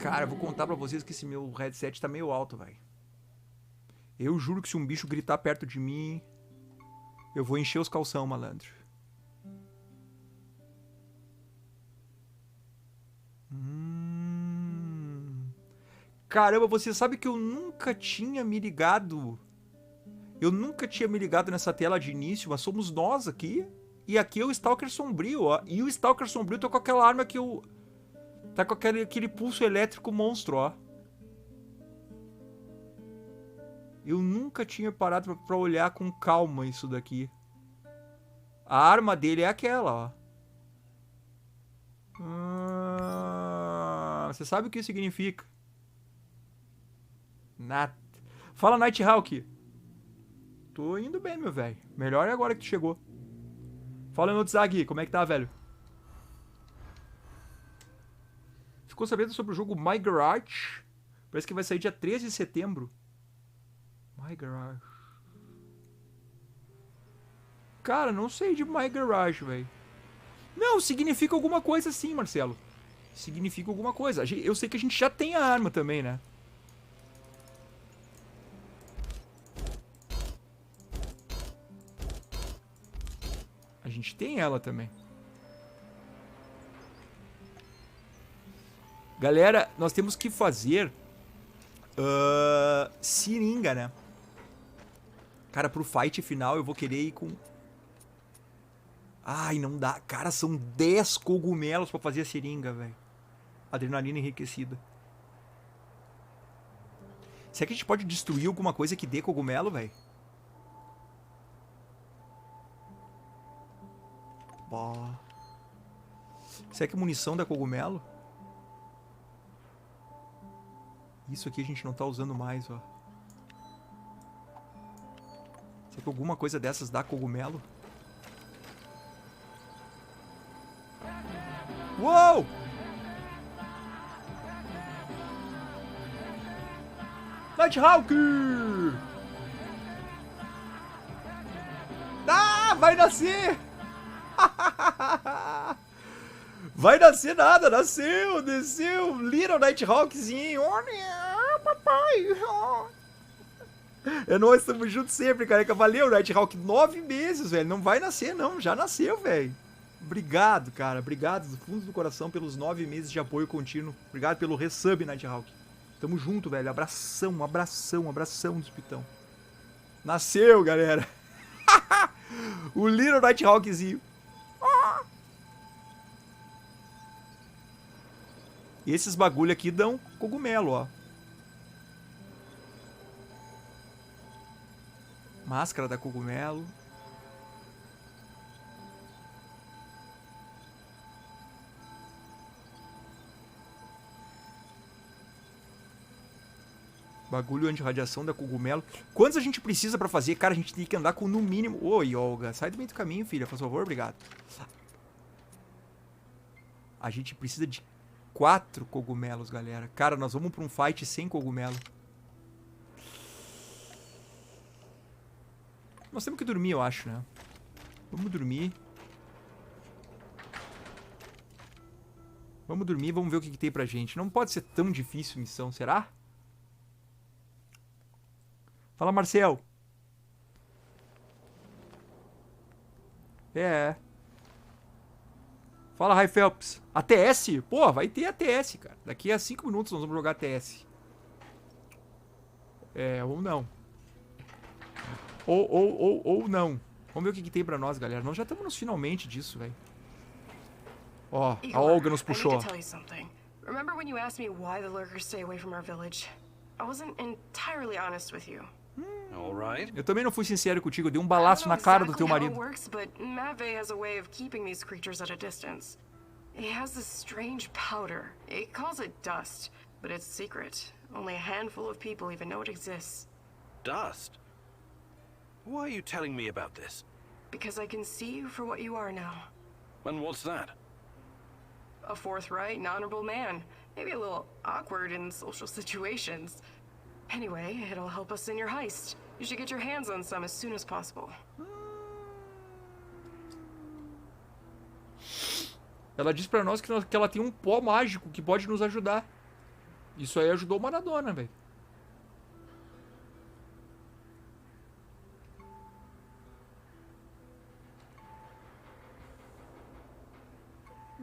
Cara, eu vou contar pra vocês que esse meu headset tá meio alto, velho. Eu juro que se um bicho gritar perto de mim, eu vou encher os calção, malandro. Caramba, você sabe que eu nunca tinha me ligado. Eu nunca tinha me ligado nessa tela de início, mas somos nós aqui. E aqui é o Stalker Sombrio, ó. E o Stalker Sombrio tá com aquela arma que eu... Tá com aquele pulso elétrico monstro, ó. Eu nunca tinha parado pra olhar com calma isso daqui. A arma dele é aquela, ó. Você sabe o que isso significa? Nada. Fala, Nighthawk. Tô indo bem, meu velho. Melhor é agora que tu chegou. Fala, meu Zag, como é que tá, velho? Ficou sabendo sobre o jogo My Garage? Parece que vai sair dia 13 de setembro. My Garage. Cara, não sei de My Garage, velho. Não, significa alguma coisa sim, Marcelo. Significa alguma coisa. Eu sei que a gente já tem a arma também, né? A gente tem ela também. Galera, nós temos que fazer seringa, né? Cara, pro fight final eu vou querer ir com... Ai, não dá. Cara, são 10 cogumelos pra fazer a seringa, velho. Adrenalina enriquecida. Será que a gente pode destruir alguma coisa que dê cogumelo, velho? Bah. Será que munição dá cogumelo? Isso aqui a gente não tá usando mais, ó. Será que alguma coisa dessas dá cogumelo? Uou! Nighthawk! Ah, vai nascer! Vai nascer nada, nasceu, desceu, Little Nighthawkzinho. Olha, papai. Nós estamos juntos sempre, careca. Valeu, Nighthawk. 9 meses, velho. Não vai nascer, não. Já nasceu, velho. Obrigado, cara. Obrigado do fundo do coração pelos 9 meses de apoio contínuo. Obrigado pelo resub, Nighthawk. Tamo junto, velho. Abração, abração, abração do Spitão. Nasceu, galera. O Little Nighthawkzinho. Esses bagulho aqui dão cogumelo, ó. Máscara da cogumelo. Bagulho anti-radiação da cogumelo. Quantos a gente precisa pra fazer? Cara, a gente tem que andar com no mínimo... Oi, Olga. Sai do meio do caminho, filha. Por favor, obrigado. A gente precisa de 4 cogumelos, galera. Cara, nós vamos pra um fight sem cogumelo. Nós temos que dormir, eu acho, né? Vamos dormir. Vamos dormir, vamos ver o que tem pra gente. Não pode ser tão difícil a missão, será? Fala, Marcel. É. Fala, Rai Phelps. ATS? Pô, vai ter ATS, cara. Daqui a 5 minutos nós vamos jogar ATS. É, ou não. Ou não. Vamos ver o que tem pra nós, galera. Nós já estamos nos finalmente disso, velho. Ó, a Olga nos puxou. Remember when you asked me why the lurkers stay away from our village? I wasn't entirely honest with you. Eu também não fui sincero contigo, eu dei um balaço na cara do teu marido. But Mave has a way of keeping these creatures at a distance. He has this strange powder. It calls it dust, but it's secret. Only a handful of people even know it exists. Dust? Why are you telling me about this? Because I can see you for what you are now. And what's that? A forthright and honorable man. Maybe a little awkward in social situations. Anyway, it'll help us in your heist. You should get your hands on some as soon as possible. Ela diz pra nós que ela tem um pó mágico que pode nos ajudar. Isso aí ajudou o Maradona, velho.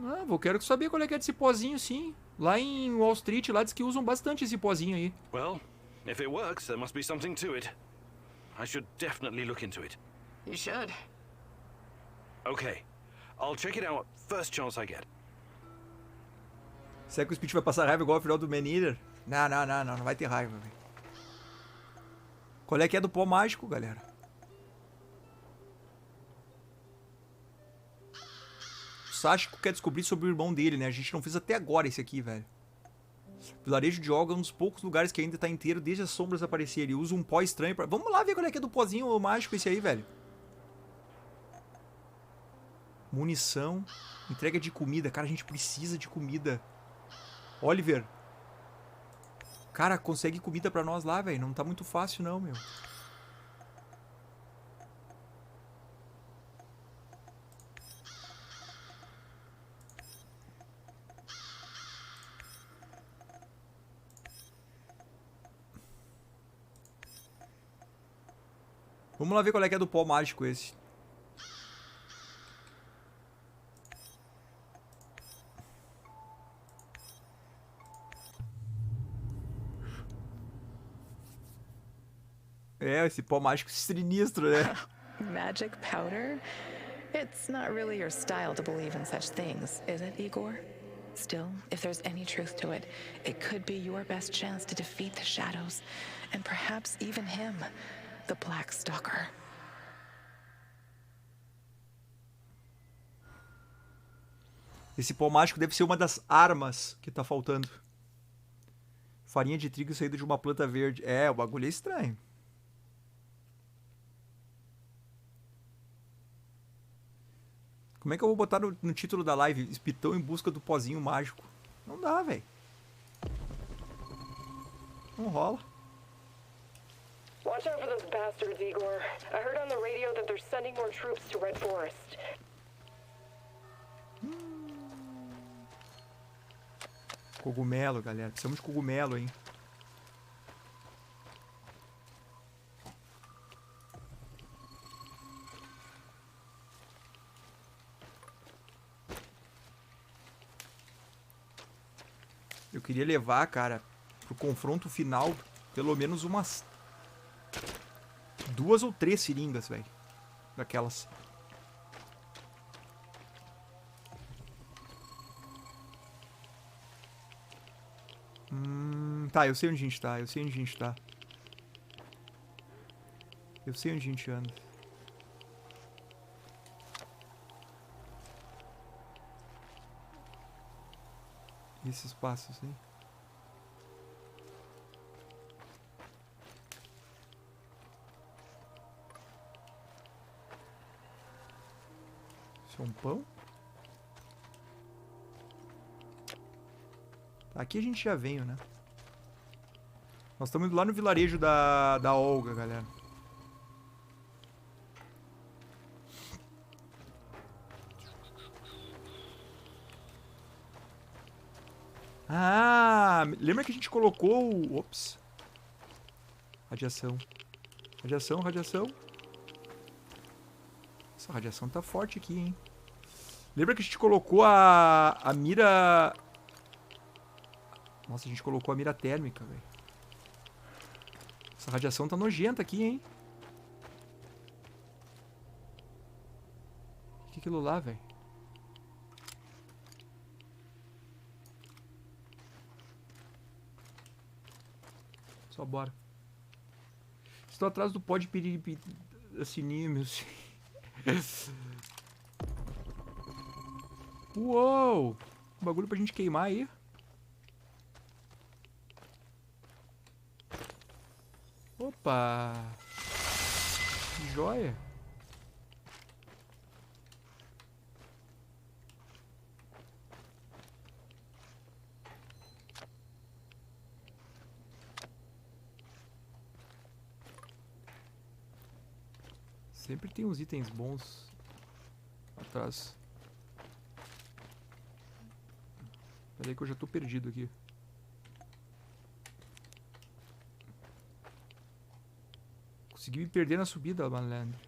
Ah, vou quero saber qual é que é desse pozinho, sim. Lá em Wall Street, lá diz que usam bastante esse pozinho aí. Well, if it works, there must be something to it. I should definitely look into it. You should. Okay, I'll check it out first chance I get. Será que o Spitch vai passar raiva igual ao final do Man-Eater? Não vai ter raiva, velho. Qual é que é do pó mágico, galera? O Sáchico quer descobrir sobre o irmão dele, né? A gente não fez até agora esse aqui, velho. Vilarejo de Olga é um dos poucos lugares que ainda tá inteiro desde as sombras aparecerem. Ele usa um pó estranho pra... Vamos lá ver qual é que é do pozinho mágico esse aí, velho. Munição. Entrega de comida. Cara, a gente precisa de comida. Oliver. Cara, consegue comida pra nós lá, velho. Não tá muito fácil não, meu. Vamos lá ver qual é que é do pó mágico esse. É, esse pó mágico sinistro, né? Magic powder? It's not really your style to believe in such things, is it, Igor? Still, if there's any truth to it, it could be your best chance to defeat the shadows, and perhaps even him, the Black Stalker. Esse pó mágico deve ser uma das armas que tá faltando. Farinha de trigo saída de uma planta verde. É, o bagulho é estranho. Como é que eu vou botar no título da live? Spitão em busca do pozinho mágico. Não dá, velho. Não rola. Watch out for those bastards, Igor. I heard on the radio that they're sending more troops to Red Forest. Cogumelo, galera. Precisamos de cogumelo, hein? Eu queria levar, cara, pro confronto final, pelo menos umas 2 ou 3 seringas, velho. Daquelas. Tá, eu sei onde a gente tá, eu sei onde a gente tá. Eu sei onde a gente anda. Esses passos aí. Isso é um pão? Aqui a gente já veio, né? Nós estamos indo lá no vilarejo da Olga, galera. Ah, lembra que a gente colocou o... Ops. Radiação. Radiação, radiação. Essa radiação tá forte aqui, hein? Lembra que a gente colocou a mira... Nossa, a gente colocou a mira térmica, velho. Essa radiação tá nojenta aqui, hein? O que é aquilo lá, velho? Só bora. Estou atrás do pó de piriri... Sininho, meu... Uou! Um bagulho pra gente queimar aí. Opa! Que joia! Sempre tem uns itens bons atrás. Pera aí que eu já tô perdido aqui. Consegui me perder na subida, malandro.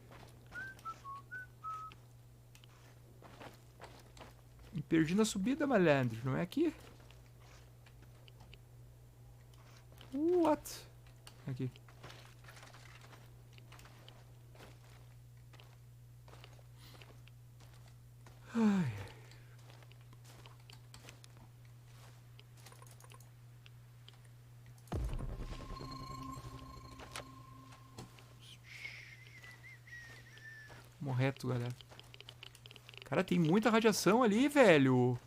Me perdi na subida, malandro. Não é aqui? What? Aqui. Ai. Vamos reto, galera. Cara, tem muita radiação ali, velho.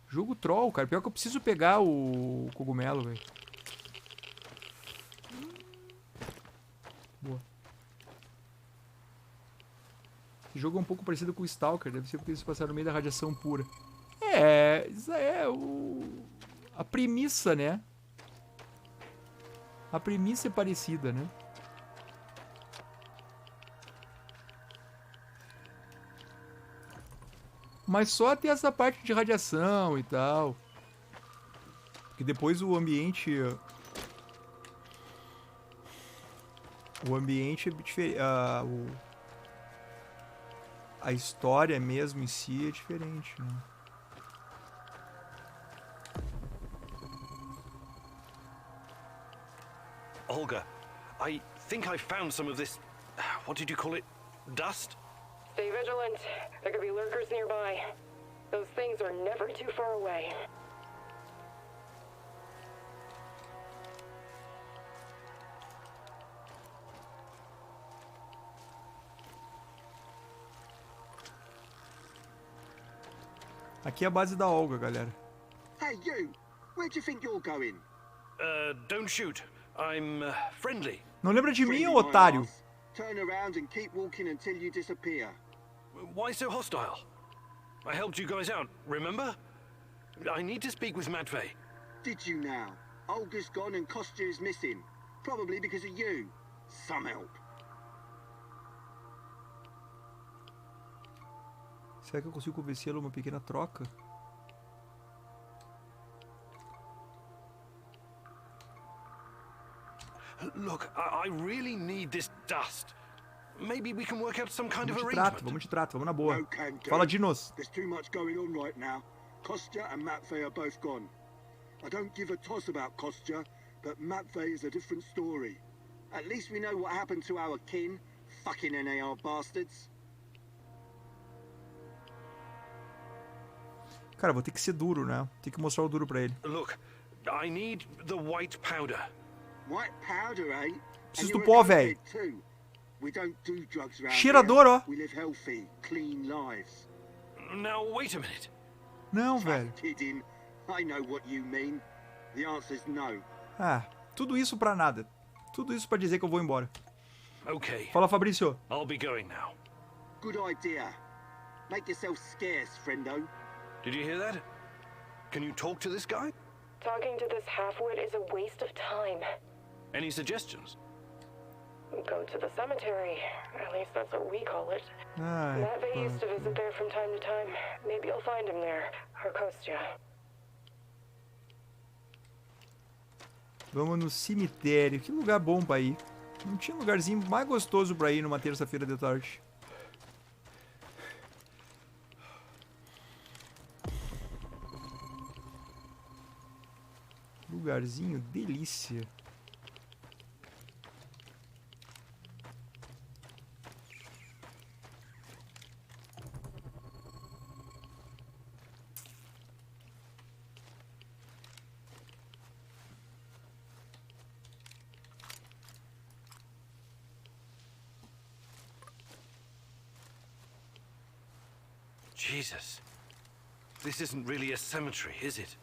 Jogo troll, cara. Pior que eu preciso pegar o cogumelo, velho. Boa. Esse jogo é um pouco parecido com o Stalker. Deve ser porque eles passaram no meio da radiação pura. É, isso é a premissa, né? A premissa é parecida, né? Mas só até essa parte de radiação e tal. Porque depois o ambiente... O ambiente é diferente. A história mesmo em si é diferente, né? Olga, I think I found some of this... What did you call it? Dust? Stay vigilant. There could be lurkers nearby. Those things are never too far away. Aqui é a base da Olga, galera. Hey, you! Where do you think you're going? Don't shoot. I'm, friendly. Não lembra de mim, Friendly, ô my otário? ass. Turn around and keep walking until you disappear. Why so hostile? I helped you guys out, remember? I need to speak with Matvey. Did you now? Olga's gone and Kostya is missing. Probably because of you. Some help. Será que eu consigo convencê-lo a uma pequena troca? Look, I really need this dust. Maybe we can work out some kind of Vamos de trato, vamos na boa. No can do. Fala, Dinos. There's too much going on right now. Kostya and Matvey are both gone. I don't give a toss about Kostya, but Matvey is a different story. At least we know what happened to our kin. Fucking NAR bastards. Cara, vou ter que ser duro, né? Tem que mostrar o duro pra ele. Look, I need the white powder. White powder, eh? Preciso And do you're pó, a velho. cokehead too. We don't do drugs around Cheirador, here. ó. We live healthy, clean lives. Now, wait a minute. Não, velho. Kidding. I know what you mean. The answer's no. Ah, tudo isso pra nada. Tudo isso pra dizer que eu vou embora. Okay, Fala, Fabrício. I'll be going now. Good idea. Make yourself scarce, friendo. Did you hear that? Can you talk to this guy? Talking to this halfwit is a waste of time. Any suggestions? Go to the cemetery. At least that's what we call it. Ai, Matvey used to visit there from time to time. Maybe you'll find him there. Or Kostya. vamos no cemitério. Que lugar bom pra ir. Não tinha lugarzinho mais gostoso pra ir numa terça-feira de tarde. Lugarzinho delícia. Jesus. This isn't really a cemetery, is it?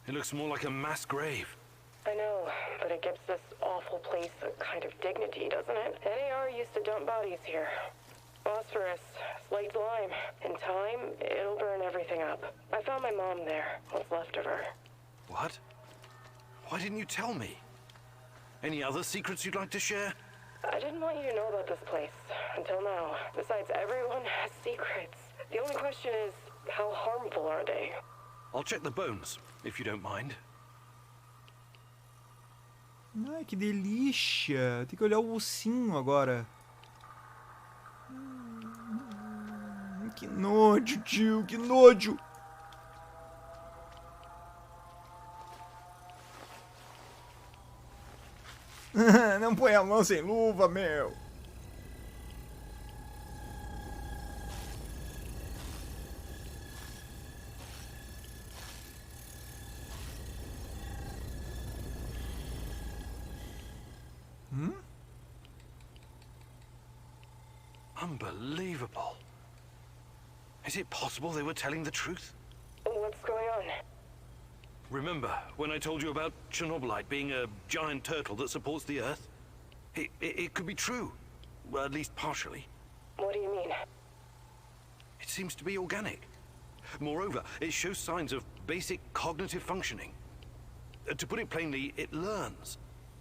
It looks more like a mass grave. I know, but it gives this awful place a kind of dignity, doesn't it? NAR used to dump bodies here. Phosphorus, slaked lime. In time, it'll burn everything up. I found my mom there, what's left of her. What? Why didn't you tell me? Any other secrets you'd like to share? I didn't want you to know about this place, until now. Besides, everyone has secrets. The only question is, how harmful are they? I'll check the bones, if you don't mind. Ai, que delícia. Tem que olhar o ossinho agora. Que nojo, tio. Que nojo. Não põe a mão sem luva, meu. Unbelievable. Is it possible they were telling the truth? What's going on? Remember when I told you about Chernobylite being a giant turtle that supports the Earth? It could be true. Well, at least partially. What do you mean? It seems to be organic. Moreover, it shows signs of basic cognitive functioning. To put it plainly, it learns.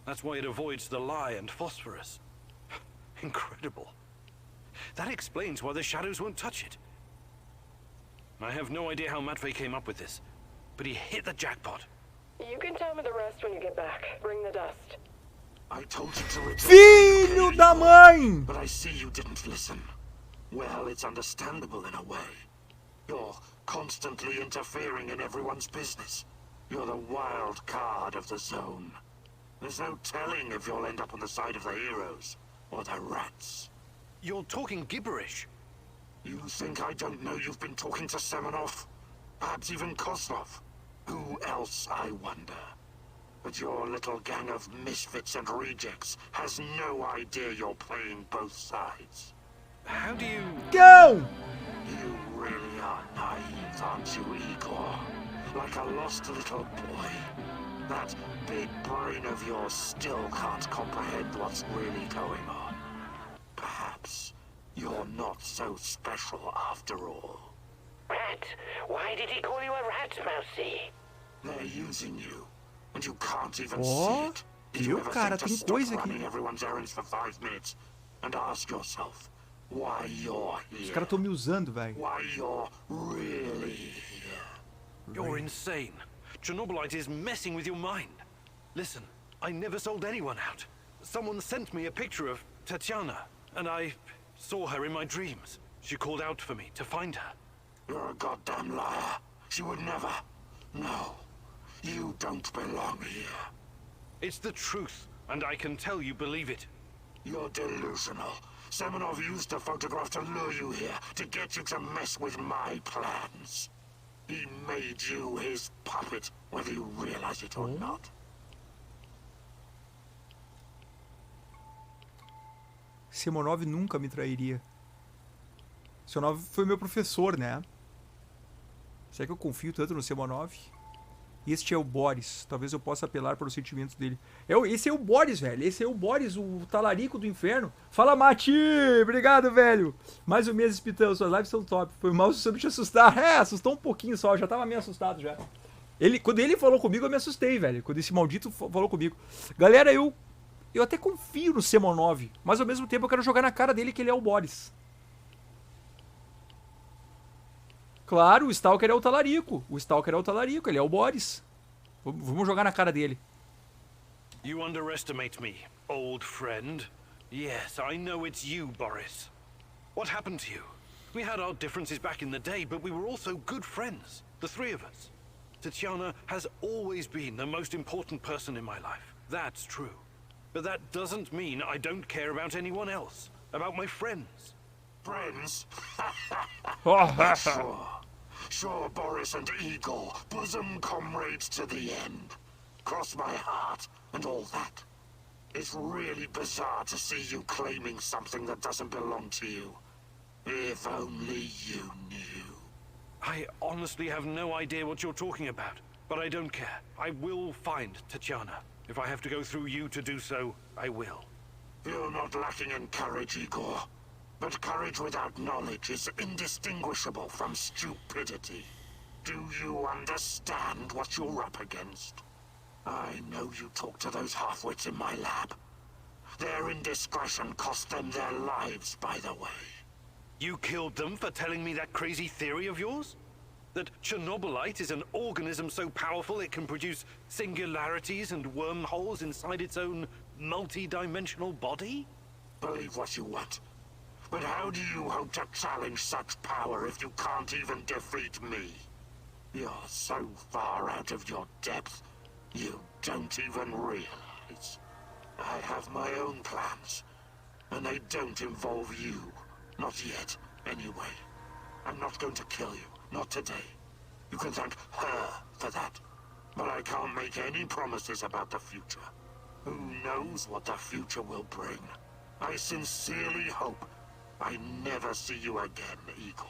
That's why it avoids the lye and phosphorus. Incredible. That explains why the shadows won't touch it. I have no idea how Matvey came up with this, but he hit the jackpot. You can tell me the rest when you get back. Bring the dust. I told you to return. Filho da mãe! But I see you didn't listen. Well, it's understandable in a way. You're constantly interfering in everyone's business. You're the wild card of the zone. There's no telling if you'll end up on the side of the heroes or the rats. You're talking gibberish. You think I don't know you've been talking to Semenov? Perhaps even Kozlov? Who else, I wonder? But your little gang of misfits and rejects has no idea you're playing both sides. How do you... Go! You really are naive, aren't you, Igor? Like a lost little boy. That big brain of yours still can't comprehend what's really going on. Perhaps you're not so special after all. Rat? Why did he call you a rat, Mousy? They're using you, and you can't even Oh, see it. Did you viu, ever cara? think to Tem stop coisa running aqui. everyone's errands for 5 minutes and ask yourself why you're Os here? caras tão me usando, velho. Why you're really here? You're insane. Chernobylite is messing with your mind. Listen, I never sold anyone out. Someone sent me a picture of Tatiana, and I saw her in my dreams. She called out for me to find her. You're a goddamn liar. She would never. No, you don't belong here. It's the truth, and I can tell you believe it. You're delusional. Semenov used a photograph to lure you here, to get you to mess with my plans. He made you his puppet, whether you realize it or not. Semenov nunca me trairia. Semenov foi meu professor, né? Será que eu confio tanto no Semenov? Este é o Boris. Talvez eu possa apelar para os sentimentos dele. Esse é o Boris, velho. Esse é o Boris, o talarico do inferno. Fala, Mati! Obrigado, velho. Mais um mês, Spitão. Suas lives são top. Foi mal sobre te assustar. É, assustou um pouquinho só. Eu já tava meio assustado já. Quando ele falou comigo, eu me assustei, velho. Quando esse maldito falou comigo. Galera, eu até confio no Semenov. Mas ao mesmo tempo eu quero jogar na cara dele que ele é o Boris. Claro, o Stalker é o talarico. O Stalker é o talarico, ele é o Boris. Vamos jogar na cara dele. You underestimate me, old friend. Yes, I know it's you, Boris. What happened to you? We had our differences back in the day, but we were also good friends, the three of us. Tatiana has always been the most important person in my life. That's true. But that doesn't mean I don't care about anyone else, about my friends. Friends? Sure, Boris and Igor, bosom comrades to the end. Cross my heart and all that. It's really bizarre to see you claiming something that doesn't belong to you. If only you knew. I honestly have no idea what you're talking about, but I don't care. I will find Tatiana. If I have to go through you to do so, I will. You're not lacking in courage, Igor. But courage without knowledge is indistinguishable from stupidity. Do you understand what you're up against? I know you talk to those half-wits in my lab. Their indiscretion cost them their lives, by the way. You killed them for telling me that crazy theory of yours? That Chernobylite is an organism so powerful it can produce singularities and wormholes inside its own multi-dimensional body? Believe what you want. But how do you hope to challenge such power if you can't even defeat me? You're so far out of your depth, you don't even realize. I have my own plans, and they don't involve you. Not yet, anyway. I'm not going to kill you, not today. You can thank her for that. But I can't make any promises about the future. Who knows what the future will bring? I sincerely hope I never see you again, Igor.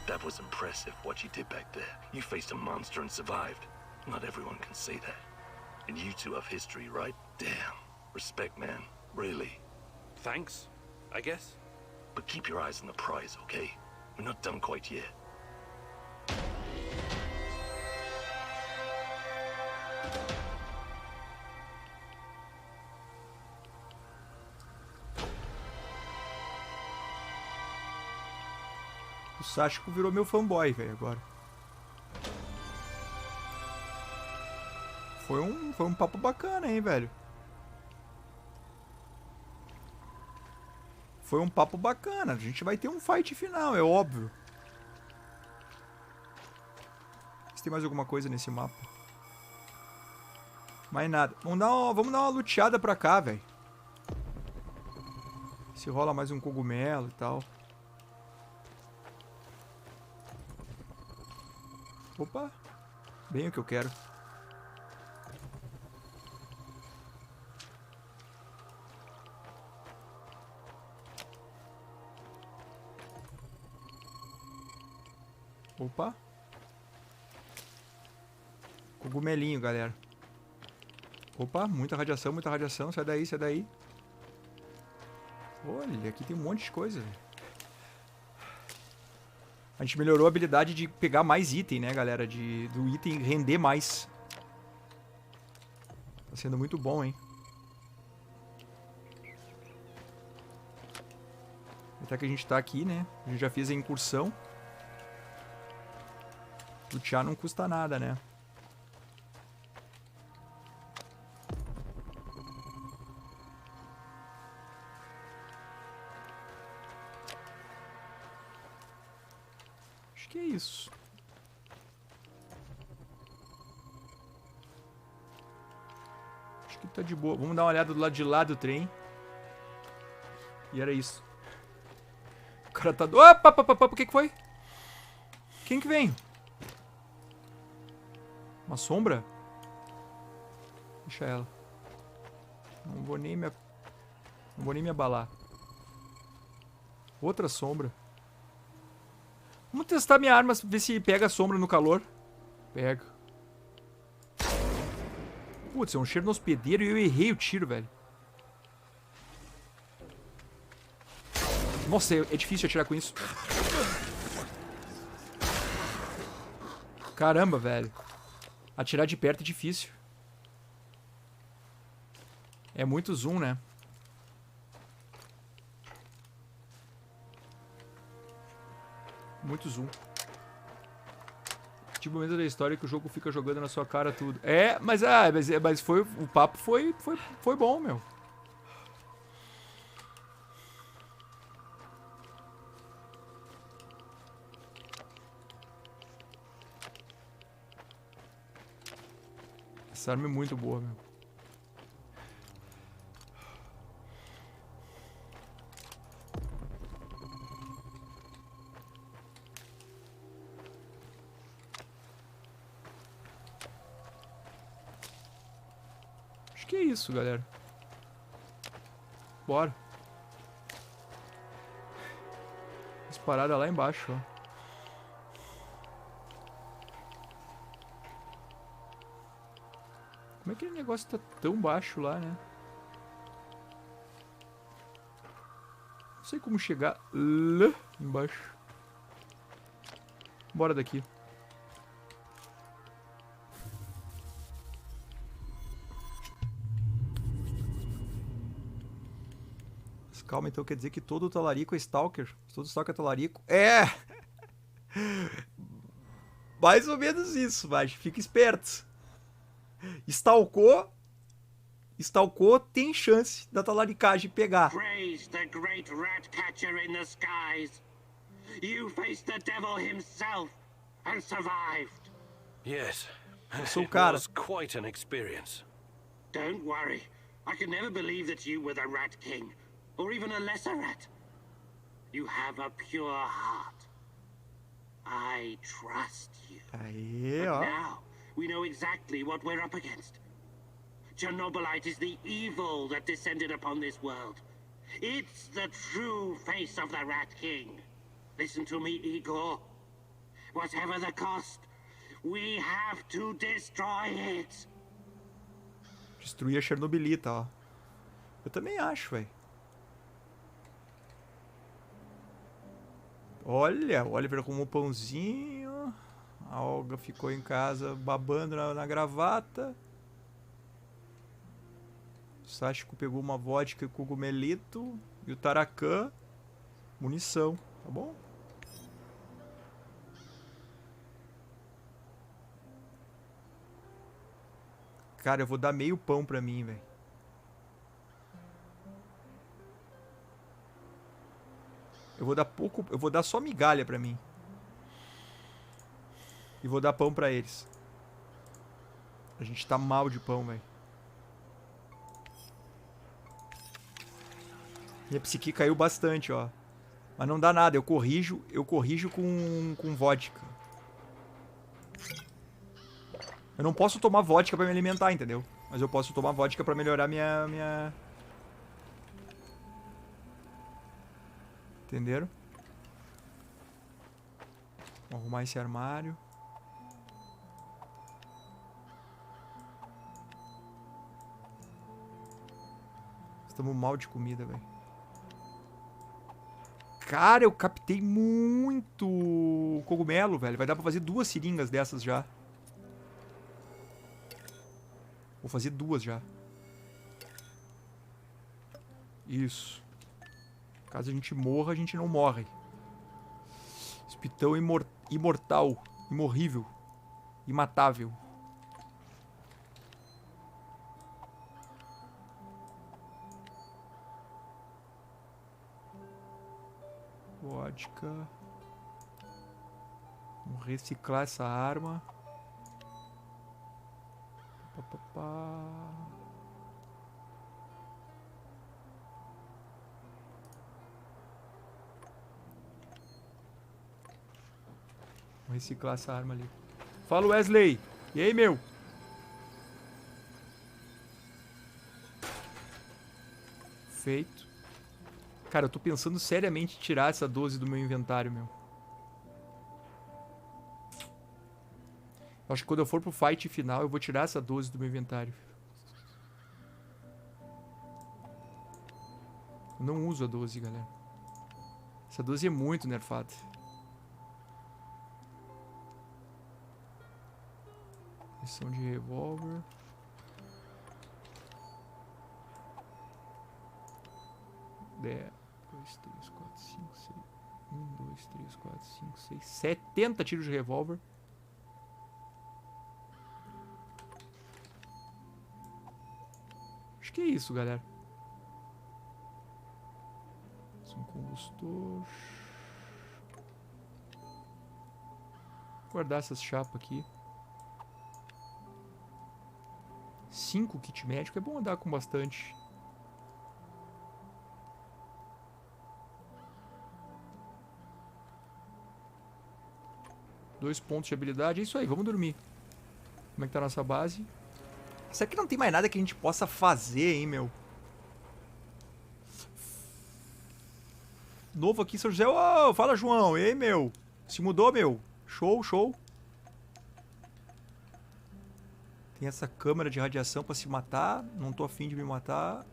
That was impressive, what you did back there. You faced a monster and survived. Not everyone can say that. And you two have history, right? Damn. Respect, man. Really. Thanks, I guess. But keep your eyes on the prize, okay? We're not done quite yet. O Sático virou meu fanboy, velho, agora. Foi um papo bacana, hein, velho. Foi um papo bacana. A gente vai ter um fight final, é óbvio. Se tem mais alguma coisa nesse mapa. Mais nada. Vamos dar uma luteada pra cá, velho. Se rola mais um cogumelo e tal. Opa. Bem o que eu quero. Opa. Cogumelinho, galera. Opa, muita radiação, muita radiação. Sai daí, sai daí. Olha, aqui tem um monte de coisa, velho. A gente melhorou a habilidade de pegar mais item, né, galera? Do item render mais. Tá sendo muito bom, hein? Até que a gente tá aqui, né? A gente já fez a incursão. Lutear não custa nada, né? Acho que é isso. Acho que tá de boa. Vamos dar uma olhada do lado de lá do trem. E era isso. O cara tá... Opa, o que que foi? Quem que vem? Uma sombra? Deixa ela. Não vou nem me abalar. Outra sombra. Vamos testar minha arma, ver se pega a sombra no calor. Pega. Putz, é um cheiro no hospedeiro e eu errei o tiro, velho. Nossa, é difícil atirar com isso. Caramba, velho. Atirar de perto é difícil. É muito zoom, né? Muito zoom. Tipo o momento da história que o jogo fica jogando na sua cara tudo. É, mas foi, o papo foi bom, meu. Essa arma é muito boa, meu. Acho que é isso, galera. Bora. As paradas lá embaixo, ó. Como é que aquele negócio tá tão baixo lá, né? Não sei como chegar lá embaixo. Bora daqui. As Calma, então quer dizer que todo talarico é stalker? Todo stalker é talarico? É! Mais ou menos isso, mas fica esperto. Stalkou, tem chance da talaricagem pegar. Praise the great rat catcher in the skies. You faced the devil himself and survived. Yes, sou o it cara. was quite an experience. Don't worry. I could never believe that you were the Rat King, or even a lesser rat. You have a pure heart. I trust you. Aí, But ó. now, we know exactly what we're up against. Chernobylite is the evil that descended upon this world. It's the true face of the Rat King. Listen to me, Igor. Whatever the cost, we have to destroy it. Destruir a Chernobylite, ó. Eu também acho, velho. Olha, o Oliver arrumou pãozinho. A Olga ficou em casa babando na gravata. O Sáchico pegou uma vodka e cogumelito. E o Tarakan, munição, tá bom? Cara, eu vou dar meio pão pra mim, velho. Eu vou dar pouco, eu vou dar só migalha pra mim. E vou dar pão pra eles. A gente tá mal de pão, velho. Minha psique caiu bastante, ó. Mas não dá nada, eu corrijo com vodka. Eu não posso tomar vodka pra me alimentar, entendeu? Mas eu posso tomar vodka pra melhorar minha... Entenderam? Vou arrumar esse armário. Estamos mal de comida, velho. Cara, eu captei muito cogumelo, velho. Vai dar pra fazer 2 seringas dessas já. Vou fazer 2 já. Isso. Caso a gente morra, a gente não morre. Spitão imortal. Imorrível. Imatável. Vodka. Vamos reciclar essa arma. Vou reciclar essa arma ali. Fala, Wesley! E aí, meu? Feito. Cara, eu tô pensando seriamente em tirar essa 12 do meu inventário, meu. Acho que quando eu for pro fight final, eu vou tirar essa 12 do meu inventário. Eu não uso a 12, galera. Essa 12 é muito nerfada. Missão de revólver. É. 2, 3, 4, 5, 6. 1, 2, 3, 4, 5, 6. 70 tiros de revólver. Acho que é isso, galera. Um combustor. Vou guardar essas chapas aqui. 5 kit médico. É bom andar com bastante. Dois pontos de habilidade. É isso aí, vamos dormir. Como é que tá a nossa base? Será que não tem mais nada que a gente possa fazer, hein, meu? Novo aqui em São José. Ô, fala, João. E aí, meu? Se mudou, meu? Show, show. Tem essa câmera de radiação pra se matar. Não tô afim de me matar.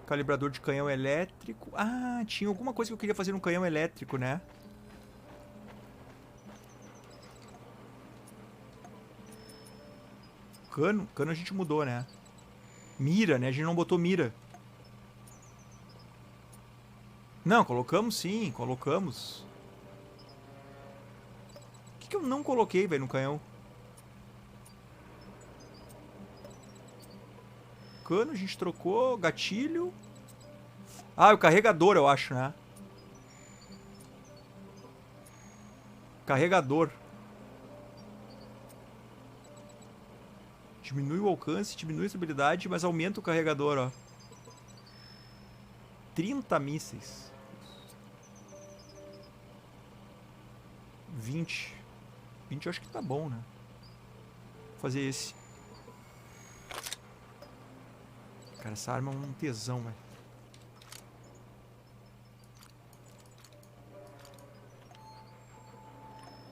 Calibrador de canhão elétrico. Ah, tinha alguma coisa que eu queria fazer no canhão elétrico, né? Cano a gente mudou, né? Mira, né? A gente não botou mira. Não, colocamos sim, colocamos. O que eu não coloquei, velho, no canhão? Cano, a gente trocou. Gatilho. Ah, o carregador, eu acho, né? Carregador. Diminui o alcance, diminui a estabilidade, mas aumenta o carregador, ó. 30 mísseis. 20. 20 eu acho que tá bom, né? Vou fazer esse. Cara, essa arma é um tesão, velho.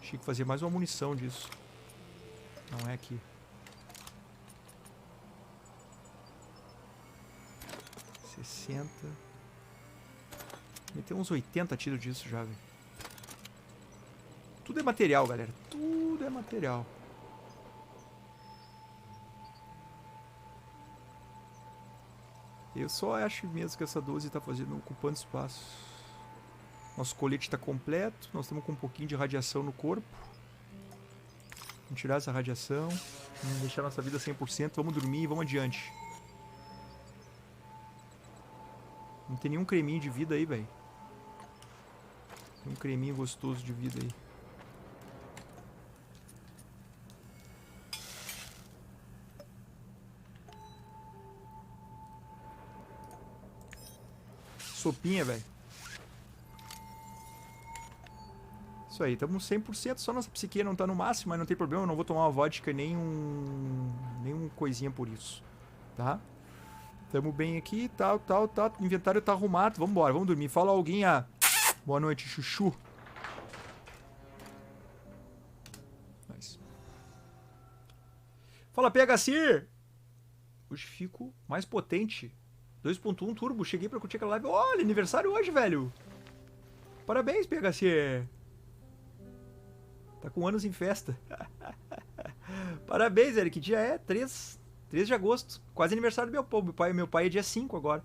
Achei que fazia mais uma munição disso. Não é aqui. 60. Meteu uns 80 tiros disso já, velho. Tudo é material, galera. Tudo é material. Eu só acho mesmo que essa 12 tá fazendo, ocupando espaço. Nosso colete tá completo. Nós estamos com um pouquinho de radiação no corpo. Vamos tirar essa radiação. Vamos deixar nossa vida 100%. Vamos dormir e vamos adiante. Não tem nenhum creminho de vida aí, velho. Tem um creminho gostoso de vida aí. Sopinha, velho. Isso aí, estamos 100%. Só nossa psique não tá no máximo, mas não tem problema. Eu não vou tomar uma vodka nem um coisinha por isso. Tá? Tamo bem aqui, tal. O inventário tá arrumado. Vambora, vamos dormir. Fala alguém, boa noite, chuchu. Nice. Fala, PHC! Hoje fico mais potente. 2.1 turbo, cheguei pra curtir aquela live. Olha, aniversário hoje, velho. Parabéns, PHC. Tá com anos em festa. Parabéns, velho. Que dia é? 3 de agosto. Quase aniversário do meu pai. Meu pai é dia 5 agora.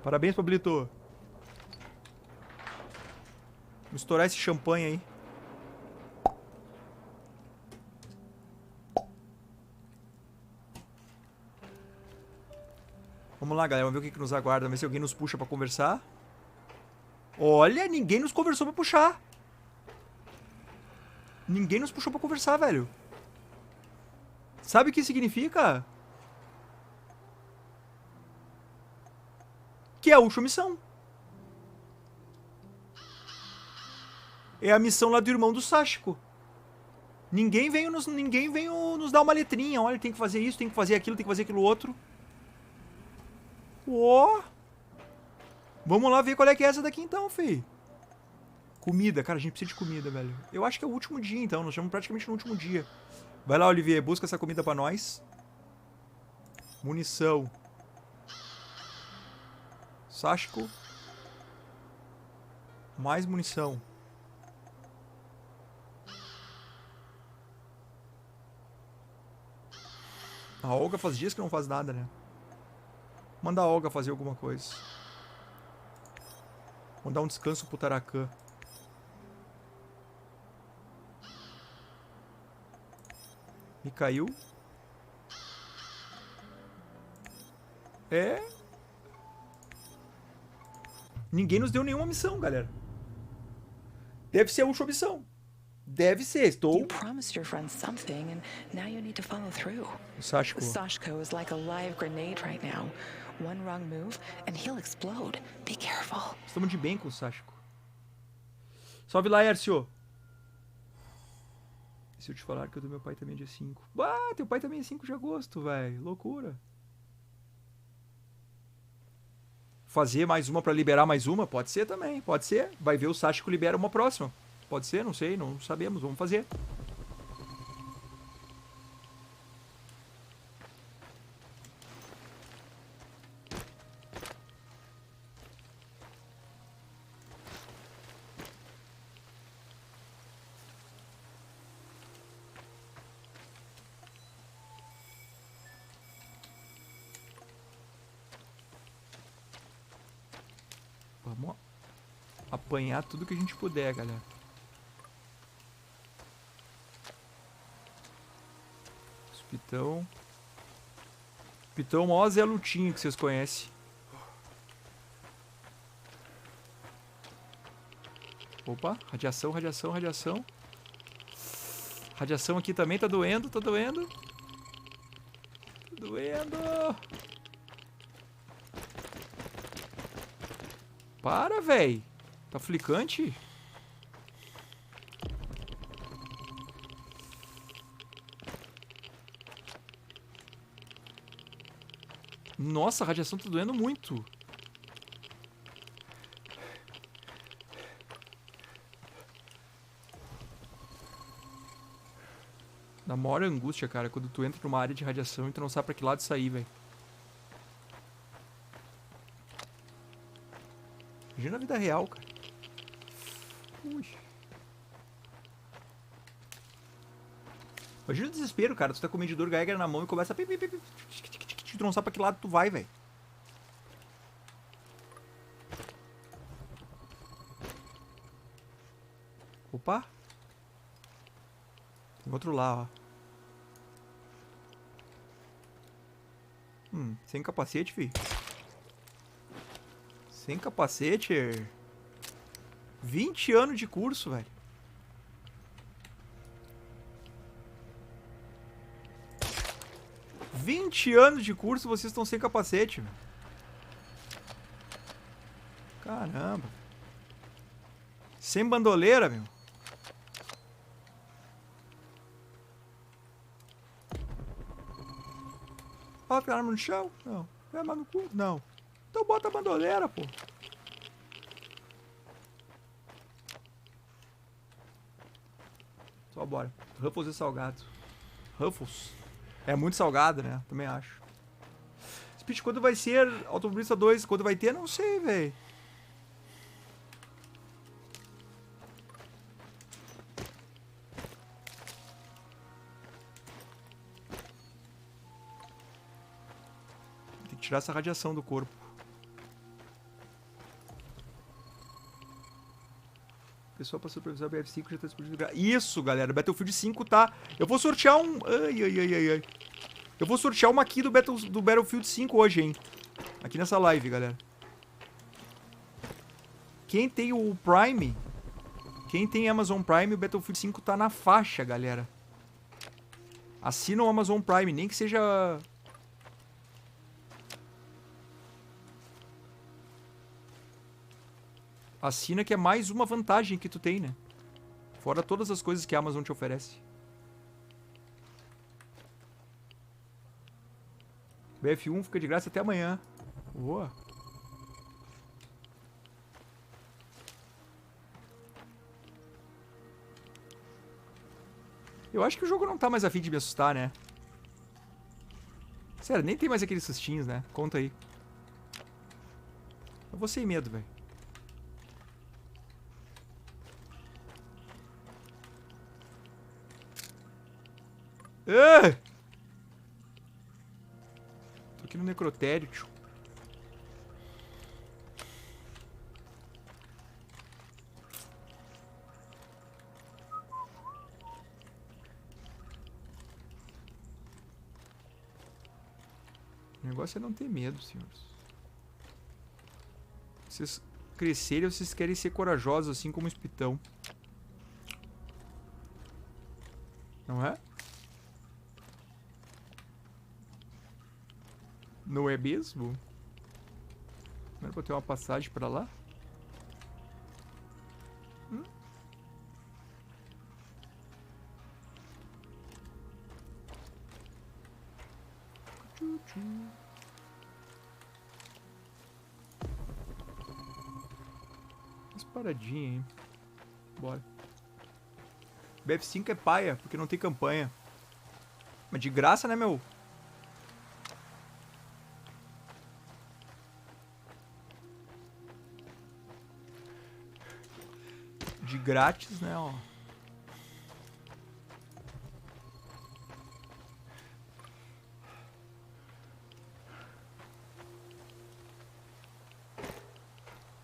Parabéns, Pablito. Vamos estourar esse champanhe aí. Vamos lá, galera. Vamos ver o que nos aguarda. Vamos ver se alguém nos puxa pra conversar. Olha, ninguém nos conversou pra puxar. Ninguém nos puxou pra conversar, velho. Sabe o que significa? Que é a última missão. É a missão lá do irmão do Sáchico. Ninguém veio nos dar uma letrinha. Olha, tem que fazer isso, tem que fazer aquilo, tem que fazer aquilo outro. Ó! Vamos lá ver qual é que é essa daqui então, fi. Comida, cara, a gente precisa de comida, velho. Eu acho que é o último dia, então. Nós estamos praticamente no último dia. Vai lá, Olivier, busca essa comida pra nós. Munição. Sáchico. Mais munição. A Olga faz dias que não faz nada, né? Manda a Olga fazer alguma coisa. Vamos dar um descanso pro Tarakan. Me caiu. É. Ninguém nos deu nenhuma missão, galera. Deve ser a última missão. Deve ser, estou... You promised your friend something, and now you need to follow through. O Sáchico. Sashko is like a live grenade right now. One wrong move, and he'll explode. Be careful. Estamos de bem com o Sáchico. Salve, Laércio. E se eu te falar que o do meu pai também é dia 5? Ah, teu pai também é 5 de agosto, velho. Loucura. Fazer mais uma pra liberar mais uma? Pode ser também, pode ser. Vai ver o Sáchico libera uma próxima. Pode ser, não sei, não sabemos. Vamos fazer. apanhar tudo que a gente puder, galera. Spitão. Spitão, o maior Zé Lutinho que vocês conhecem. Opa, radiação, radiação, radiação. Radiação aqui também tá doendo, tá doendo. Tá doendo. Para, véi. Tá flicante? Nossa, a radiação tá doendo muito. Dá maior angústia, cara, quando tu entra numa área de radiação e tu não sabe pra que lado sair, velho. Imagina a vida real, cara. Ui. Imagina o desespero, cara. Tu tá com o medidor Geiger na mão e começa a... Tu não sabe pra que lado tu vai, velho. Opa. Tem outro lá, ó. Sem capacete, fi. Sem capacete. 20 anos de curso, velho. "20 anos de curso, vocês estão sem capacete, velho. Caramba. Sem bandoleira, meu. Bota a arma no chão? Não. Põe a arma no cu? Não. Então bota a bandoleira, pô. Só bora. Ruffles é salgado. Ruffles. É muito salgado, né? Também acho. Speed, quando vai ser Automobilista 2? Quando vai ter? Não sei, velho. Tem que tirar essa radiação do corpo. Pessoal para supervisar o BF5 já tá disponível. Isso, galera. Battlefield 5 tá... Eu vou sortear um... Ai. Eu vou sortear uma aqui do Battlefield 5 hoje, hein. Aqui nessa live, galera. Quem tem o Prime... Quem tem Amazon Prime, o Battlefield 5 tá na faixa, galera. Assina o Amazon Prime, nem que seja... Assina, que é mais uma vantagem que tu tem, né? Fora todas as coisas que a Amazon te oferece. BF1 fica de graça até amanhã. Boa. Eu acho que o jogo não tá mais a fim de me assustar, né? Sério, nem tem mais aqueles sustinhos, né? Conta aí. Eu vou sem medo, velho. Tô aqui no necrotério, tio. O negócio é não ter medo, senhores. Vocês crescerem, vocês querem ser corajosos, assim como o Spitão. Não é? Não é mesmo? Não era pra ter uma passagem pra lá? Umas paradinhas, hein? Bora. BF5 é paia, porque não tem campanha. Mas de graça, né, meu? De grátis, né, ó.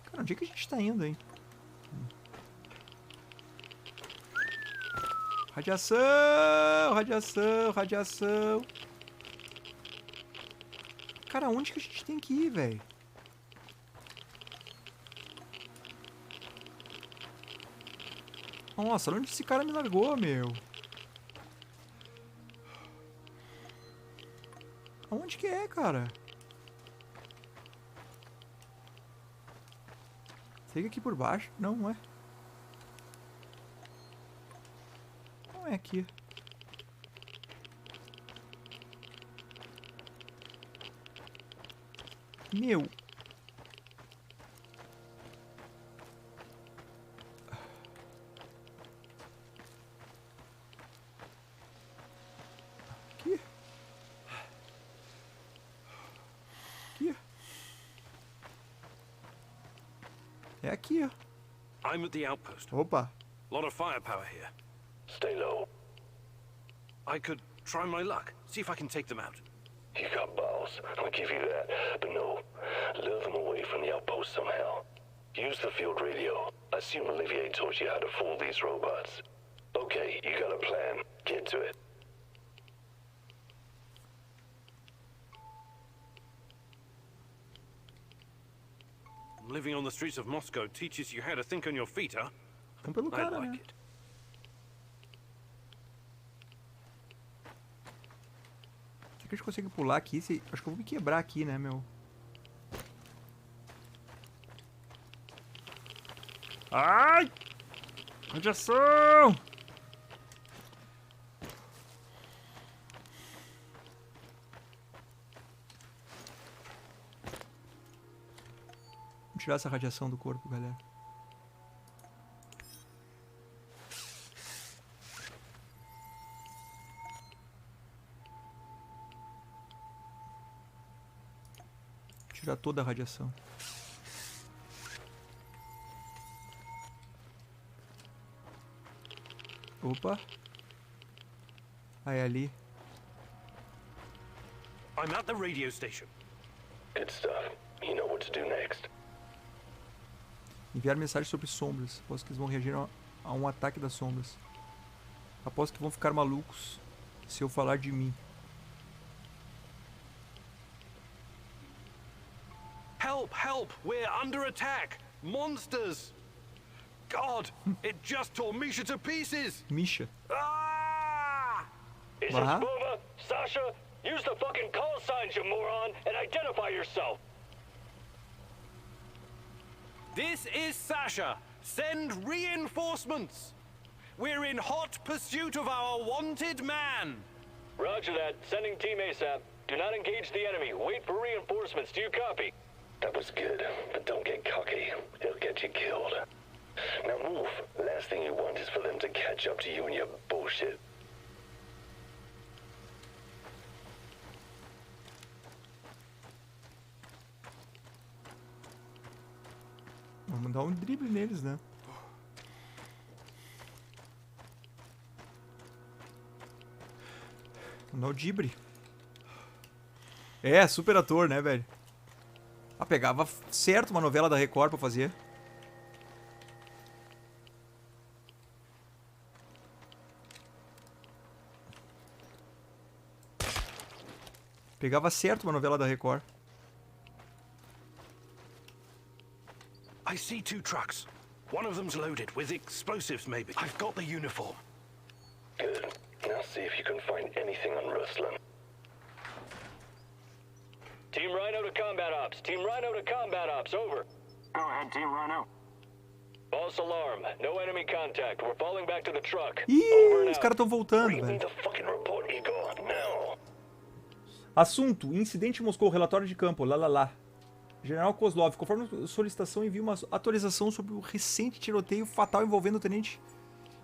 Cara, onde é que a gente tá indo, hein? Radiação, radiação, radiação. Cara, onde que a gente tem que ir, velho? Nossa, onde esse cara me largou, meu? Aonde que é, cara? Segue aqui por baixo? Não, não é. Não é aqui. Meu. Aqui. Aqui. É aqui, ó. I'm at the outpost. Opa. Lot of firepower here. Stay low. I could try my luck. See if I can take them out. You got balls, I'll give you that. But no, lure them away from the outpost somehow. Use the field radio. I assume Olivier taught you how to fool these robots. Okay, you got a plan. Get to it. Living on the streets of Moscow teaches you how to think on your feet, huh? Vamos pelo I cara, like né? it. Será que a gente consegue pular aqui? Acho que eu vou me quebrar aqui, né, meu? Ai! Radiação! Vamos tirar essa radiação do corpo, galera. Tirar toda a radiação. Opa. Aí, ali. I'm at the radio station. Good stuff. You know what to do next. Enviar mensagem sobre sombras. Aposto que eles vão reagir a um ataque das sombras. Aposto que vão ficar malucos se eu falar de mim. Help, help! We're under attack! Monsters! God, it just tore Misha to pieces! Misha. Ah! Is What? it Spuma? Sasha? Use the fucking call signs, you moron, and identify yourself! This is Sasha. Send reinforcements. We're in hot pursuit of our wanted man. Roger that. Sending team ASAP. Do not engage the enemy. Wait for reinforcements. Do you copy? That was good, but don't get cocky. It'll get you killed. Now move. Last thing you want is for them to catch up to you and your bullshit. Vamos dar um drible neles, né? Vamos dar o drible. É, super ator, né, velho? Ah, pegava certo uma novela da Record pra fazer. Pegava certo uma novela da Record. I see two trucks. One of them's loaded with explosives, maybe. I've got the uniform. Good. Now see if you can find anything on Ruslan. Team Rhino to combat ops. Team Rhino to combat ops. Over. Go ahead, Team Rhino. False alarm. No enemy contact. We're falling back to the truck. Ih, Over and os out. caras tão voltando, Read me velho. the fucking report, Igor, now. Assunto: incidente em Moscou, relatório de campo, lá. General Kozlov, conforme solicitação, envia uma atualização sobre o recente tiroteio fatal envolvendo o tenente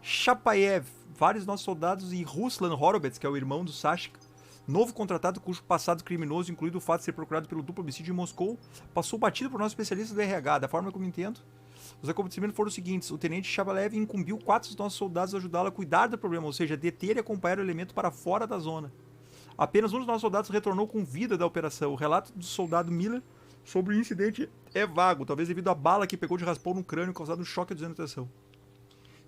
Chapayev, vários nossos soldados e Ruslan Horowitz, que é o irmão do Sashka, novo contratado cujo passado criminoso, incluído o fato de ser procurado pelo duplo homicídio em Moscou, passou batido por nosso especialista do RH. Da forma como entendo, os acontecimentos foram os seguintes: o tenente Chapayev incumbiu 4 dos nossos soldados a ajudá-lo a cuidar do problema, ou seja, deter e acompanhar o elemento para fora da zona. Apenas um dos nossos soldados retornou com vida da operação. O relato do soldado Miller sobre o incidente é vago, talvez devido à bala que pegou de raspão no crânio causado um choque à desorientação.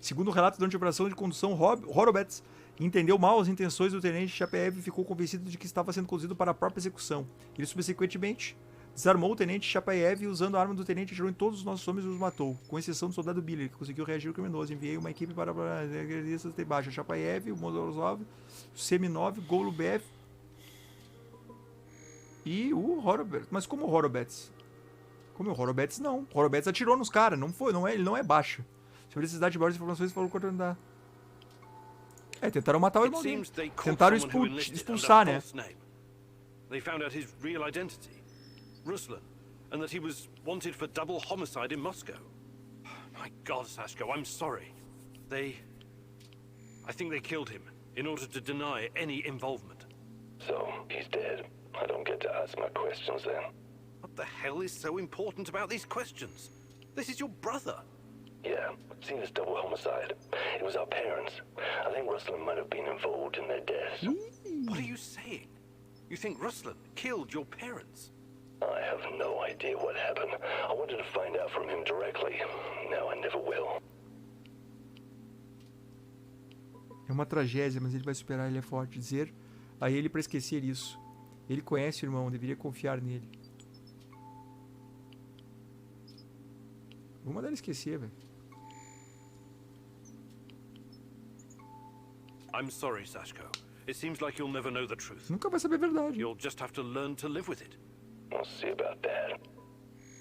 Segundo o relato durante a operação de condução, Horobets entendeu mal as intenções do tenente Chapaev e ficou convencido de que estava sendo conduzido para a própria execução. Ele subsequentemente desarmou o tenente Chapaev e, usando a arma do tenente, atirou em todos os nossos homens e os matou, com exceção do soldado Billy, que conseguiu reagir ao criminoso. Enviei uma equipe para agredir de baixo. Chapaev, o Morozov, o Seminov, o Golubev e o Horobets. Mas como o Horobets? Como o Horobets não. O Horobets atirou nos caras, ele não é baixa. Se precisar de maiores informações, falou quando andar. É, tentaram matar o irmão dele. Tentaram expulsar, né? They found out his real identity, Ruslan, and that he was wanted for double homicide in Moscow. My God, Sashko, I'm sorry. I think they killed him in order to deny any involvement. So, he's dead. I don't get to ask my questions then. What the hell is so important about these questions? This is your brother. Yeah, seen as double homicide. It was our parents. I think Ruslan might have been involved in their deaths. What are you saying? You think Ruslan killed your parents? I have no idea what happened. I wanted to find out from him directly. Now I never will. É uma tragédia, mas ele vai superar, ele é forte. Dizer a ele pra esquecer isso. Ele conhece o irmão, deveria confiar nele. Vou mandar ele esquecer, velho. I'm sorry, Sashko. It seems like you'll never know the truth. Nunca vai saber a verdade. You'll just have to learn to live with it. We'll see about that.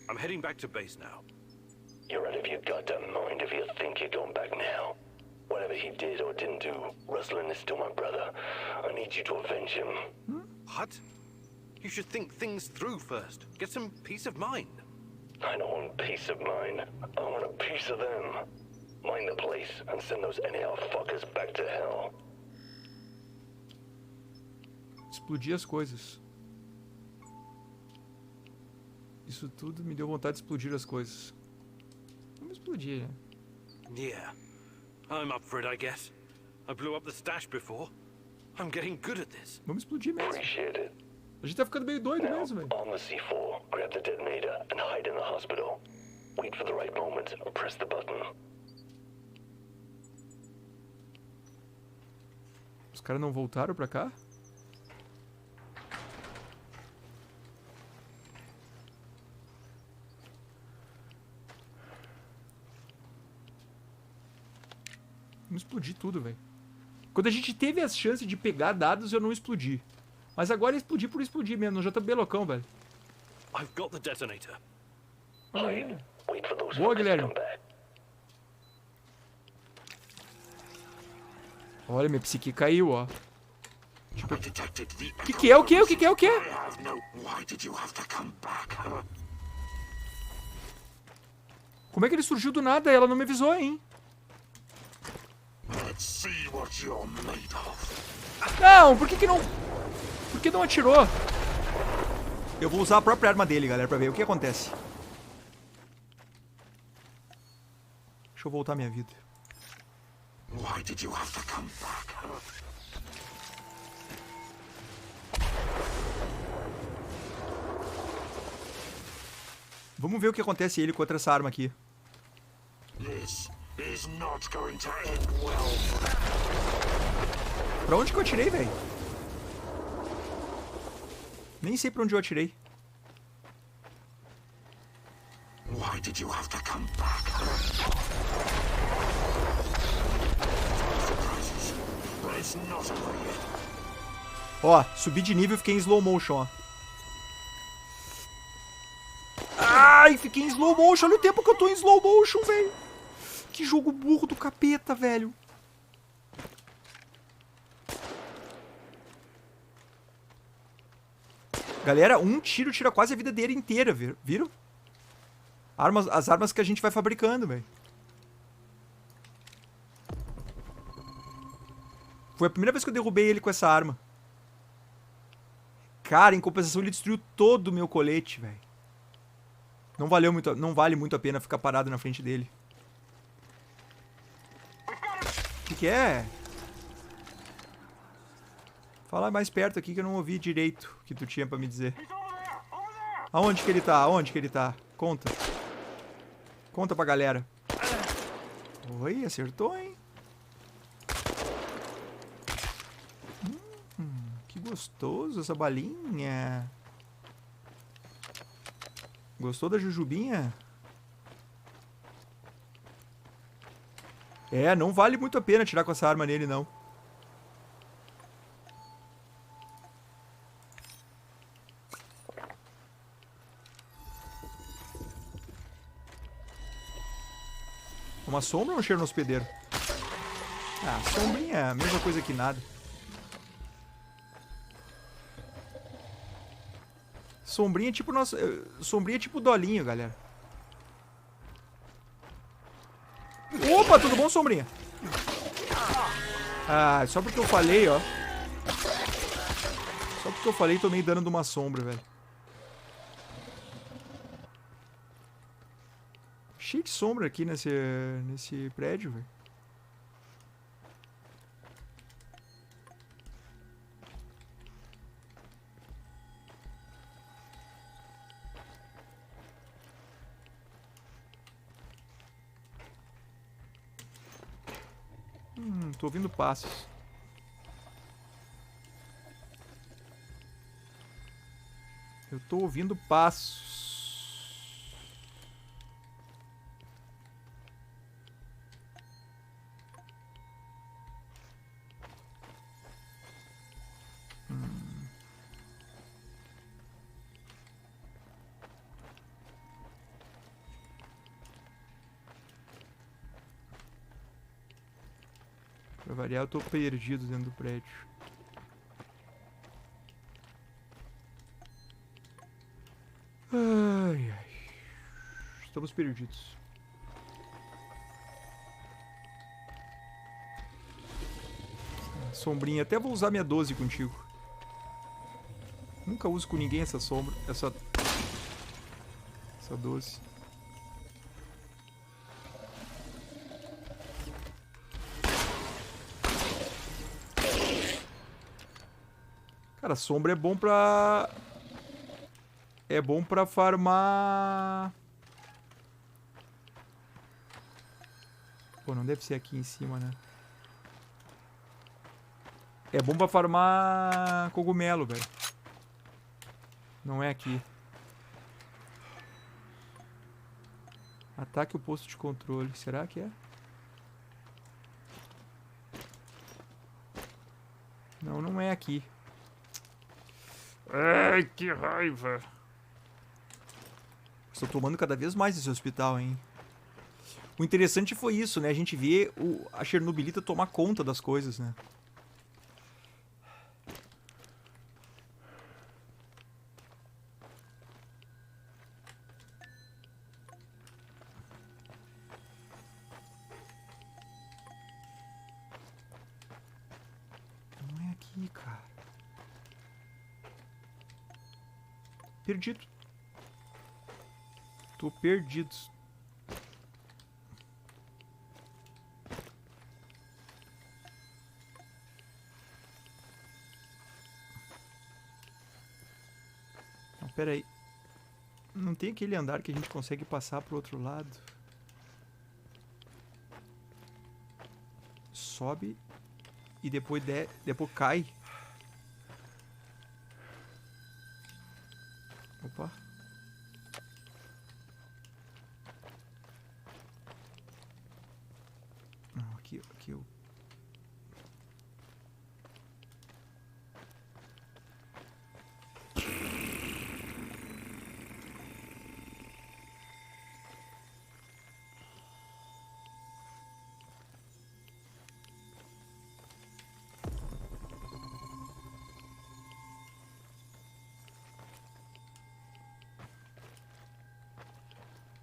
I'm heading back to base now. You're out of your goddamn mind if you think you're going back now. Whatever he did or didn't do, Ruslan is still my brother. I need you to avenge him. What? You should think things through first. Get some peace of mind. I don't want peace of mind. I want a piece of them. Mine the place and send those anyhow fuckers back to hell. Explodir as coisas. Isso tudo me deu vontade de explodir as coisas. Vamos explodir, né? Yeah. I'm up for it, I guess. I blew up the stash before. I'm getting good at this. Vamos explodir mesmo. Appreciate it. A gente tá ficando meio doido Now, mesmo, velho. on the C4, grab the detonator and hide in the hospital. Wait for the right moment and press the button. Os caras não voltaram pra cá? Vamos explodir tudo, velho. Quando a gente teve a chance de pegar dados, eu não explodi. Mas agora é explodir por explodir mesmo. Eu já tô bem loucão, velho. I've got the detonator. Hide. Wait for those Boa, fuckers to Guilherme. come back. Olha, minha psique caiu, ó. I detected the O que é? O que é? O que é? O que I é? have no. Why did you have to come back? Como é que ele surgiu do nada? Ela não me avisou, hein? Let's see what you're made of. Não, por que não... Por que não atirou? Eu vou usar a própria arma dele, galera, pra ver o que acontece. Deixa eu voltar minha vida. Why did you have to come back? Vamos ver o que acontece ele contra essa arma aqui. This is not going to end well. Pra onde que eu atirei, velho? Nem sei pra onde eu atirei. Why did you have to come back? Surprises. But it's not over yet. Ó, subi de nível e fiquei em slow motion, ó. Ai, fiquei em slow motion. Olha o tempo que eu tô em slow motion, velho. Que jogo burro do capeta, velho. Galera, um tiro tira quase a vida dele inteira, viram? As armas que a gente vai fabricando, velho. Foi a primeira vez que eu derrubei ele com essa arma. Cara, em compensação ele destruiu todo o meu colete, velho. Não vale muito a pena ficar parado na frente dele. O que é? Fala mais perto aqui que eu não ouvi direito o que tu tinha pra me dizer. Aonde que ele tá? Aonde que ele tá? Conta. Conta pra galera. Oi, acertou, hein? Que gostoso essa balinha. Gostou da jujubinha? É, não vale muito a pena atirar com essa arma nele, não. Uma sombra ou um cheiro no hospedeiro? Ah, sombrinha é a mesma coisa que nada. Sombrinha é tipo nossa, sombrinha é tipo dolinho, galera. Opa, tudo bom, sombrinha? Ah, só porque eu falei, ó. Só porque eu falei, tomei dano de uma sombra, velho. Cheio de sombra aqui nesse prédio, velho. Tô ouvindo passos. Eu tô ouvindo passos. Pra variar, eu tô perdido dentro do prédio. Ai, ai. Estamos perdidos. Sombrinha, até vou usar minha 12 contigo. Nunca uso com ninguém essa sombra, essa 12. Cara, sombra é bom pra... É bom pra farmar... Pô, não deve ser aqui em cima, né? É bom pra farmar cogumelo, velho. Não é aqui. Ataque o posto de controle. Será que é? Não, não é aqui. Ai, que raiva. Estou tomando cada vez mais esse hospital, hein? O interessante foi isso, né? A gente vê a Chernobylite tomar conta das coisas, né? Não é aqui, cara. Perdido. Tô perdido. Não, pera aí. Não tem aquele andar que a gente consegue passar pro outro lado? Sobe e depois cai. Opa. Não, aqui eu...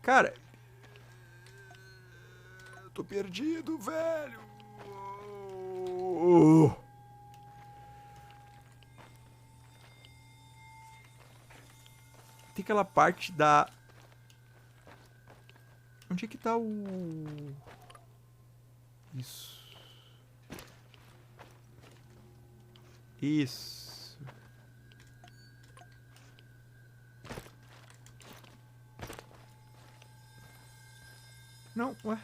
Cara, eu tô perdido, velho. Tem aquela parte da... Onde é que tá o... Isso. Isso. Não, ué.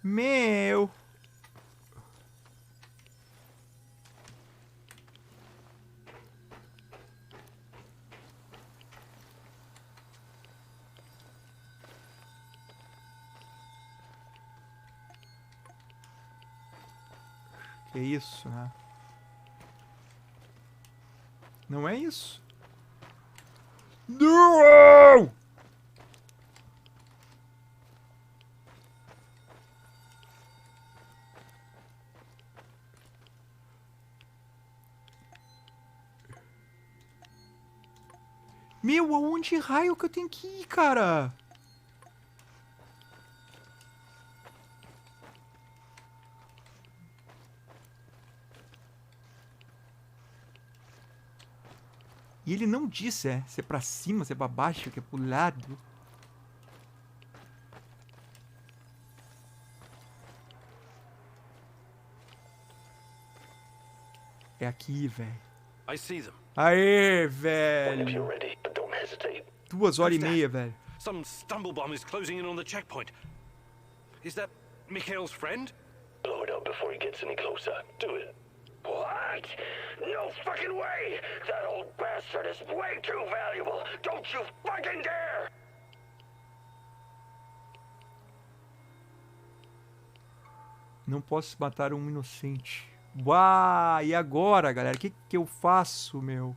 Meu. Que isso, né? Não é isso. Não! Meu, aonde raio que eu tenho que ir, cara? E ele não disse, se é pra cima, se é pra baixo, que é pro lado. É aqui, velho. I see them. Aê, Whenever you're velho. ready, but don't hesitate. 2h30, velho. Some stumble bomb is closing in on the checkpoint. Is that Mikhail's friend? Blow it up before he gets any closer. Do it. What? No fucking way! That old bastard is way too valuable! Don't you fucking dare! Não posso matar um inocente. Uau, e agora, galera? O que eu faço, meu?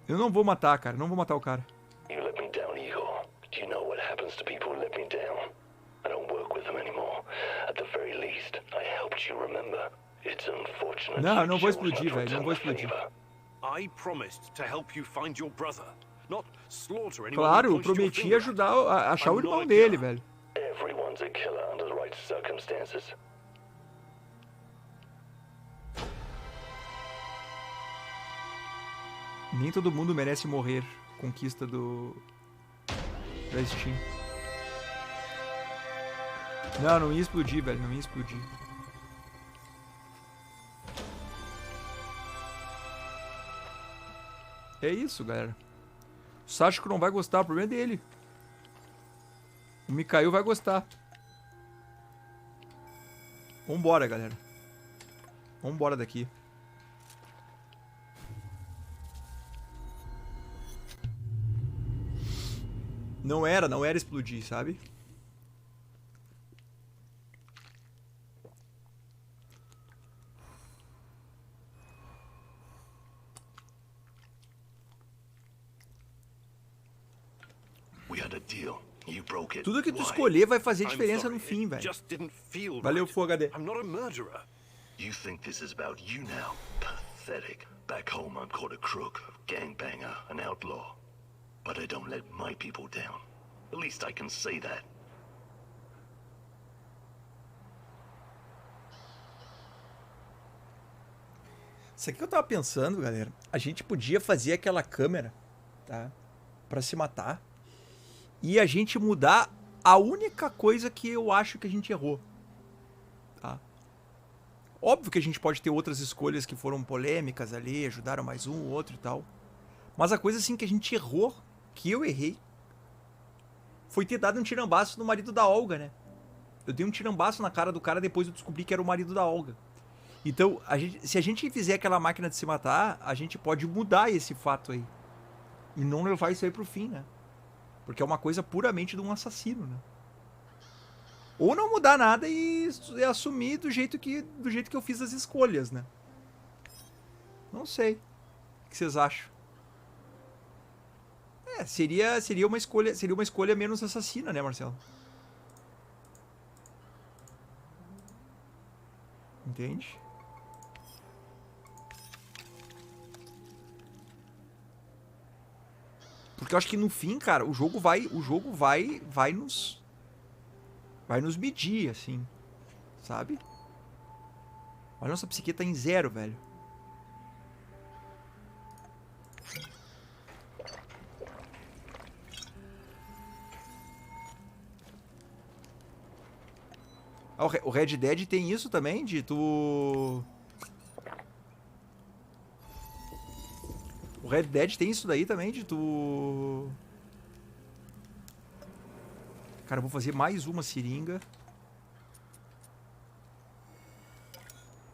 Eu não vou matar, cara. Não vou matar o cara. You let me down, Igor. Do you know what happens to people who let me down? I don't work with them anymore. At the very least, I helped you remember. It's unfortunate. Não, you não vou chose explodir, not to velho. Não return vou my explodir. favor. I promised to help you find your brother, not slaughter anyone Claro, who eu pointed your prometi finger at. ajudar a achar o I'm not irmão a dele, killer. velho. Everyone's a killer under the right circumstances. Nem todo mundo merece morrer. Conquista da Steam. Não ia explodir, velho. Não ia explodir. É isso, galera. O Sático não vai gostar, o problema é dele. O Mikhail vai gostar. Vambora, galera. Vambora daqui. Não era explodir, sabe? We had a deal. You broke it. Tudo que tu Why? escolher vai fazer I'm diferença sorry, no fim, it velho. just didn't feel Valeu, right. Full HD. I'm not a murderer. You think this is about you now? Pathetic. Back home, I'm called a crook, a gangbanger, an outlaw. But I don't let my people down. At least I can say that. Isso aqui que eu tava pensando, galera. A gente podia fazer aquela câmera, tá? Pra se matar. E a gente mudar a única coisa que eu acho que a gente errou. Tá? Óbvio que a gente pode ter outras escolhas que foram polêmicas ali, ajudaram mais um, outro e tal. Mas a coisa assim que a gente errou, que eu errei, foi ter dado um tirambaço no marido da Olga, né? Eu dei um tirambaço na cara do cara depois eu descobri que era o marido da Olga. Então, se a gente fizer aquela máquina de se matar, a gente pode mudar esse fato aí. E não levar isso aí pro fim, né? Porque é uma coisa puramente de um assassino, né? Ou não mudar nada e assumir do jeito que eu fiz as escolhas, né? Não sei. O que vocês acham? Seria uma escolha menos assassina, né, Marcelo? Entende? Porque eu acho que no fim, cara, o jogo vai nos medir, assim, sabe? Olha, nossa psique tá em 0, velho. Ah, o Red Dead tem isso também, de tu... O Red Dead tem isso daí também, de tu... Cara, eu vou fazer mais uma seringa.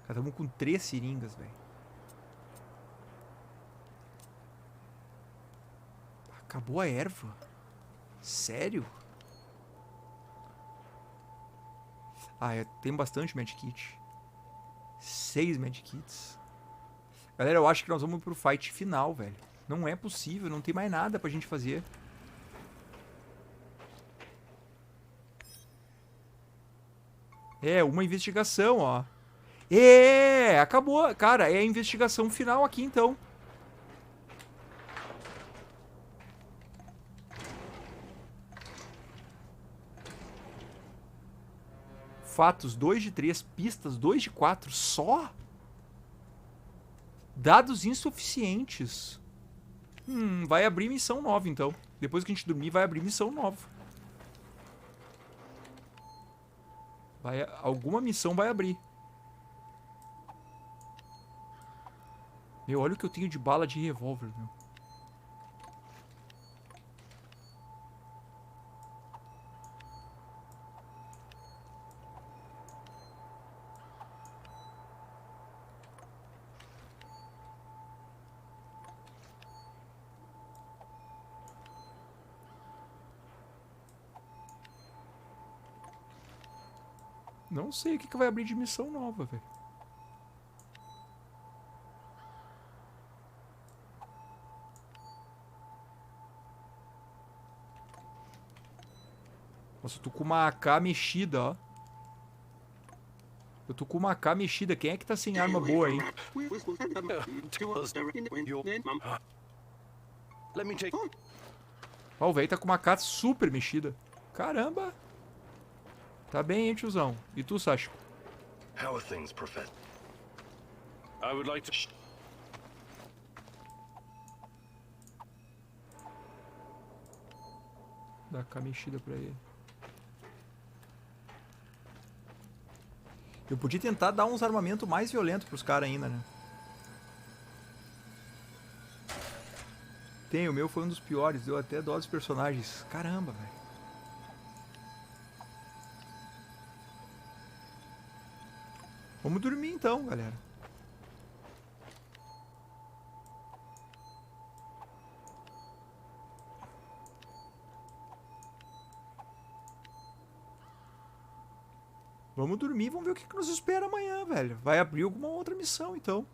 Cara, estamos com 3 seringas, velho. Acabou a erva. Sério? Ah, tem bastante medkit. 6 medkits. Galera, eu acho que nós vamos pro fight final, velho. Não é possível, não tem mais nada pra gente fazer. É, uma investigação, ó. É, acabou. Cara, é a investigação final aqui, então. Fatos 2 de 3, pistas 2 de 4, só? Dados insuficientes. Vai abrir missão nova, então. Depois que a gente dormir, vai abrir missão nova. Alguma missão vai abrir. Meu, olha o que eu tenho de bala de revólver, meu. Não sei o que vai abrir de missão nova, velho. Nossa, eu tô com uma AK mexida, ó. Eu tô com uma AK mexida. Quem é que tá sem arma boa, hein? Let me take... Ó, o velho tá com uma AK super mexida. Caramba! Tá bem, hein, tiozão? E tu, Sasha? How are things, Professor? I would like to... Dá AK mexida pra ele. Eu podia tentar dar uns armamentos mais violentos pros caras ainda, né? Tem, o meu foi um dos piores. Deu até dó dos personagens. Caramba, velho. Vamos dormir então, galera. Vamos dormir, vamos ver o que nos espera amanhã, velho. Vai abrir alguma outra missão, então.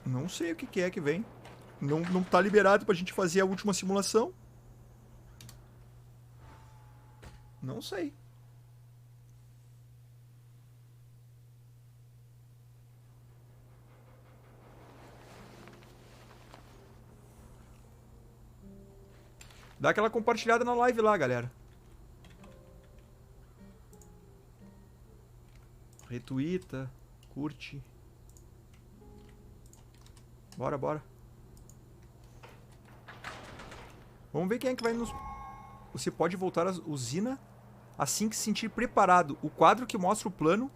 Não sei o que é que vem. Não tá liberado pra gente fazer a última simulação. Não sei. Dá aquela compartilhada na live lá, galera. Retuita, curte. Bora, bora. Vamos ver quem é que vai nos... Você pode voltar à usina assim que se sentir preparado. O quadro que mostra o plano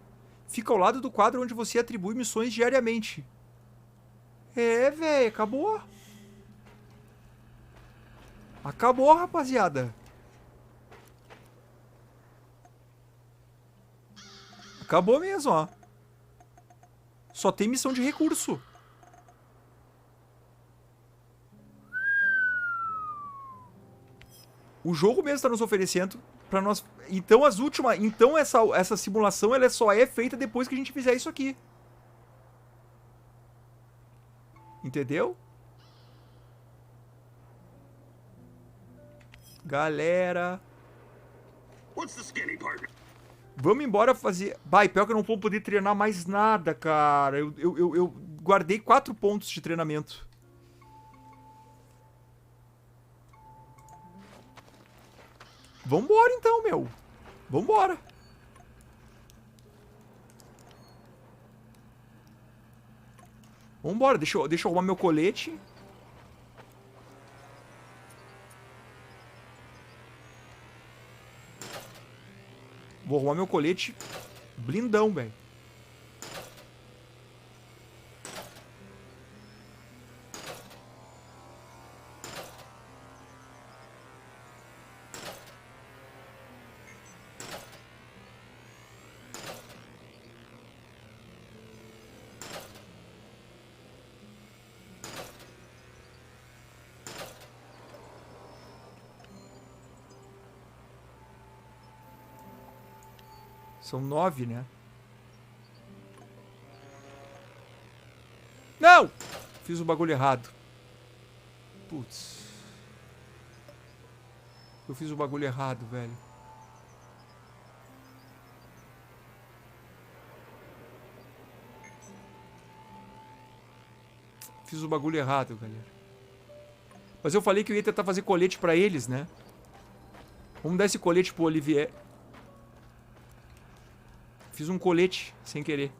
fica ao lado do quadro onde você atribui missões diariamente. É, velho, acabou. Acabou, rapaziada. Acabou mesmo, ó. Só tem missão de recurso. O jogo mesmo está nos oferecendo para nós. Então as últimas, então essa simulação ela só é feita depois que a gente fizer isso aqui. Entendeu? Galera, vamos embora fazer... Vai, pior que eu não vou poder treinar mais nada, cara. Eu guardei 4 pontos de treinamento. Vambora então, meu. Vambora. Vambora, deixa eu arrumar meu colete. Vou arrumar meu colete blindão, velho. São 9, né? Não! Fiz o bagulho errado. Putz. Eu fiz o bagulho errado, velho. Fiz o bagulho errado, galera. Mas eu falei que eu ia tentar fazer colete pra eles, né? Vamos dar esse colete pro Olivier. Fiz um colete sem querer.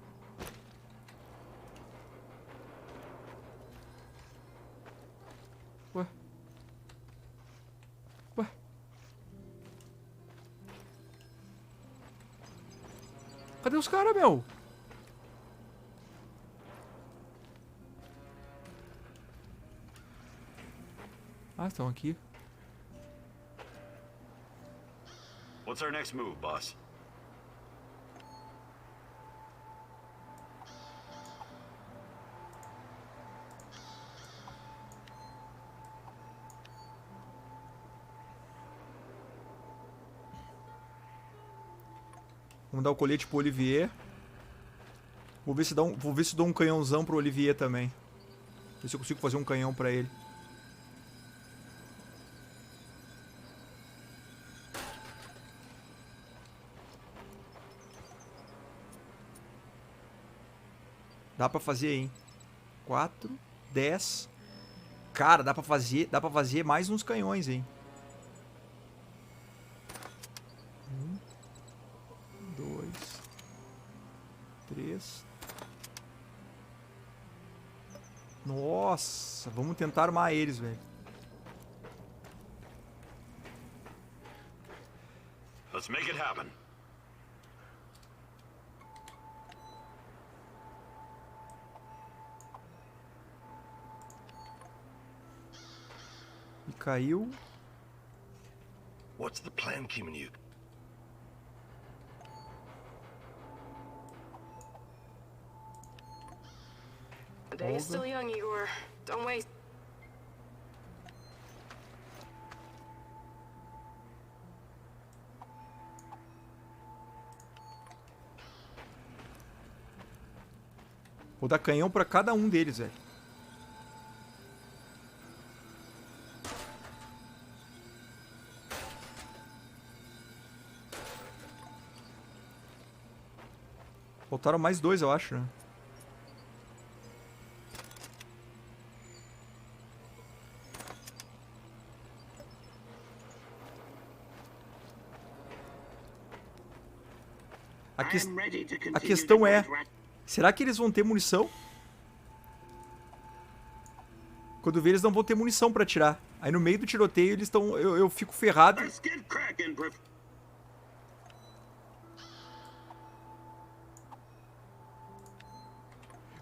Ué? Ué? Cadê os caras, meu? Ah, estão aqui. What's our next move, boss? Vamos dar o colete pro Olivier. Vou ver se dou um canhãozão pro Olivier também. Ver se eu consigo fazer um canhão pra ele. Dá pra fazer, hein? 4, 10. Cara, dá pra fazer mais uns canhões, hein? 1, 2, 3. Nossa, vamos tentar armar eles, velho. Let's make it happen. E caiu. What's the plan, Kimenu? The day is still young, Igor. Don't waste. Vou dar canhão pra cada um deles, velho. Faltaram mais 2, eu acho, né? A questão é... Será que eles vão ter munição? Quando vê, eles não vão ter munição pra atirar. Aí no meio do tiroteio, eles estão... Eu fico ferrado.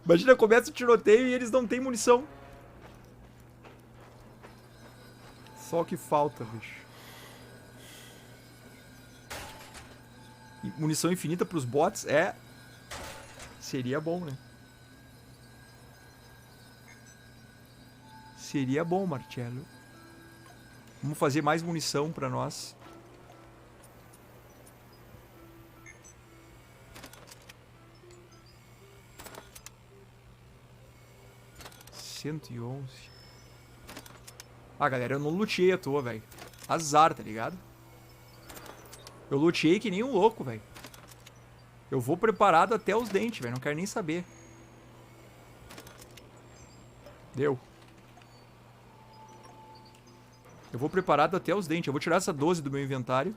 Imagina, começa o tiroteio e eles não têm munição. Só o que falta, bicho. E munição infinita pros bots é... Seria bom, né? Seria bom, Marcello. Vamos fazer mais munição pra nós. $111. Ah, galera, eu não luteei à toa, velho. Azar, tá ligado? Eu luteei que nem um louco, velho. Eu vou preparado até os dentes, velho. Não quero nem saber. Deu. Eu vou preparado até os dentes. Eu vou tirar essa 12 do meu inventário.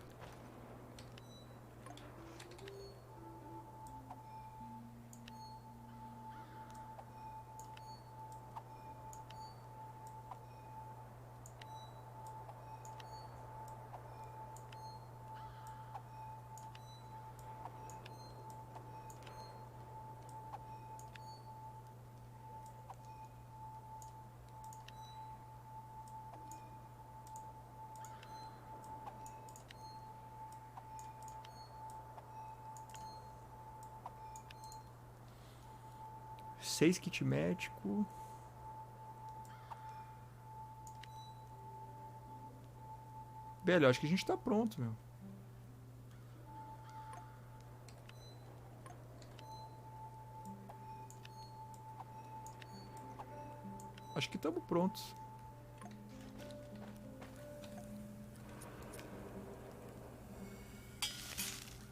Seis kit médico. Velho, acho que a gente tá pronto, meu. Acho que estamos prontos.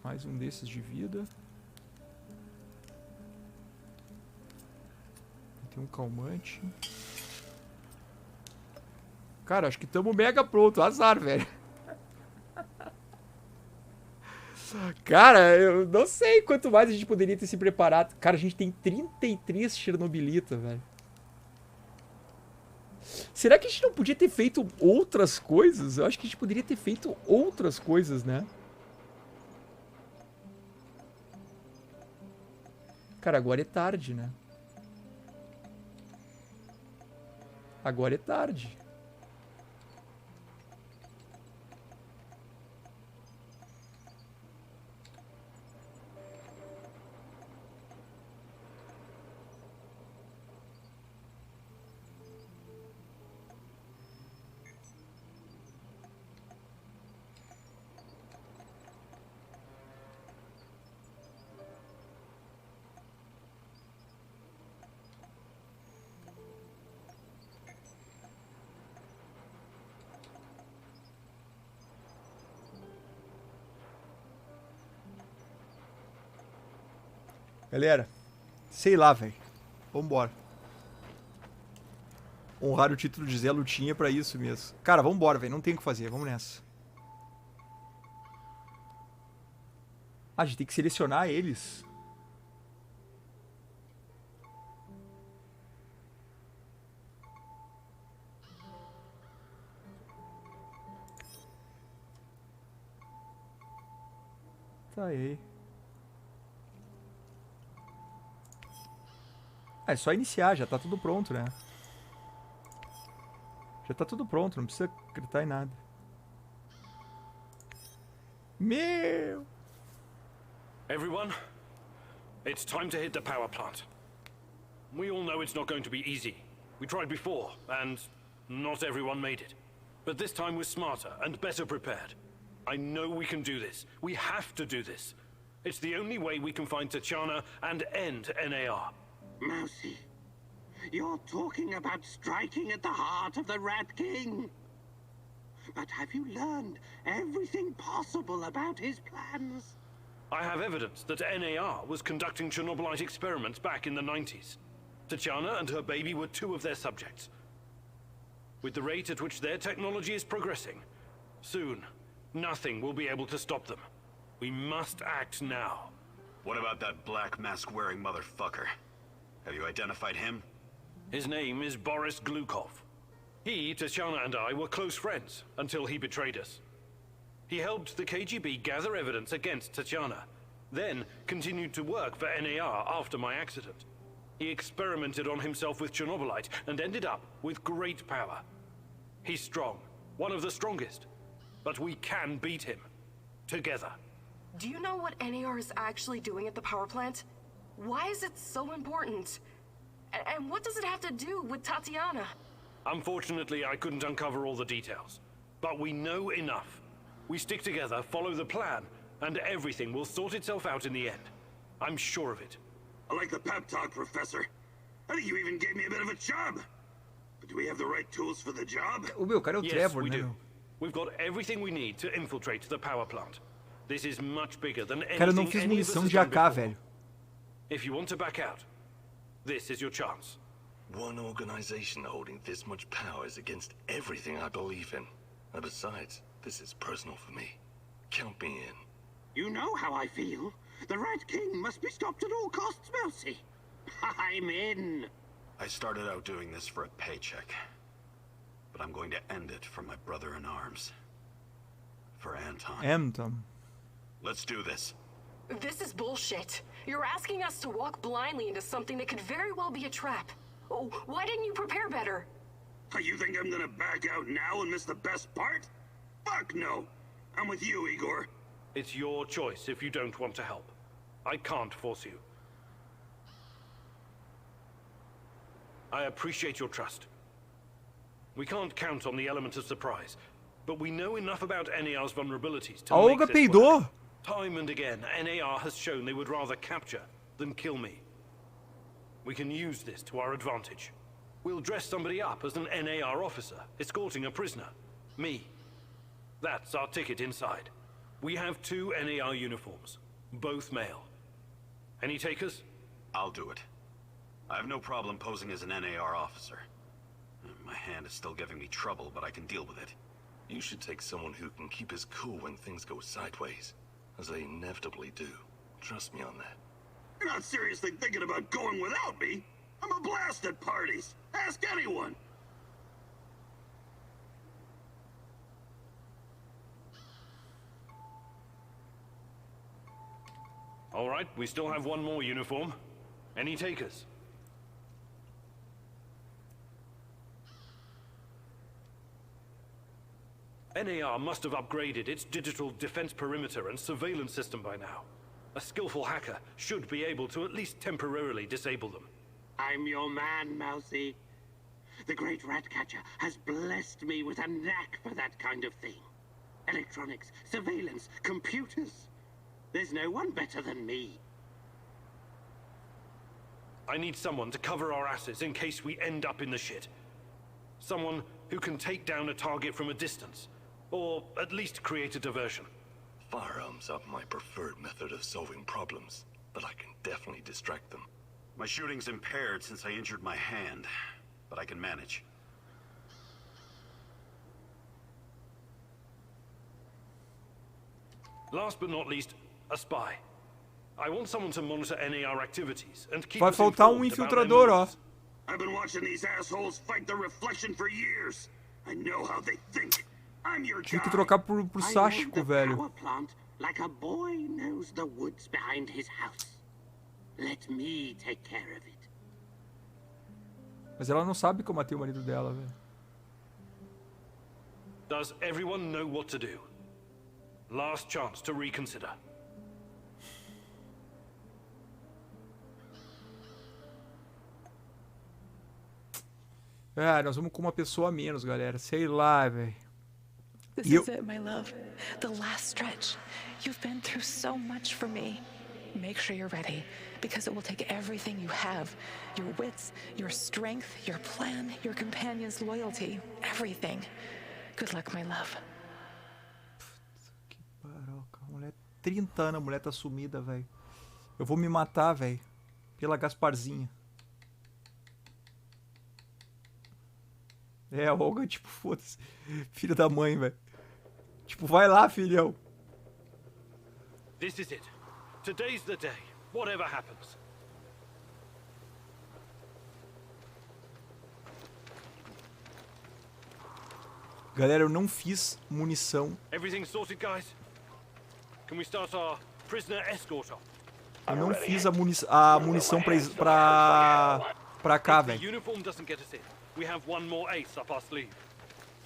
Mais um desses de vida. Tem um calmante. Cara, acho que estamos mega pronto. Azar, velho. Cara, eu não sei quanto mais a gente poderia ter se preparado. Cara, a gente tem 33 Chernobylite, velho. Será que a gente não podia ter feito outras coisas? Eu acho que a gente poderia ter feito outras coisas, né? Cara, agora é tarde, né? Agora é tarde. Galera, sei lá, velho. Vambora. Honrar o título de Zé Lutinha pra isso mesmo. Cara, vambora, velho. Não tem o que fazer. Vamos nessa. Ah, a gente tem que selecionar eles. Tá aí. É só iniciar, já tá tudo pronto, né? Já tá tudo pronto, não precisa gritar em nada. Meu! Everyone, it's time to hit the power plant. We all know it's not going to be easy. We tried before, and not everyone made it. But this time we're smarter and better prepared. I know we can do this. We have to do this. It's the only way we can find Tachana and end NAR. Mousy, you're talking about striking at the heart of the Rat King. But have you learned everything possible about his plans? I have evidence that NAR was conducting Chernobylite experiments back in the 90s. Tachana and her baby were two of their subjects. With the rate at which their technology is progressing, soon, nothing will be able to stop them. We must act now. What about that black mask-wearing motherfucker? Have you identified him? His name is Boris Glukov. He, Tachana, and I were close friends until he betrayed us. He helped the KGB gather evidence against Tachana, then continued to work for NAR after my accident. He experimented on himself with Chernobylite and ended up with great power. He's strong, one of the strongest, but we can beat him. Together. Do you know what NAR is actually doing at the power plant? Why is it so important? And what does it have to do with Tatiana? Unfortunately, I couldn't uncover all the details. But we know enough. We stick together, follow the plan, and everything will sort itself out in the end. I'm sure of it. I like the pep talk, Professor. I think you even gave me a bit of a job. But do we have the right tools for the job? O meu cara é o Yes, Trevor, we né? do. Meu? We've got everything we need to infiltrate the power plant. This is much bigger than anything Cara, eu não fiz any of us munição has de done AK, before. velho. If you want to back out, this is your chance. One organization holding this much power is against everything I believe in. And besides, this is personal for me. Count me in. You know how I feel. The Rat King must be stopped at all costs, Mousy. I'm in. I started out doing this for a paycheck. But I'm going to end it for my brother in arms. For Anton. Anton. Let's do this. This is bullshit. You're asking us to walk blindly into something that could very well be a trap. Oh, why didn't you prepare better? You think I'm gonna back out now and miss the best part? Fuck no. I'm with you, Igor. It's your choice if you don't want to help. I can't force you. I appreciate your trust. We can't count on the element of surprise, but we know enough about NAR's vulnerabilities to A make Olga this peidou. work. Time and again, NAR has shown they would rather capture than kill me. We can use this to our advantage. We'll dress somebody up as an NAR officer, escorting a prisoner. Me. That's our ticket inside. We have 2 NAR uniforms, both male. Any takers? I'll do it. I have no problem posing as an NAR officer. My hand is still giving me trouble, but I can deal with it. You should take someone who can keep his cool when things go sideways, as they inevitably do. Trust me on that. You're not seriously thinking about going without me? I'm a blast at parties. Ask anyone. All right, we still have 1 more uniform. Any takers? NAR must have upgraded its digital defense perimeter and surveillance system by now. A skillful hacker should be able to at least temporarily disable them. I'm your man, Mousy. The great Ratcatcher has blessed me with a knack for that kind of thing. Electronics, surveillance, computers. There's no one better than me. I need someone to cover our asses in case we end up in the shit. Someone who can take down a target from a distance, or at least create a diversion. Firearms are my preferred method of solving problems, but I can definitely distract them. My shooting's impaired since I injured my hand, but I can manage. Last but not least, a spy. I want someone to monitor NAR activities and keep Vai us faltar informed about infiltrador, their ó. moves. I've been watching these assholes fight the reflection for years. I know how they think. I'm your Tive guy. que trocar pro I know Sáchico, the velho. power plant like a boy knows the woods behind his house. Let me take care of it. Mas ela não sabe que eu matei o marido dela, velho. Does everyone know what to do? Last chance to reconsider. Ah, nós vamos com uma pessoa a menos, galera. Sei lá, velho. This You- is it, my love. The last stretch. You've been through so much for me. Make sure you're ready, because it will take everything you have. Your wits, your strength, your plan, your companion's loyalty. Everything. Good luck, my love. Que paroca. A mulher, 30 anos, a mulher tá sumida, velho. Eu vou me matar, velho. Pela Gasparzinha. É, a Olga, tipo, foda-se. Filho da mãe, velho. Tipo, vai lá, filhão. This is it. Today's the day. Whatever happens. Galera, eu não fiz munição. Everything sorted, guys? Can we start our prisoner escort off? Eu não fiz a munição pra cá, If the velho. uniform doesn't get us in, we have 1 more ace up our sleeve.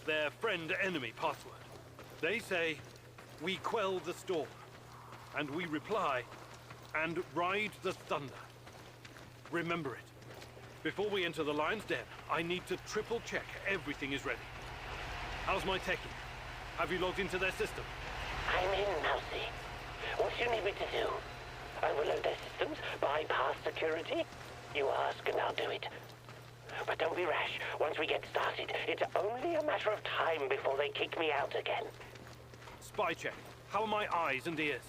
Their friend-enemy password. They say, we quell the storm. And we reply, and ride the thunder. Remember it. Before we enter the lion's den, I need to triple check everything is ready. How's my techie? Have you logged into their system? I'm in, Mousy. What do you need me to do? Overload their systems? Bypass security? You ask and I'll do it. But don't be rash. Once we get started, it's only a matter of time before they kick me out again. Spy check. How are my eyes and ears?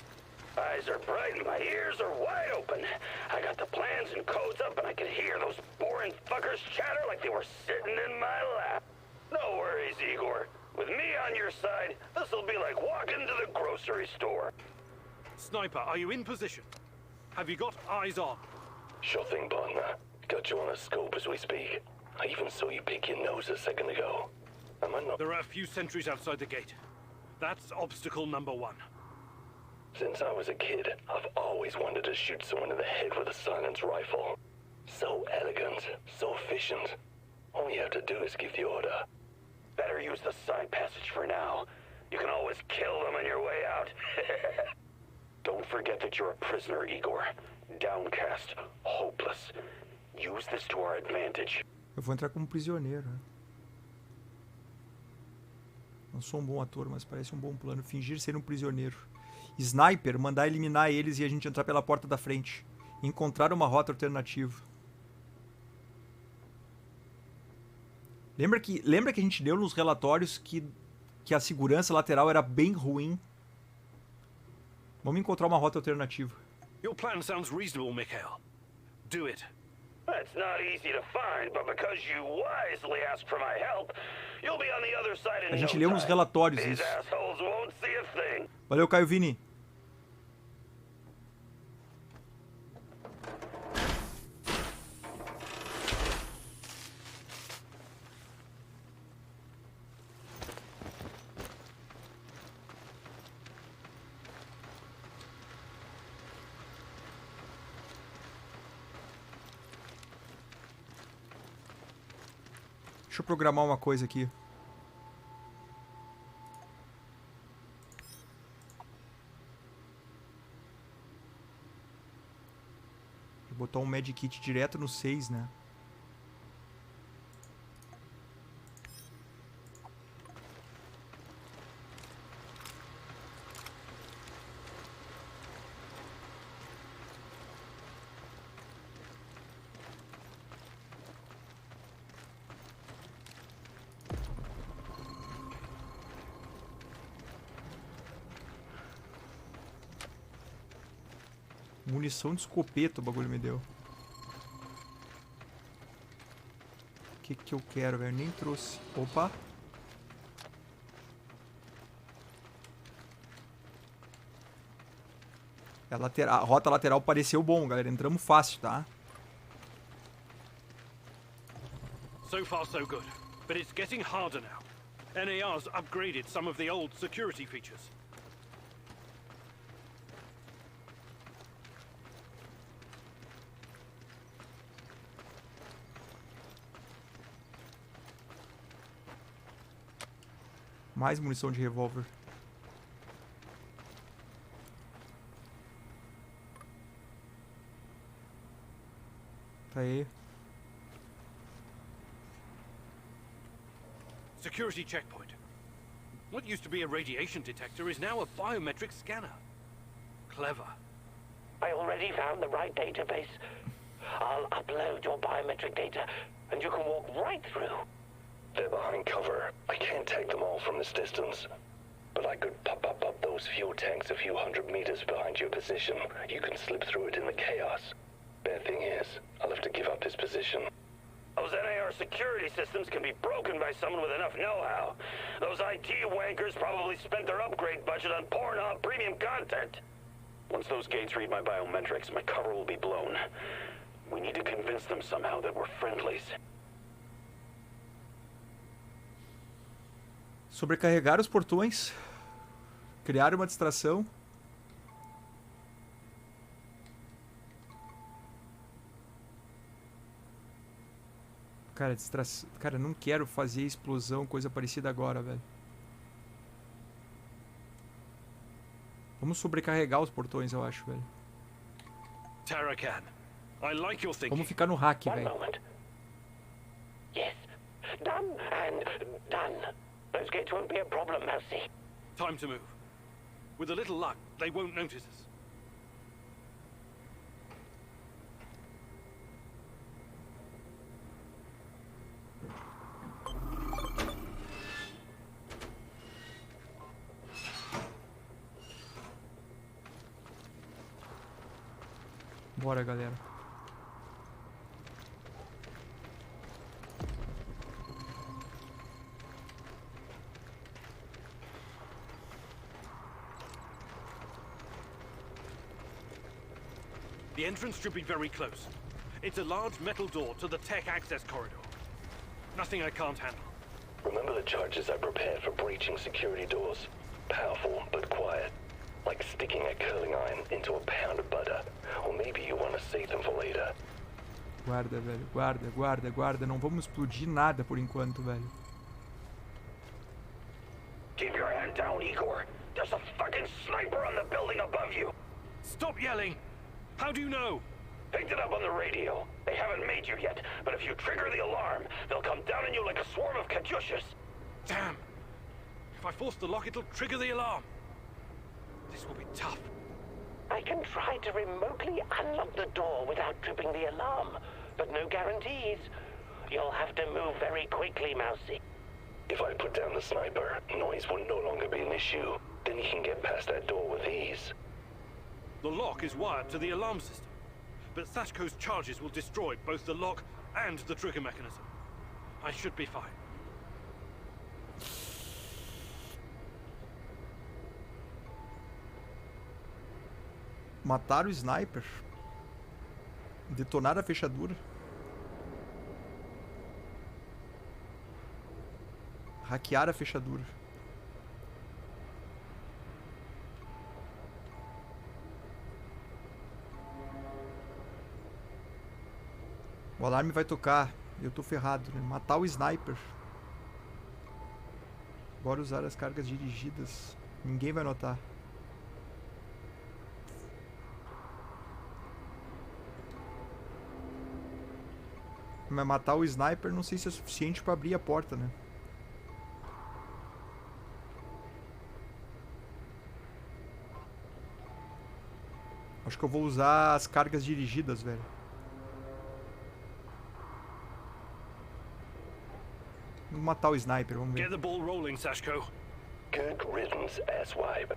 Eyes are bright and my ears are wide open. I got the plans and codes up and I could hear those boring fuckers chatter like they were sitting in my lap. No worries, Igor. With me on your side, this'll be like walking to the grocery store. Sniper, are you in position? Have you got eyes on? Sure thing, partner. Got you on a scope as we speak. I even saw you pick your nose a second ago. Am I not? There are a few sentries outside the gate. That's obstacle number 1. Since I was a kid, I've always wanted to shoot someone in the head with a silence rifle. So elegant, so efficient. All you have to do is give the order. Better use the side passage for now. You can always kill them on your way out. Don't forget that you're a prisoner, Igor. Downcast, hopeless. Use this to our advantage. Eu vou entrar como prisioneiro, né? Não sou um bom ator, mas parece um bom plano. Fingir ser um prisioneiro. Sniper, mandar eliminar eles e a gente entrar pela porta da frente. Encontrar uma rota alternativa. Lembra que a gente leu nos relatórios que a segurança lateral era bem ruim? Vamos encontrar uma rota alternativa. Your plan sounds reasonable, Mikhail. Do it. That's not easy to find, but because you wisely asked for my help, you'll be on the other side in A gente no leu nos time. relatórios These isso. assholes won't see a thing. Valeu, Caio Vini. Deixa eu programar uma coisa aqui. Vou botar um medkit direto no 6, né? Munição de escopeta o bagulho me deu. O que eu quero, velho? Nem trouxe. Opa! A rota lateral pareceu bom, galera. Entramos fácil, tá? So far, so good. But it's getting harder now. NAR's upgraded some of the old security features. Mais munição de revólver. Tá aí. Security checkpoint. What used to be a radiation detector is now a biometric scanner. Clever. I already found the right database. I'll upload your biometric data, and you can walk right through. They're behind cover. I can't take them all from this distance. But I could pop up those fuel tanks a few hundred meters behind your position. You can slip through it in the chaos. Bad thing is, I'll have to give up this position. Those NAR security systems can be broken by someone with enough know-how. Those IT wankers probably spent their upgrade budget on Pornhub premium content. Once those gates read my biometrics, my cover will be blown. We need to convince them somehow that we're friendlies. Sobrecarregar os portões. Criar uma distração. Cara, Cara, não quero fazer explosão, coisa parecida agora, velho. Vamos sobrecarregar os portões, eu acho, velho. Tarakan, I like your thinking. Vamos ficar no hack, One velho. moment. Yes. Done and done. Those gates won't be a problem, Mousy. Time to move. With a little luck, they won't notice us. Bora, galera. The entrance should be very close. It's a large metal door to the tech access corridor. Nothing I can't handle. Remember the charges I prepared for breaching security doors? Powerful, but quiet. Like sticking a curling iron into a pound of butter. Or maybe you want to save them for later. Guarda, velho. Guarda, guarda, guarda. Não vamos explodir nada por enquanto, velho. Keep your hand down, Igor. There's a fucking sniper on the building above you. Stop yelling! How do you know? Picked it up on the radio. They haven't made you yet, but if you trigger the alarm, they'll come down on you like a swarm of Katyushas. Damn! If I force the lock, it'll trigger the alarm. This will be tough. I can try to remotely unlock the door without tripping the alarm, but no guarantees. You'll have to move very quickly, Mousy. If I put down the sniper, noise will no longer be an issue. Then he can get past that door with ease. The lock is wired to the alarm system, but Sashko's charges will destroy both the lock and the trigger mechanism. I should be fine. Matar o sniper. Detonar a fechadura. Hackear a fechadura. O alarme vai tocar. Eu tô ferrado, né? Matar o sniper. Bora usar as cargas dirigidas. Ninguém vai notar. Mas matar o sniper não sei se é suficiente pra abrir a porta, né? Acho que eu vou usar as cargas dirigidas, velho. Vamos matar o sniper, vamos ver. Get the ball rolling, Sashko. Good riddance, asswipe.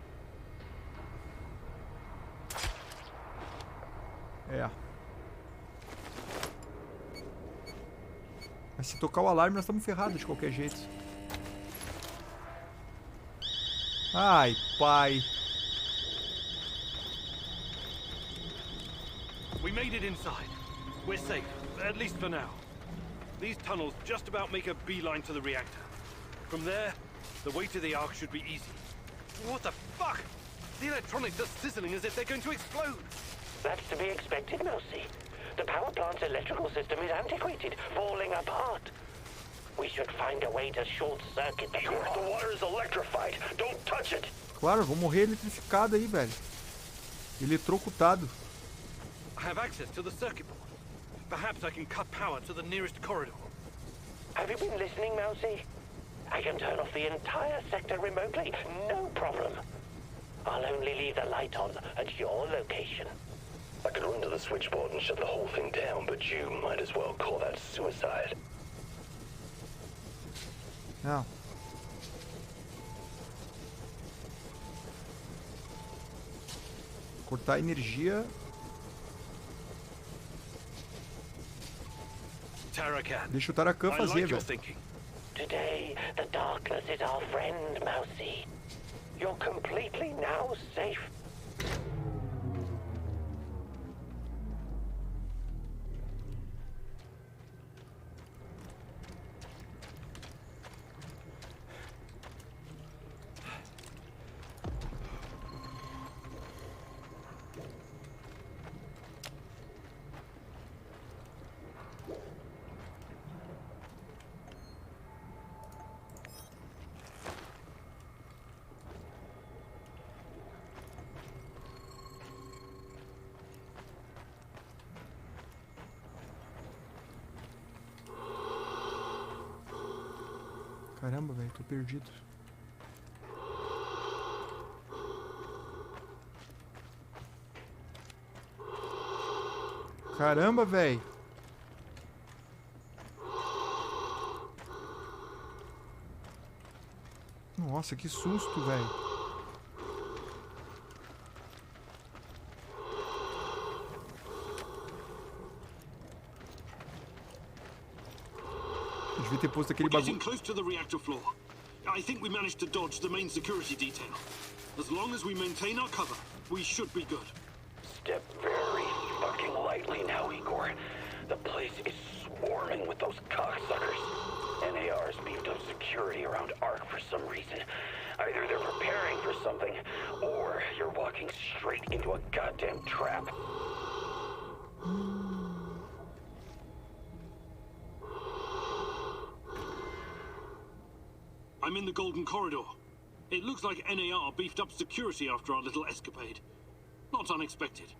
É. Mas se tocar o alarme, nós estamos ferrados de qualquer jeito. Ai, pai. We made it inside. We're safe, at least for now. These tunnels just about make a beeline to the reactor. From there, the way to the Ark should be easy. What the fuck? The electronics are sizzling as if they're going to explode. That's to be expected, Mousy. The power plant's electrical system is antiquated, falling apart. We should find a way to short-circuit the Igor, the water is electrified. Don't touch it. Claro, vou morrer eletrificado aí, velho. Eletrocutado. I have access to the circuit board. Perhaps I can cut power to the nearest corridor. Have you been listening, Mousy? I can turn off the entire sector remotely, no problem. I'll only leave the light on at your location. I could run to the switchboard and shut the whole thing down, but you might as well call that suicide. Não. Cortar a energia. Deixa o Tarakan fazer, velho. Today, the darkness is our friend, Mousy. You're completely now safe. Caramba, velho, tô perdido. Caramba, velho. Nossa, que susto, velho. Devia ter posto aquele bagulho. Close to the reactor floor. I think we managed to dodge the main security detail. As long as we maintain our cover, we should be good. Step very fucking lightly now, Igor. The place is swarming with those cocksuckers. NAR's beefed up security around Ark for some reason. Either they're preparing for something, or you're walking straight into a goddamn trap. I'm in the Golden Corridor. It looks like NAR beefed up security after our little escapade. Not unexpected.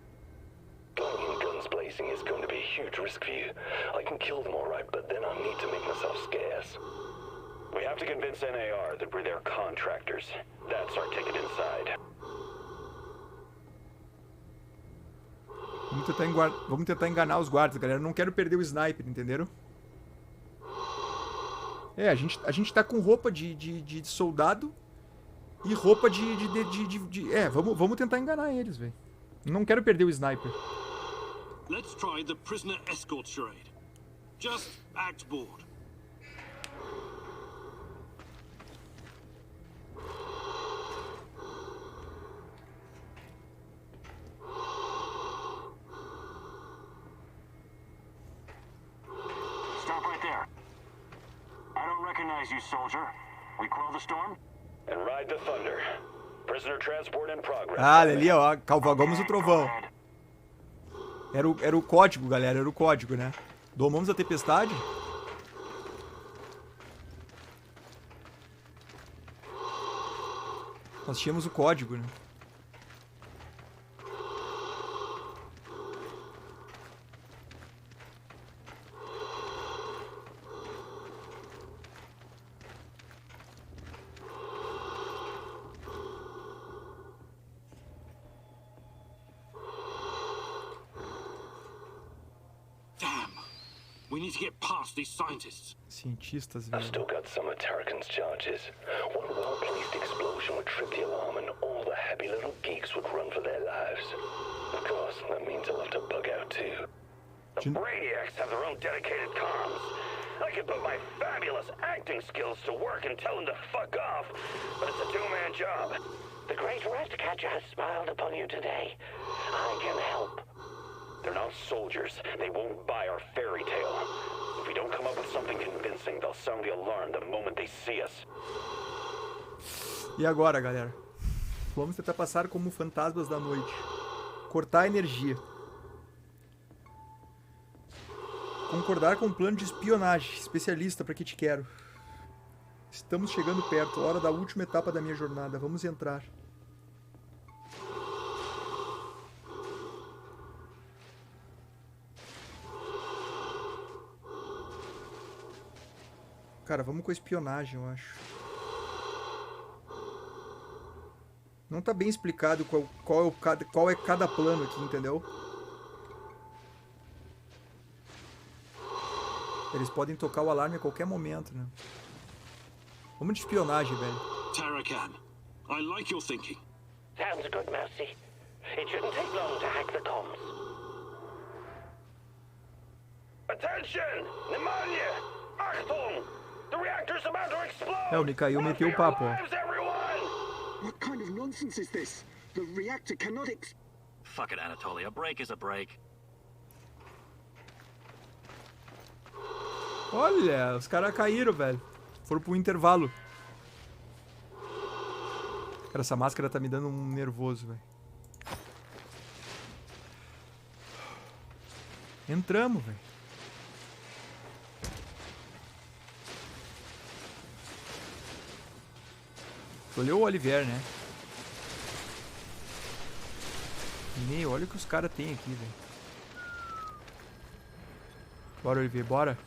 Going in guns blazing is going to be a huge risk for you. I can kill them all right, but then I need to make myself scarce. We have to convince NAR that we're their contractors. That's our ticket inside. Vamos tentar enganar os guardas, galera. Eu não quero perder o sniper, entenderam? É, a gente tá com roupa de soldado e roupa É, vamos tentar enganar eles, velho. Não quero perder o sniper. Let's try the prisoner escort charade. Just act bored. Stop right there. I don't recognize you, soldier. We quell the storm? And ride the thunder. Prisoner transport in progress. Ah, ali, ó. Cavalgamos o trovão. Era o código, galera. Era o código, né? Domamos a tempestade. Nós tínhamos o código, né? We need to get past these scientists. Cientistas, I've velho. still got some of Tarracon's charges. One well-placed explosion would trip the alarm and all the happy little geeks would run for their lives. Of course, that means I'll have to bug out too. The Brainiacs have their own dedicated comms. I could put my fabulous acting skills to work and tell them to fuck off, but it's a two-man job. The great Ratcatcher has smiled upon you today. I can help. They're not soldiers. They won't buy our fairy tale. If we don't come up with something convincing, they'll sound the alarm the moment they see us. E agora, galera? Vamos tentar passar como fantasmas da noite. Cortar a energia. Concordar com o plano de espionagem. Especialista, pra que te quero. Estamos chegando perto. Hora da última etapa da minha jornada. Vamos entrar. Cara, vamos com a espionagem, eu acho. Não tá bem explicado qual é cada plano aqui, entendeu? Eles podem tocar o alarme a qualquer momento, né? Vamos de espionagem, velho. Tarracan, I like your thinking. Sounds good, Mercy. It shouldn't take long to hack the comms. Attention! Pneumonia! Achtung! The reactor's about to explode! É, o Mikhail meteu o papo, ó. What kind of nonsense is this? The reactor cannot Fuck it, Anatoly. A break is a break. Olha, os caras caíram, velho. Foram pro intervalo. Cara, essa máscara tá me dando um nervoso, velho. Entramos, velho. Olhou o Olivier, né? Meu, olha o que os caras têm aqui, velho. Bora, Olivier, bora.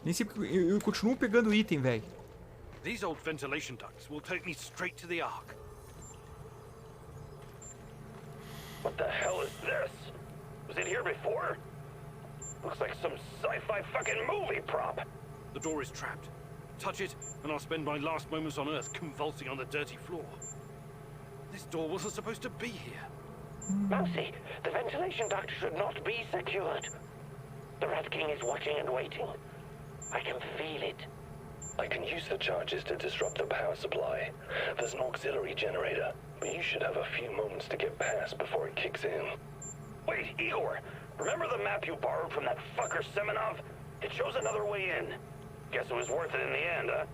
Nem sei porque eu continuo pegando item, velho. These old ventilation ducts will take me straight to the Ark. What the hell is this? Was it here before? Looks like some sci-fi fucking movie prop. The door is trapped. Touch it, and I'll spend my last moments on Earth convulsing on the dirty floor. This door wasn't supposed to be here. Mercy, the ventilation duct should not be secured. The Rat King is watching and waiting. I can feel it. I can use the charges to disrupt the power supply. There's an auxiliary generator, but you should have a few moments to get past before it kicks in. Wait, Igor! Remember the map you borrowed from that fucker Semenov? It shows another way in. Guess it was worth it in the end, huh?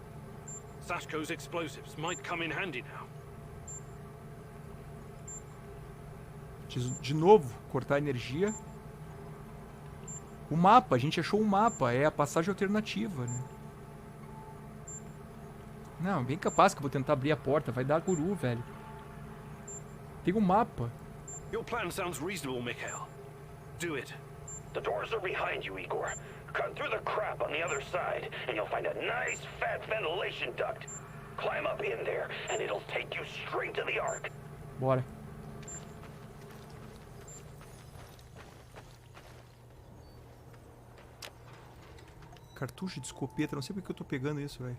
Sashko's explosives might come in handy now. De novo, cortar energia. O mapa, a gente achou um mapa. É a passagem alternativa, né? Não, bem capaz que eu vou tentar abrir a porta. Vai dar guru, velho. Tem um mapa. Your plan sounds reasonable, Mikhail. Do it. The doors are behind you, Igor. Cut through the crap on the other side, and you'll find a nice, fat ventilation duct. Climb up in there, and it'll take you straight to the Ark. Bora. Cartucho de escopeta, não sei porque eu tô pegando isso, velho.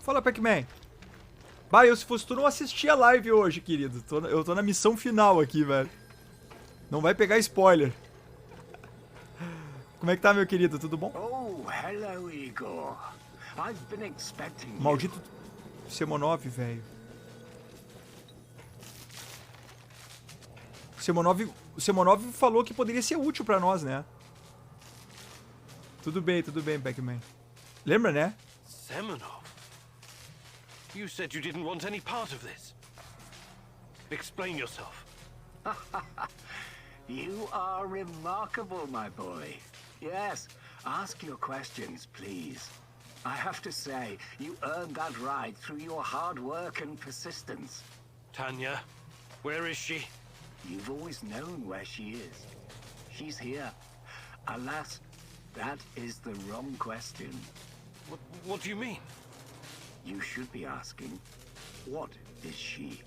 Fala, Pac-Man. Bah, eu se fosse tu não assistia a live hoje, querido. Eu tô na missão final aqui, velho. Não vai pegar spoiler. Como é que tá, meu querido? Tudo bom? Oh, hello, Igor. I've been expecting you. Maldito Semonov, velho. O Semonov falou que poderia ser útil pra nós, né? Tudo bem, Pac-Man. Lembra, né? Semenov? You said you didn't want any part of this. Explain yourself. You are remarkable, my boy. Yes, ask your questions, please. I have to say, you earned that right through your hard work and persistence. Tanya, where is she? You've always known where she is. She's here. Alas, that is the wrong question. What do you mean? You should be asking, what is she?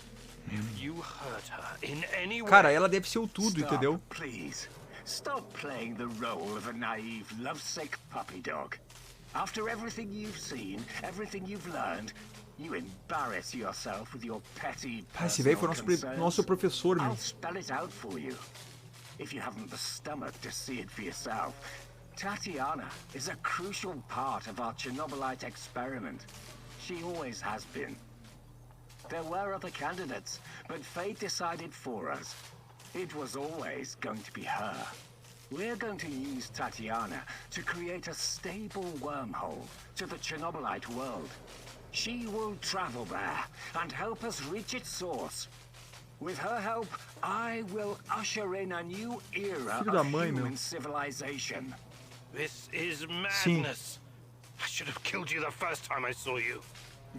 If you hurt her in any way... Cara, ela deve ser o tudo, Stop, entendeu? Please. Stop playing the role of a naive, lovesick puppy dog. After everything you've seen, everything you've learned, you embarrass yourself with your petty Esse velho foi personal nosso professor, meu. I'll spell it out for you. If you haven't the stomach to see it for yourself, Tatiana is a crucial part of our Chernobylite experiment. She always has been. There were other candidates, but fate decided for us. It was always going to be her. We're going to use Tatiana to create a stable wormhole to the Chernobylite world. She will travel there and help us reach its source. With her help, I will usher in a new era of human civilization. This is madness. I should have killed you the first time I saw you.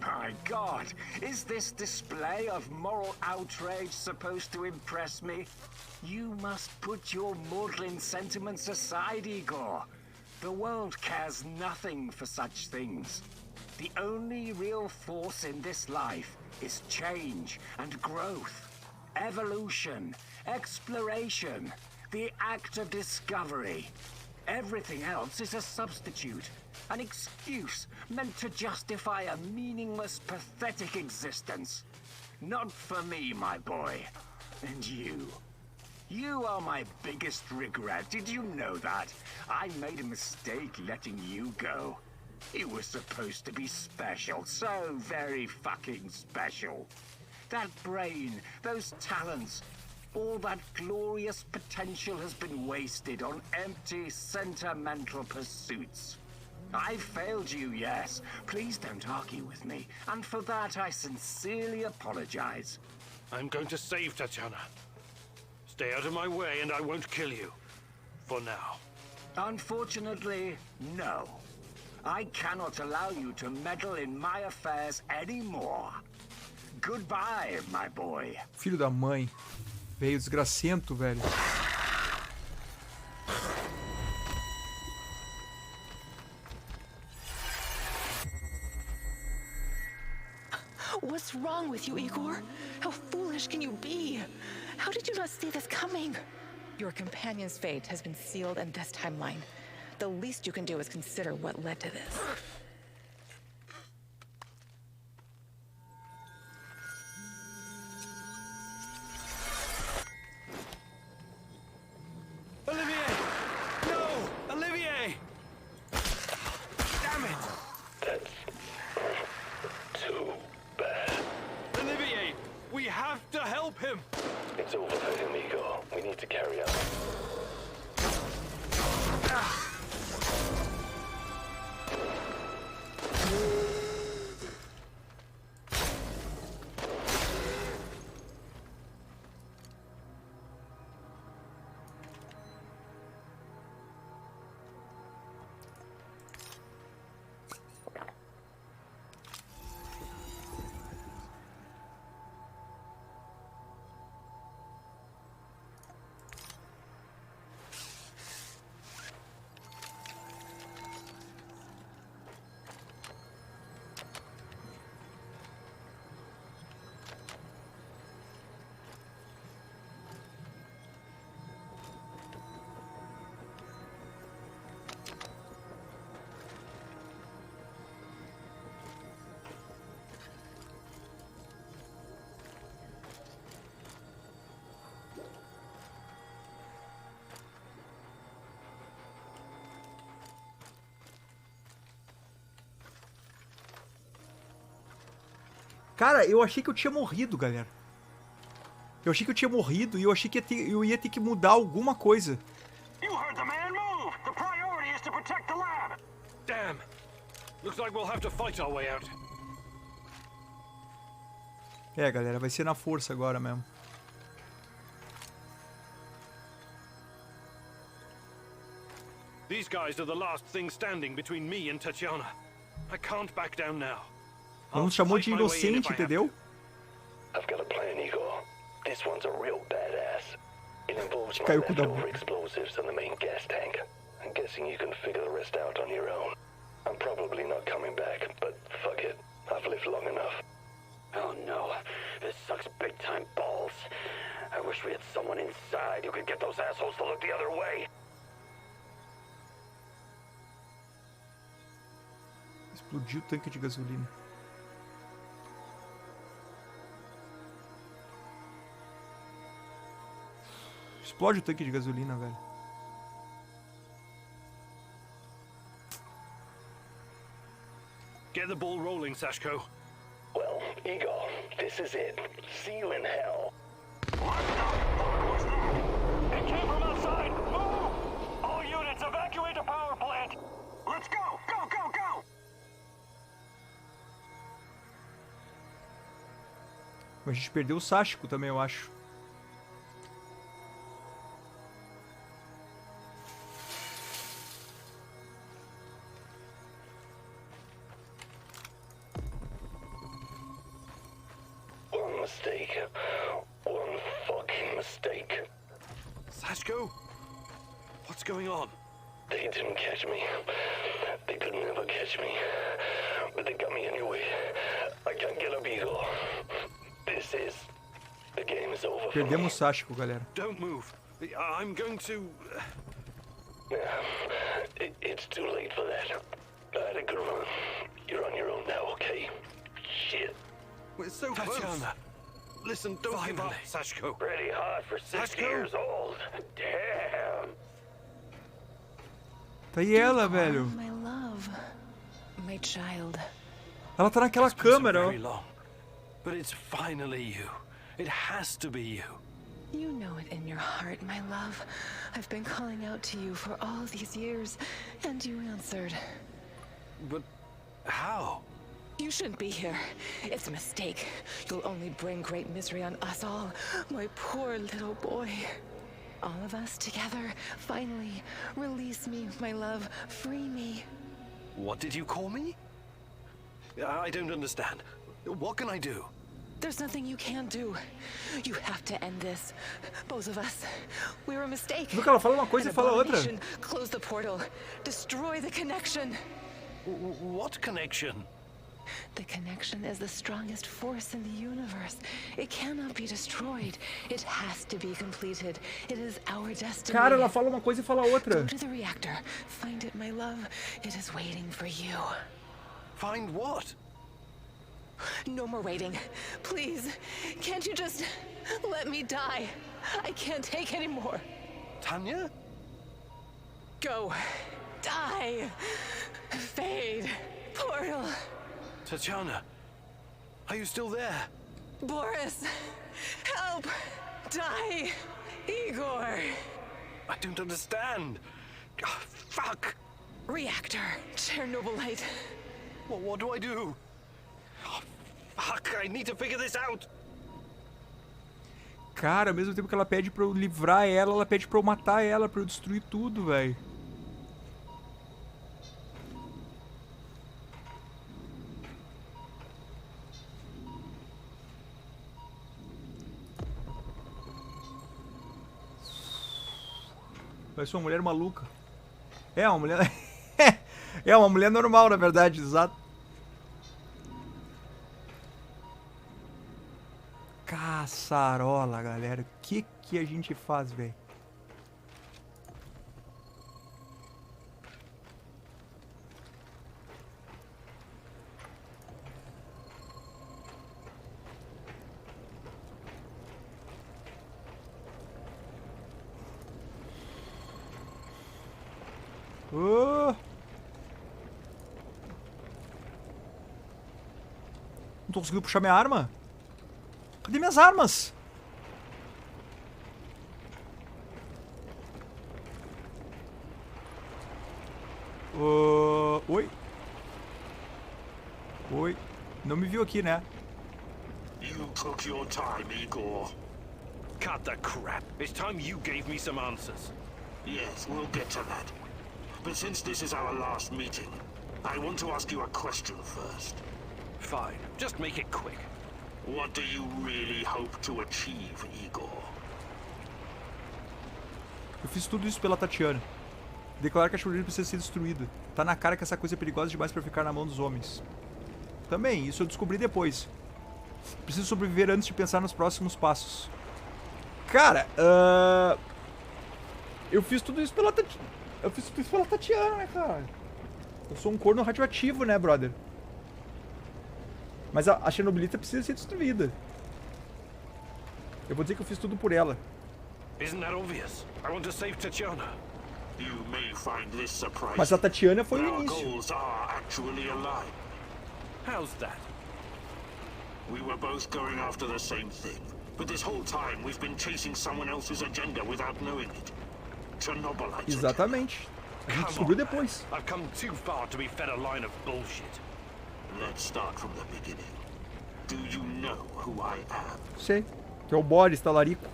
My God, is this display of moral outrage supposed to impress me? You must put your maudlin sentiments aside, Igor. The world cares nothing for such things. The only real force in this life is change and growth, evolution, exploration, the act of discovery. Everything else is a substitute, an excuse meant to justify a meaningless, pathetic existence. Not for me, my boy. And you. You are my biggest regret. Did you know that? I made a mistake letting you go. You were supposed to be special, so very fucking special. That brain, those talents, all that glorious potential has been wasted on empty, sentimental pursuits. I failed you, yes. Please don't argue with me. And for that, I sincerely apologize. I'm going to save Tatiana. Stay out of my way and I won't kill you. For now. Unfortunately, no. I cannot allow you to meddle in my affairs anymore. Goodbye, my boy. Filho da mãe. Veio desgracento, velho. What's wrong with you, Igor? How foolish can you be? How did you not see this coming? Your companion's fate has been sealed in this timeline. The least you can do is consider what led to this. Olivier! No! Olivier! Damn it! That's too bad. Olivier! We have to help him! It's over for him, Igor. We need to carry on. Cara, eu achei que eu tinha morrido, galera. Eu achei que eu tinha morrido e eu achei que eu ia ter que mudar alguma coisa. You heard the man move! The priority is to protect the lab! Damn. Looks like we'll have to fight our way out. É, galera, vai ser na força agora mesmo. These guys are the last thing standing between me and Tatiana. I can't back down now. Não chamou de inocente, entendeu? I've got a plan, Igor. This one's a real badass. It involves my Caiu com o da leftover boca. explosives and the main gas tank. I'm guessing you can figure the rest out on your own. I'm probably not coming back, but fuck it. I've lived long enough. Oh no, this sucks big time balls. I wish we had someone inside who could get those assholes to look the other way. Explodiu o tanque de gasolina. Explode o tanque de gasolina, velho. Get the ball rolling, Sashko. Well, Igor, this is it. See you in hell. What the fuck was that? It came from outside! Move! All units, evacuate the power plant! Let's go! Go, go, go! A gente perdeu o Sashiko também, eu acho. One mistake. One fucking mistake. Sashko? What's going on? They didn't catch me. They could never catch me. But they got me anyway. I can't get up, Igor. This is... The game is over for me. Perdemos o Sashiko, galera. Don't move. I'm going to... It's too late for that. I had a good run. You're on your own now, okay? Shit. We're so Tatiana. Listen, don't give up, Sashko. Pretty hot for 60 Sashko? years old. Damn. Tá aí ela, velho. My love. My child. Ela tá naquela câmera, Very ó. long. But it's finally you. It has to be you. You know it in your heart, my love. I've been calling out to you for all these years, and you answered. But how? You shouldn't be here. It's a mistake. You'll only bring great misery on us all. My poor little boy. All of us together. Finally, release me, my love. Free me. What did you call me? I don't understand. What can I do? There's nothing you can do. You have to end this. Both of us. We're a mistake. Viu que ela fala uma coisa e fala outra? Close the portal. Destroy the connection. What connection? The connection is the strongest force in the universe. It cannot be destroyed. It has to be completed. It is our destiny. Cara, ela fala uma coisa e fala outra. Go to the reactor. Find it, my love. It is waiting for you. Find what? No more waiting. Please, can't you just let me die? I can't take any more. Tanya? Go. Die. Fade. Portal. Tatiana, are you still there? Boris, help. Die. Igor. I don't understand. Oh, fuck. Reactor. Chernobylite. What do I do? Oh, fuck, I need to figure this out. Cara, ao mesmo tempo que ela pede pra eu livrar ela pede pra eu matar ela, pra eu destruir tudo, velho. Parece uma mulher maluca. É uma mulher... é uma mulher normal, na verdade, exato. Caçarola, galera. O que a gente faz, velho? tô conseguindo puxar minha arma. Cadê minhas armas? Oi? Oi? Não me viu aqui, né? You took your time, Igor. Cut the crap. It's time you gave me some answers. Yes, we'll get to that. But since this is our last meeting, I want to ask you a question first. Fine. Just make it quick. What do you really hope to achieve, Igor? Eu fiz tudo isso pela Tatiana. Declarar que a Chernobylite precisa ser destruída. Tá na cara que essa coisa é perigosa demais pra ficar na mão dos homens. Também, isso eu descobri depois. Preciso sobreviver antes de pensar nos próximos passos. Cara, eu fiz tudo isso pela Tatiana. Eu fiz tudo isso pela Tatiana, né, cara? Eu sou um corno radioativo, né, brother? Mas a Chernobylite precisa ser destruída. Eu vou dizer que eu fiz tudo por ela. Isn't that obvious? I want to save Tatiana. You may find this surprising. Mas a Tatiana foi o Our início. goals are actually aligned. How's that? We were both going after the same thing, but this whole time we've been chasing someone else's agenda without knowing it. Chernobylite. Exatamente. A gente descobriu depois. I've come too far to be fed a line of bullshit. Let's start from the beginning. Do you know who I am? Sei. Que é o Boris, talarico.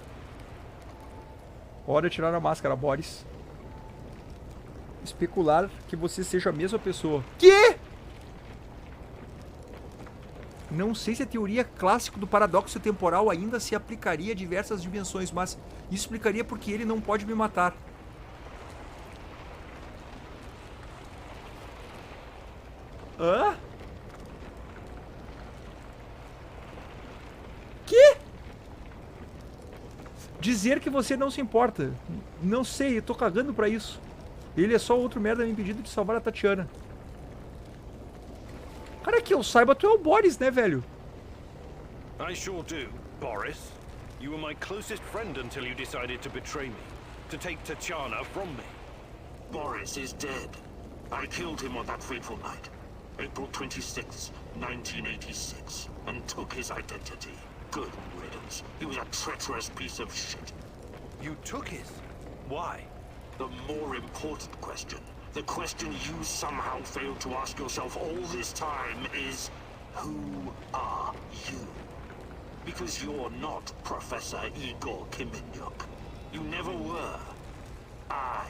Hora de tirar a máscara, Boris. Especular que você seja a mesma pessoa. Quê? Não sei se a teoria clássica do paradoxo temporal ainda se aplicaria a diversas dimensões, mas isso explicaria porque ele não pode me matar. Hã? Que? Dizer que você não se importa. Não sei, eu tô cagando pra isso. Ele é só outro merda me impedido de salvar a Tatiana. Cara, que eu saiba, tu é o Boris, né, velho? I sure do, Boris. You were my closest friend until you decided to betray me. To take Tatiana from me. Boris is dead. I killed him on that fateful night. April 26, 1986. And took his identity. Good riddance. He was a treacherous piece of shit. You took his? Why? The more important question, the question you somehow failed to ask yourself all this time is, who are you? Because you're not Professor Igor Kiminyuk. You never were. I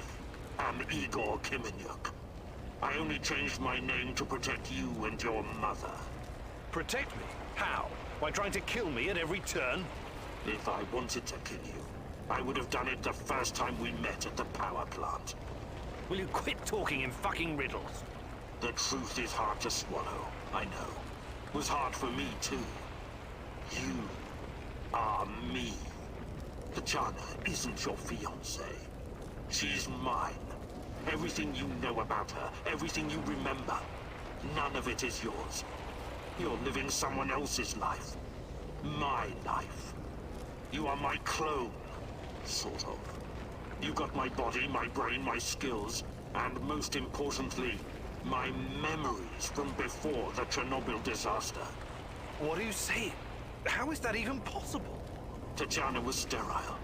am Igor Kiminyuk. I only changed my name to protect you and your mother. Protect me? How? By trying to kill me at every turn? If I wanted to kill you, I would have done it the first time we met at the power plant. Will you quit talking in fucking riddles? The truth is hard to swallow, I know. It was hard for me too. You are me. Tatiana isn't your fiancée. She's mine. Everything you know about her, everything you remember, none of it is yours. You're living someone else's life. My life. You are my clone, sort of. You got my body, my brain, my skills, and most importantly, my memories from before the Chernobyl disaster. What are you saying? How is that even possible? Tatiana was sterile.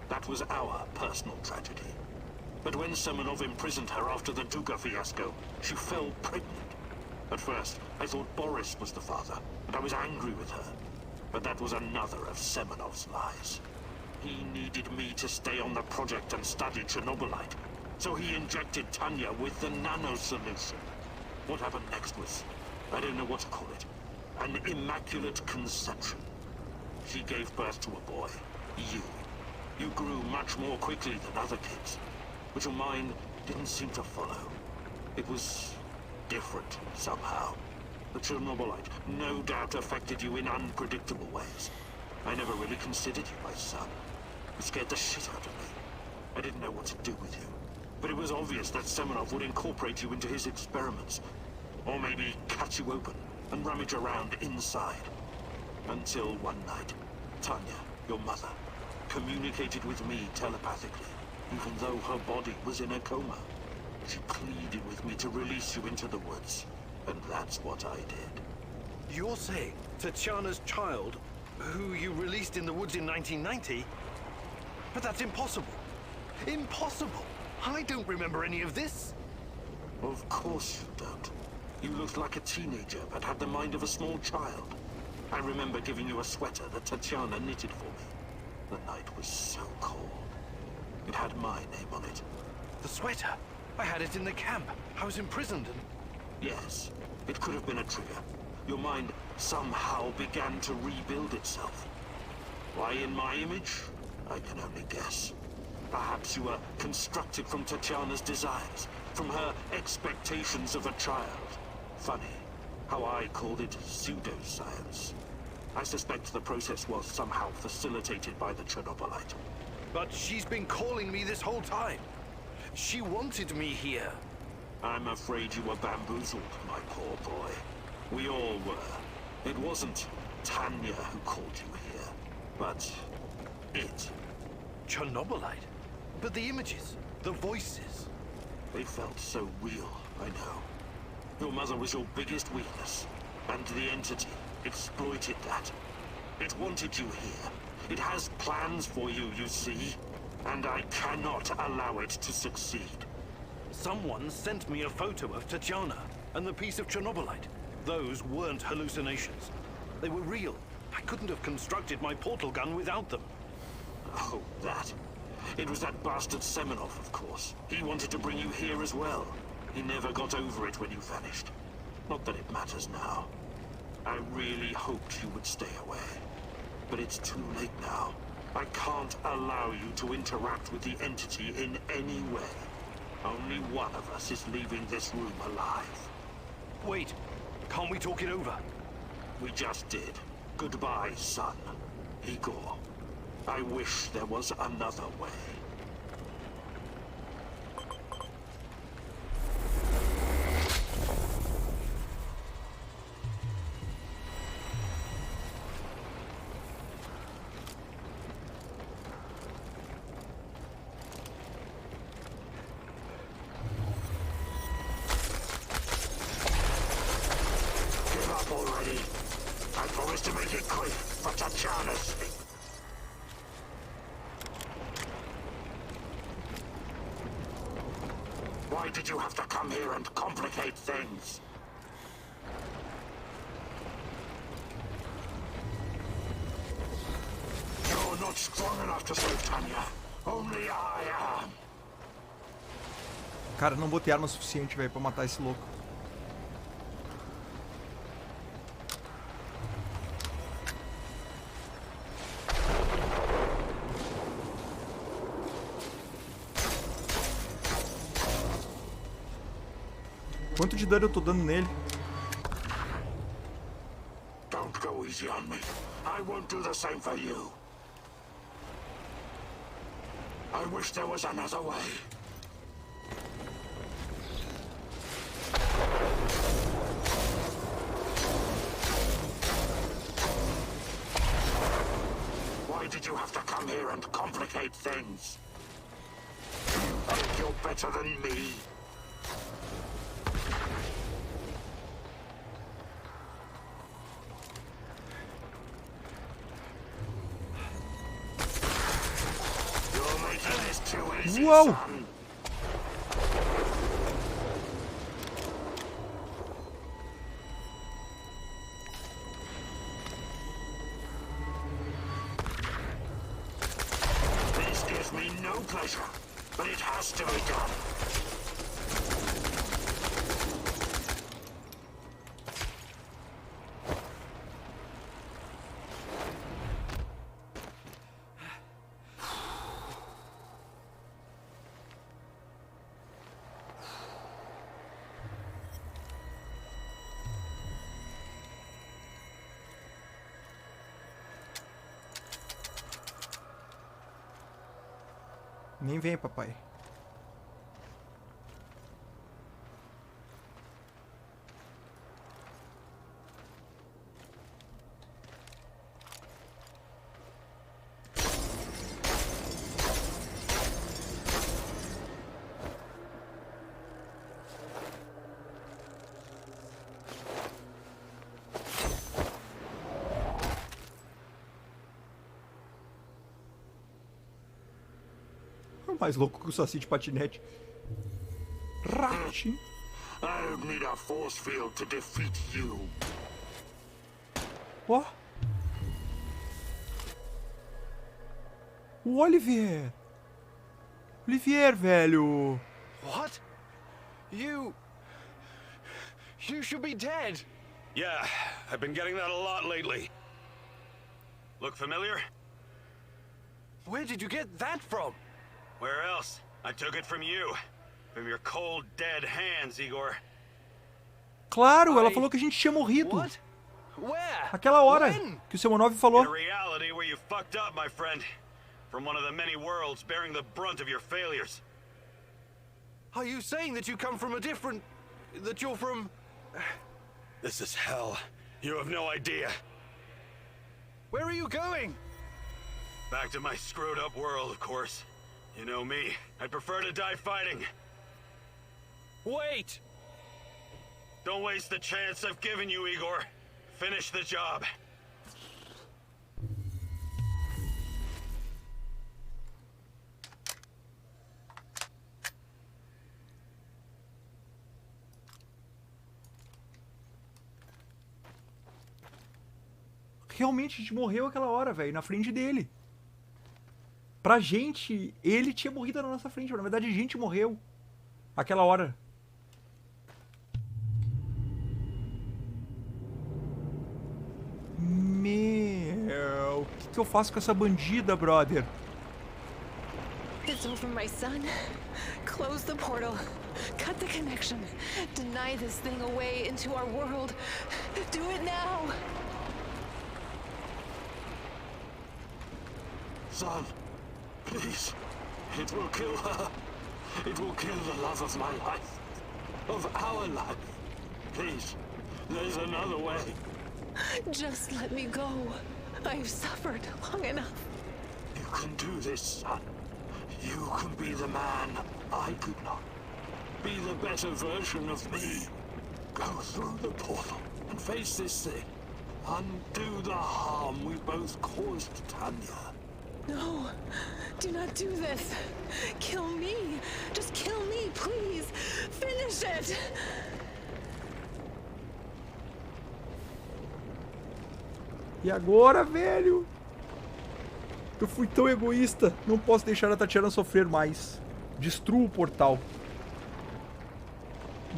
That was our personal tragedy. But when Semenov imprisoned her after the Duga fiasco, she fell pregnant. At first, I thought Boris was the father, and I was angry with her. But that was another of Semenov's lies. He needed me to stay on the project and study Chernobylite, so he injected Tanya with the nano solution. What happened next was, I don't know what to call it, an immaculate conception. She gave birth to a boy, you. You grew much more quickly than other kids, but your mind didn't seem to follow. It was different somehow. The Chernobylite no doubt affected you in unpredictable ways. I never really considered you my son. It scared the shit out of me. I didn't know what to do with you. But it was obvious that Semenov would incorporate you into his experiments. Or maybe cut you open and rummage around inside. Until one night, Tanya, your mother, communicated with me telepathically, even though her body was in a coma. She pleaded with me to release you into the woods, and that's what I did. You're saying Tatiana's child, who you released in the woods in 1990? But that's impossible. Impossible! I don't remember any of this. Of course you don't. You looked like a teenager, but had the mind of a small child. I remember giving you a sweater that Tatiana knitted for me. The night was so cold. It had my name on it. The sweater? I had it in the camp. I was imprisoned and... Yes, it could have been a trigger. Your mind somehow began to rebuild itself. Why in my image? I can only guess. Perhaps you were constructed from Tatiana's desires, from her expectations of a child. Funny, how I called it pseudoscience. I suspect the process was somehow facilitated by the Chernobylite. But she's been calling me this whole time. She wanted me here. I'm afraid you were bamboozled, my poor boy. We all were. It wasn't Tanya who called you here, but it. Chernobylite? But the images, the voices. They felt so real, I know. Your mother was your biggest weakness, and the entity exploited that. It wanted you here. It has plans for you, you see, and I cannot allow it to succeed. Someone sent me a photo of Tatiana and the piece of Chernobylite. Those weren't hallucinations. They were real. I couldn't have constructed my portal gun without them. Oh, that. It was that bastard Semenov, of course. He wanted to bring you here as well. He never got over it when you vanished. Not that it matters now. I really hoped you would stay away. But it's too late now. I can't allow you to interact with the entity in any way. Only one of us is leaving this room alive. Wait, can't we talk it over? We just did. Goodbye, son. Igor. I wish there was another way. Give up already. I promise to make it quick for Tatiana's sake. Why did you have to come here and complicate things? You're not strong enough to save Tanya. Only I am. Cara, não botei arma suficiente, velho, pra matar esse louco. Quanto de dano eu tô dando nele? Don't go easy on me. I won't do the same for you. I wish there was another way. Why did you have to come here and complicate things? You think you're better than me? Whoa! This gives me no pleasure, but it has to be done. Nem vem, papai. Mais louco que o Saci de patinete. Ratinho. I'll need a force field to defeat you. Ó. O Olivier. Olivier, velho. What? You should be dead. Yeah, I've been getting that a lot lately. Look familiar? Where did you get that from? Where else? I took it from you. From your cold, dead hands, Igor. Claro, ela falou que a gente tinha morrido. What? Where? Aquela hora When? que o Semonov falou. In a reality where you fucked up, my friend. From one of the many worlds bearing the brunt of your failures. Are you saying that you come from a different... that you're from... This is hell. You have no idea. Where are you going? Back to my screwed up world, of course. You know me. I'd prefer to die fighting. Wait! Don't waste the chance I've given you, Igor. Finish the job. Realmente a gente morreu aquela hora, velho, na frente dele. Pra gente, ele tinha morrido na nossa frente. Na verdade, a gente morreu aquela hora. Meu, o que eu faço com essa bandida, brother? It's over, my son. Close the portal. Cut the connection. Deny this thing away into our world. Do it now. Son, please. It will kill her. It will kill the love of my life. Of our life. Please, there's another way. Just let me go. I've suffered long enough. You can do this, son. You can be the man I could not. Be the better version of me. Go through the portal and face this thing. Undo the harm we both caused Tanya. No, do not do this. Kill me. Just kill me, please. Finish it. E agora, velho? Eu fui tão egoísta. Não posso deixar a Tatiana sofrer mais. Destrua o portal.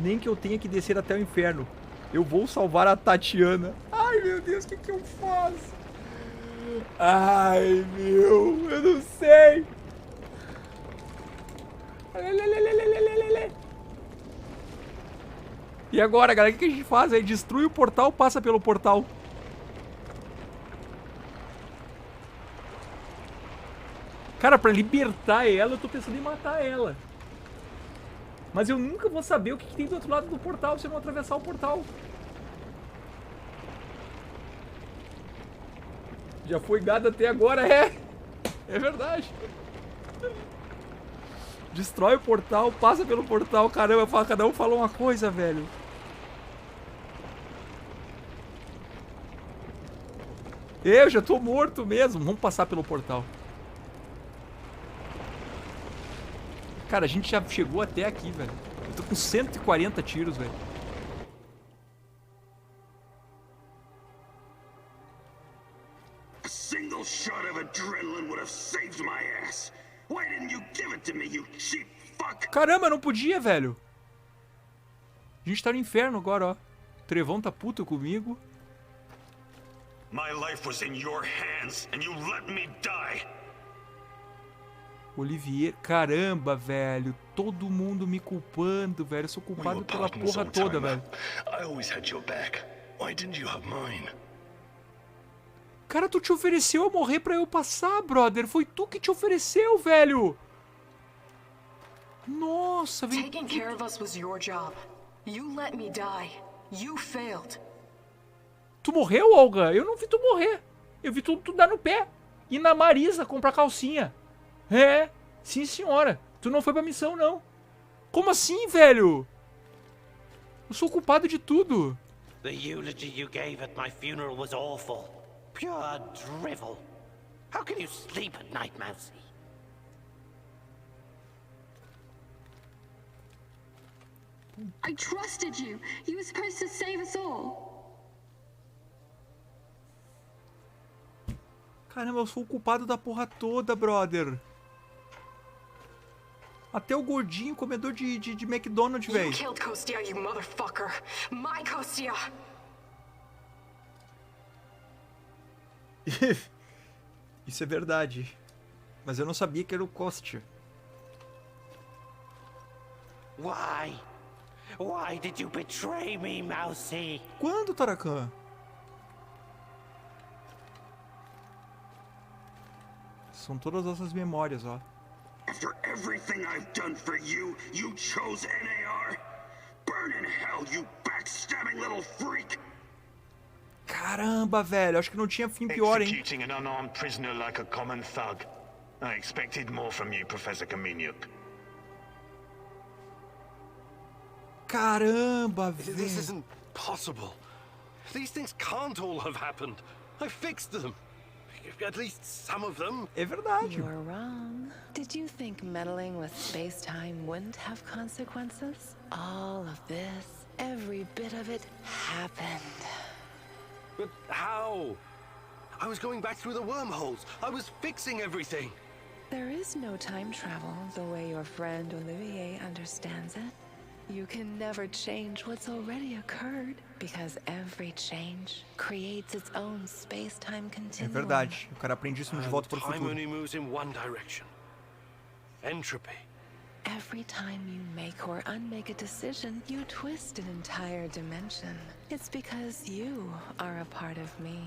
Nem que eu tenha que descer até o inferno. Eu vou salvar a Tatiana. Ai, meu Deus, o que eu faço? Ai, meu, eu não sei. E agora, galera, o que a gente faz? Aí destrui o portal, passa pelo portal. Cara, pra libertar ela, eu tô pensando em matar ela. Mas eu nunca vou saber o que tem do outro lado do portal se eu não atravessar o portal. Já foi gado até agora, é. É verdade. Destrói o portal, passa pelo portal. Caramba, cada um falou uma coisa, velho. Eu já tô morto mesmo. Vamos passar pelo portal. Cara, a gente já chegou até aqui, velho. Eu tô com 140 tiros, velho. A single shot of adrenaline would have saved my ass. Why didn't you give it to me, you cheap fuck? Caramba, não podia, velho. A gente tá no inferno agora, ó. O Trevão tá puto comigo. My life was in your hands and you let me die. Olivier, caramba, velho. Todo mundo me culpando, velho. Eu sou culpado pela porra toda, velho. I always had your back. Why didn't you have mine? Cara, tu te ofereceu a morrer pra eu passar, brother. Foi tu que te ofereceu, velho. Nossa, velho. Taking care of us was your job. You let me die. You failed. Tu morreu, Olga? Eu não vi tu morrer. Eu vi tu dar no pé. E na Marisa comprar calcinha. É, sim senhora. Tu não foi pra missão, não. Como assim, velho? Eu sou culpado de tudo. The eulogy you gave at my funeral was awful. Pure drivel. How can you sleep at night, Mousy? I trusted you. You were supposed to save us all. Caramba, eu sou o culpado da porra toda, brother. Até o gordinho, comedor de McDonald's, velho. You killed Kostya, you motherfucker. My Kostya. Isso é verdade. Mas eu não sabia que era o Kostya. Why? Why did you betray me, Mousy? Quando, Tarakan? São todas as nossas memórias, ó. After everything I've done for you, you chose NAR? Burn in hell, you backstabbing little freak! Caramba, velho. Acho que não tinha fim pior, hein? Executing an unarmed prisoner like a common thug. I expected more from you, Professor Kamieniuk. Caramba, This velho. isn't possible. These things can't all have happened. I fixed them. At least some of them. É verdade. You're wrong. Did you think meddling with space-time wouldn't have consequences? All of this, every bit of it, happened. But how? I was going back through the wormholes. I was fixing everything. There is no time travel the way your friend Olivier understands it. You can never change what's already occurred, because every change creates its own space-time É continuum. verdade. O cara aprende isso no De Volta para o Time Futuro. only moves in one direction. Entropy. Every time you make or unmake a decision, you twist an entire dimension. It's because you are a part of me,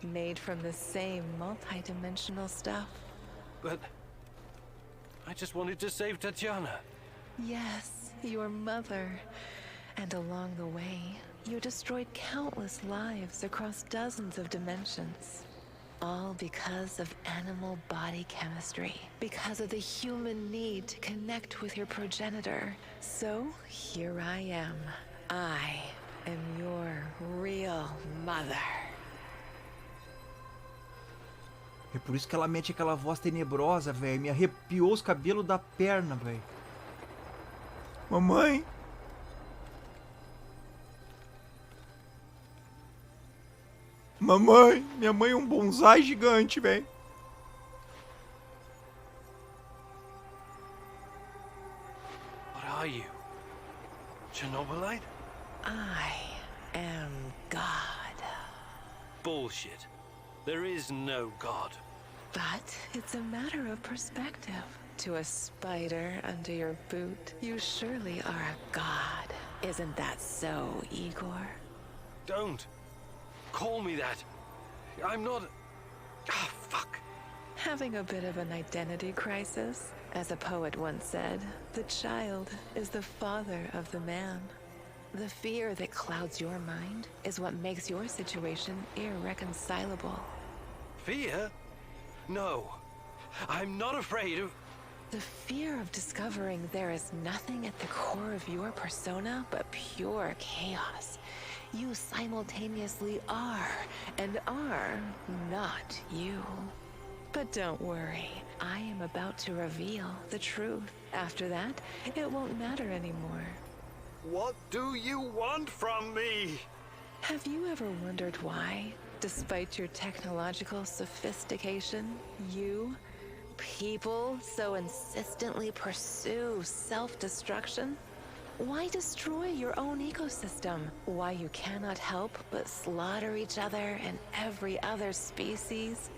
made from the same multi-dimensional stuff. But I just wanted to save Tatiana. Yes, your mother. And along the way, you destroyed countless lives across dozens of dimensions. All because of animal body chemistry. Because of the human need to connect with your progenitor. So, here I am. I am your real mother. É por isso que ela mete aquela voz tenebrosa, velho. Me arrepiou os cabelos da perna, velho. Mamãe. Mamãe. Minha mãe é um bonsai gigante, velho. What are you? Chernobylite? I am God. Bullshit. There is no God. But it's a matter of perspective. To a spider under your boot, you surely are a god. Isn't that so, Igor? Don't. Call me that. I'm not... Ah, fuck. Having a bit of an identity crisis? As a poet once said, the child is the father of the man. The fear that clouds your mind is what makes your situation irreconcilable. Fear? No. I'm not afraid of... The fear of discovering there is nothing at the core of your persona but pure chaos. You simultaneously are and are not you. But don't worry, I am about to reveal the truth. After that, it won't matter anymore. What do you want from me? Have you ever wondered why, despite your technological sophistication, people so insistently pursue self-destruction? Why destroy your own ecosystem? Why you cannot help but slaughter each other and every other species?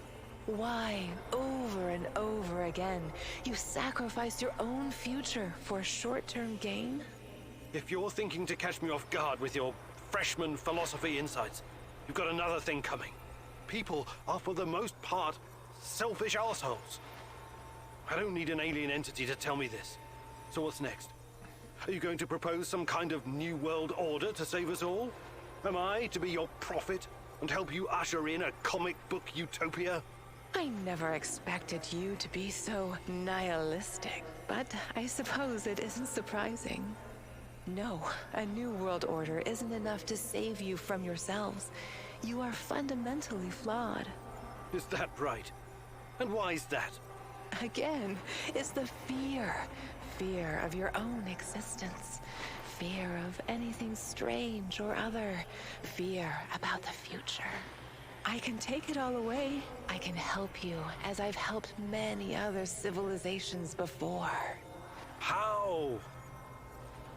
Why, over and over again, you sacrifice your own future for short-term gain? If you're thinking to catch me off guard with your freshman philosophy insights, you've got another thing coming. People are, for the most part, selfish assholes. I don't need an alien entity to tell me this. So what's next? Are you going to propose some kind of new world order to save us all? Am I to be your prophet and help you usher in a comic book utopia? I never expected you to be so nihilistic, but I suppose it isn't surprising. No, a new world order isn't enough to save you from yourselves. You are fundamentally flawed. Is that right? And why is that? Again, it's the fear. Fear of your own existence. fear of anything strange or other. Fear about the future. I can take it all away. I can help you, as I've helped many other civilizations before. How?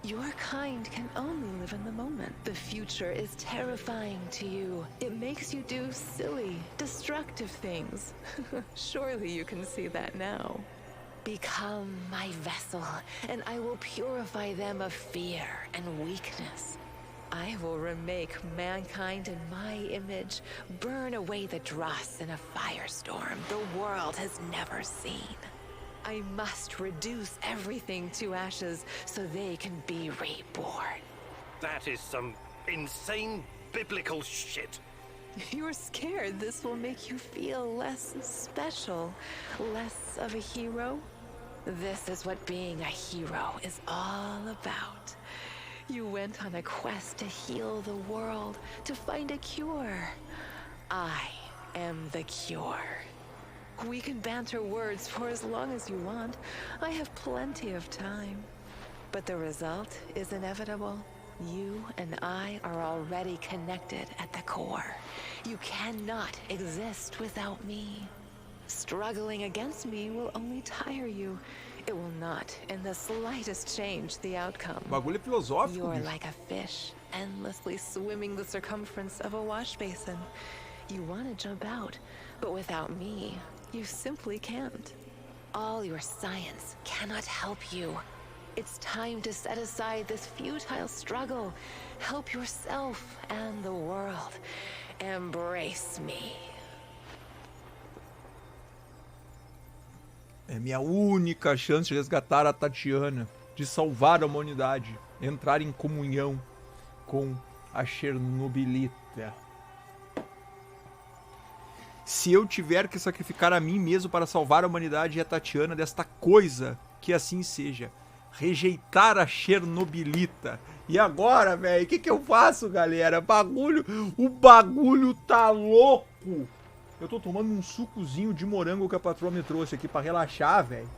Your kind can only live in the moment. The future is terrifying to you. It makes you do silly, destructive things. Surely you can see that now. Become my vessel, and I will purify them of fear and weakness. I will remake mankind in my image, burn away the dross in a firestorm the world has never seen. I must reduce everything to ashes so they can be reborn. That is some insane biblical shit. You're scared this will make you feel less special, less of a hero? This is what being a hero is all about. You went on a quest to heal the world, to find a cure. I am the cure. We can banter words for as long as you want. I have plenty of time. But the result is inevitable. You and I are already connected at the core. You cannot exist without me. Struggling against me will only tire you. It will not, in the slightest, change the outcome. Bagulho filosófico. You're like a fish, endlessly swimming the circumference of a wash basin. You want to jump out, but without me, you simply can't. All your science cannot help you. It's time to set aside this futile struggle. Help yourself and the world. Embrace me. É minha única chance de resgatar a Tatiana, de salvar a humanidade, entrar em comunhão com a Chernobylite. Se eu tiver que sacrificar a mim mesmo para salvar a humanidade e a Tatiana desta coisa, que assim seja. Rejeitar a Chernobylita. E agora, velho, o que eu faço, galera? O bagulho tá louco. Eu tô tomando um sucozinho de morango que a patroa me trouxe aqui pra relaxar, velho.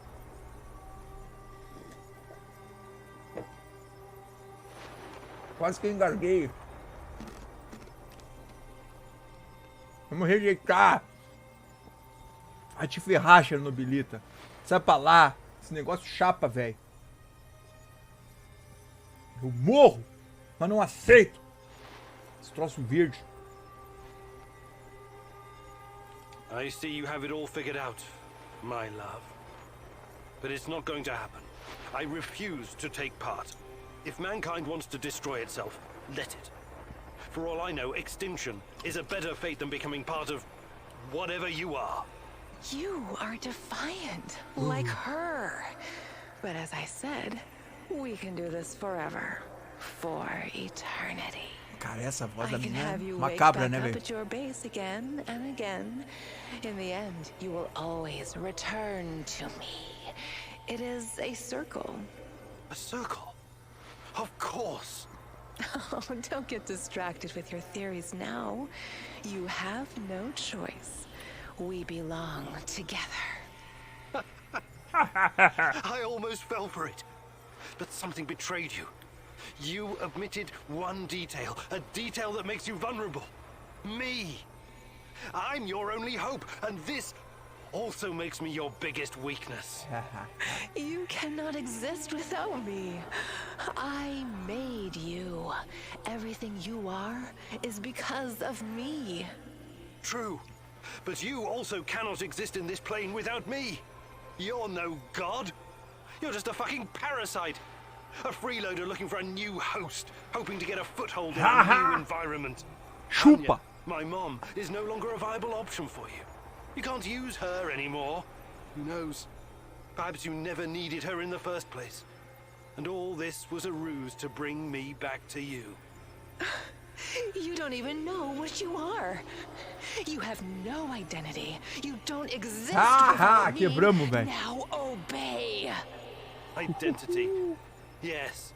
Quase que eu engasguei. Vamos rejeitar. Vai te ferrar, Chernobylita. Sai pra lá. Esse negócio chapa, velho. Eu morro, mas não aceito. Esse troço verde. I see you have it all figured out, my love. But it's not going to happen. I refuse to take part. If mankind wants to destroy itself, let it. For all I know, extinction is a better fate than becoming part of whatever you are. You are defiant, like her. But as I said, we can do this forever. For eternity. Cara, essa voz da I can menina have you é wake macabra, back né, up velho? at your base again and again. In the end, you will always return to me. It is a circle. A circle? Of course. Oh, don't get distracted with your theories now. You have no choice. We belong together. I almost fell for it. But something betrayed you. You omitted one detail, a detail that makes you vulnerable. Me. I'm your only hope, and this also makes me your biggest weakness. You cannot exist without me. I made you. Everything you are is because of me. True, but you also cannot exist in this plane without me. You're no god. You're just a fucking parasite. A freeloader looking for a new host, hoping to get a foothold in a new environment. Chupa. Anya, my mom, is no longer a viable option for you. You can't use her anymore. Who knows? Perhaps you never needed her in the first place. And all this was a ruse to bring me back to you. You don't even know what you are. You have no identity. You don't exist without me. Quebramos, velho. Now obey. Identity. Yes.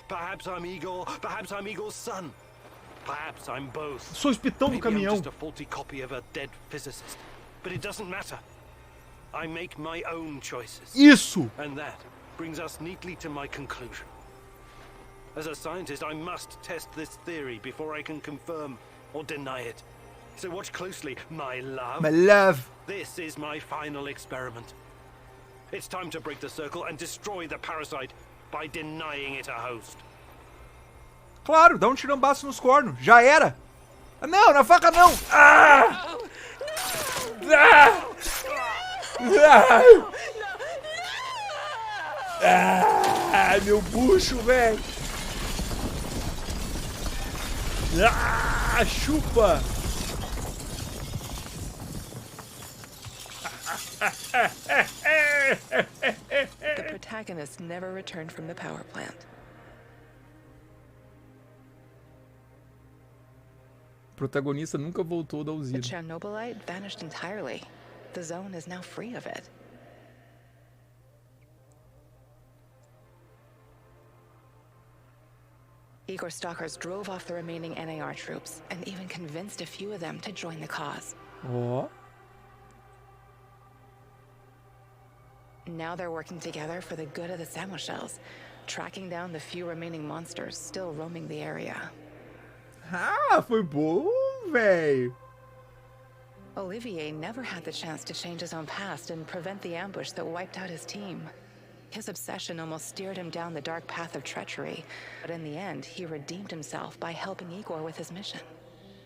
Perhaps I'm Igor. Perhaps I'm Igor's son. Perhaps I'm both. Sou o Spitão do Maybe I'm caminhão. just a faulty copy of a dead physicist. But it doesn't matter. I make my own choices. Isso. And that brings us neatly to my conclusion. As a scientist, I must test this theory before I can confirm or deny it. So watch closely, my love. My love. This is my final experiment. It's time to break the circle and destroy the parasite by denying it a host. Claro, dá um tirambaço nos cornos. Já era. Não, na faca não. Ah! Ah, meu bucho, velho. Ah, chupa. The protagonist never returned from the power plant. O protagonista nunca voltou da The usina. Chernobylite vanished entirely. The zone is now free of it. Igor stalkers drove off the remaining NAR troops and even convinced a few of them to join the cause. Ó. Now they're working together for the good of the Samoshels, tracking down the few remaining monsters still roaming the area. Ah, foi bom, velho. Olivier never had the chance to change his own past and prevent the ambush that wiped out his team. His obsession almost steered him down the dark path of treachery, but in the end, he redeemed himself by helping Igor with his mission.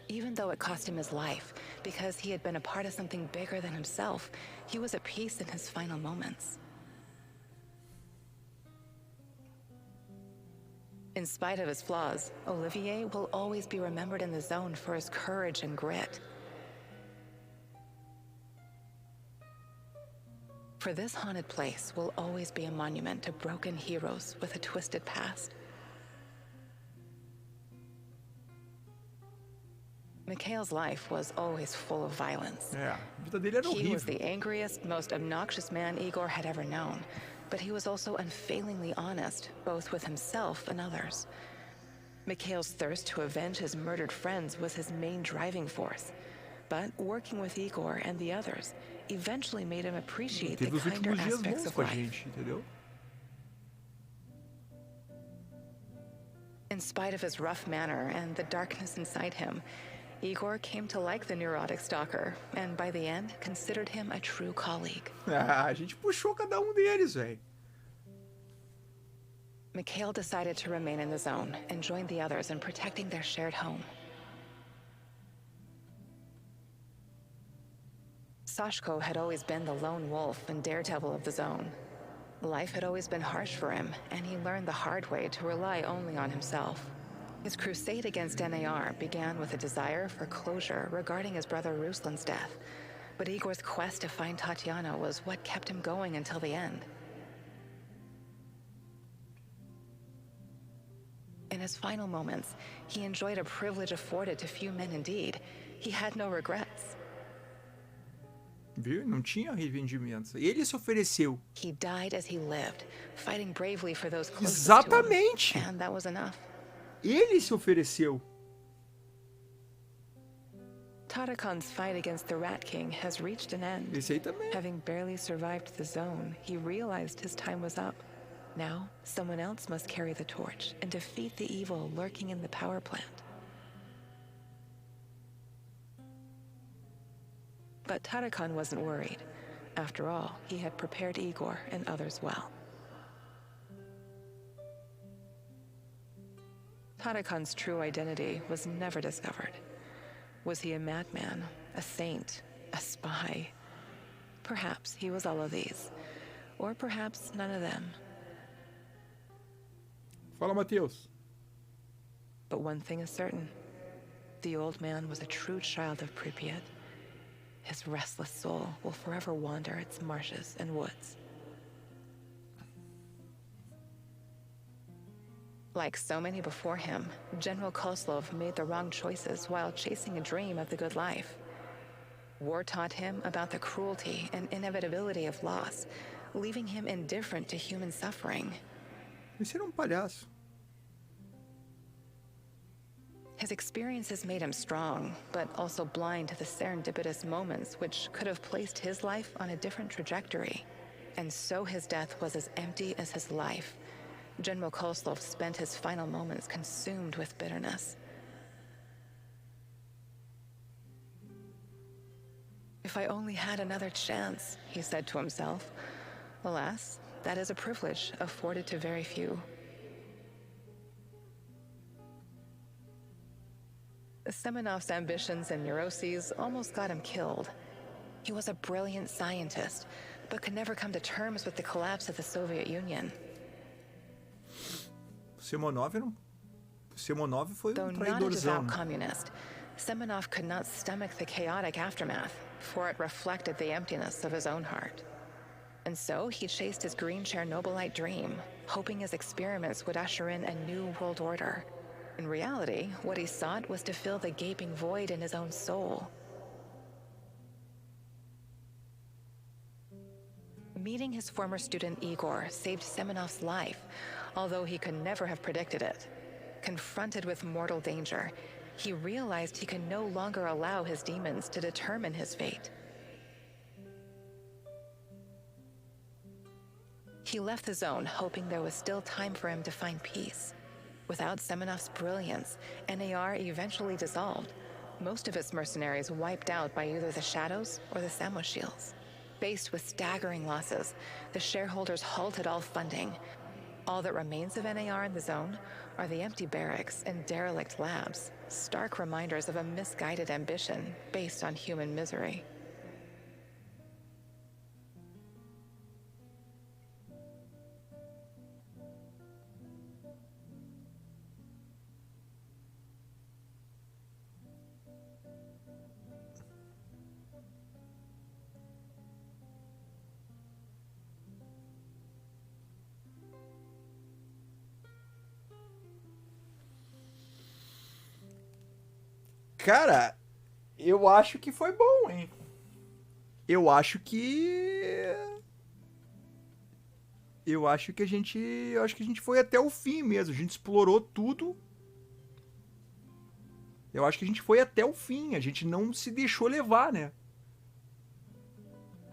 Even though it cost him his life, because he had been a part of something bigger than himself, he was at peace in his final moments. In spite of his flaws, Olivier will always be remembered in the zone for his courage and grit. For this haunted place will always be a monument to broken heroes with a twisted past. Mikhail's life was always full of violence. É, a vida dele era He was horrível. the angriest, most obnoxious man Igor had ever known, but he was also unfailingly honest, both with himself and others. Mikhail's thirst to avenge his murdered friends was his main driving force, but working with Igor and the others eventually made him appreciate the Teve os kinder últimos dias aspects bons of com a life. gente, entendeu? In spite of his rough manner and the darkness inside him, Igor came to like the neurotic stalker, and by the end, considered him a true colleague. Ah, a gente puxou cada deles, velho. Mikhail decided to remain in the zone and join the others in protecting their shared home. Sashko had always been the lone wolf and daredevil of the zone. Life had always been harsh for him, and he learned the hard way to rely only on himself. His crusade against NAR began with a desire for closure regarding his brother Ruslan's death, but Igor's quest to find Tatiana was what kept him going until the end. In his final moments, he enjoyed a privilege afforded to few men indeed. He had no regrets. Viu? Não tinha arrependimentos. Ele se ofereceu. He died as he lived, fighting bravely for those closest Exatamente. to him, and that was enough. Ele se ofereceu. Tarakan's fight against the Rat King has reached an end. Esse aí também. Having barely survived the zone, he realized his time was up. Now, someone else must carry the torch and defeat the evil lurking in the power plant. But Tarakan wasn't worried. After all, he had prepared Igor and others well. Tarakan's true identity was never discovered. Was he a madman, a saint, a spy? Perhaps he was all of these, or perhaps none of them. Fala, Matheus. But one thing is certain. The old man was a true child of Pripyat. His restless soul will forever wander its marshes and woods. Like so many before him, General Koslov made the wrong choices while chasing a dream of the good life. War taught him about the cruelty and inevitability of loss, leaving him indifferent to human suffering. Esse era palhaço. His experiences made him strong, but also blind to the serendipitous moments which could have placed his life on a different trajectory. And so his death was as empty as his life. General Koslov spent his final moments consumed with bitterness. If I only had another chance, he said to himself. Alas, that is a privilege afforded to very few. Semenov's ambitions and neuroses almost got him killed. He was a brilliant scientist, but could never come to terms with the collapse of the Soviet Union. Semenov foi Though not a traidorzão, devout né? communist, Semenov could not stomach the chaotic aftermath, for it reflected the emptiness of his own heart. And so he chased his green Chernobylite dream, hoping his experiments would usher in a new world order. In reality, what he sought was to fill the gaping void in his own soul. Meeting his former student Igor saved Semenov's life, although he could never have predicted it. Confronted with mortal danger, he realized he could no longer allow his demons to determine his fate. He left the zone, hoping there was still time for him to find peace. Without Semenov's brilliance, NAR eventually dissolved, most of its mercenaries wiped out by either the Shadows or the Samoshils. Faced with staggering losses, the shareholders halted all funding. All that remains of NAR in the zone are the empty barracks and derelict labs, stark reminders of a misguided ambition based on human misery. Cara, eu acho que foi bom, hein? Eu acho que a gente foi até o fim mesmo. A gente explorou tudo. Eu acho que a gente foi até o fim. A gente não se deixou levar, né?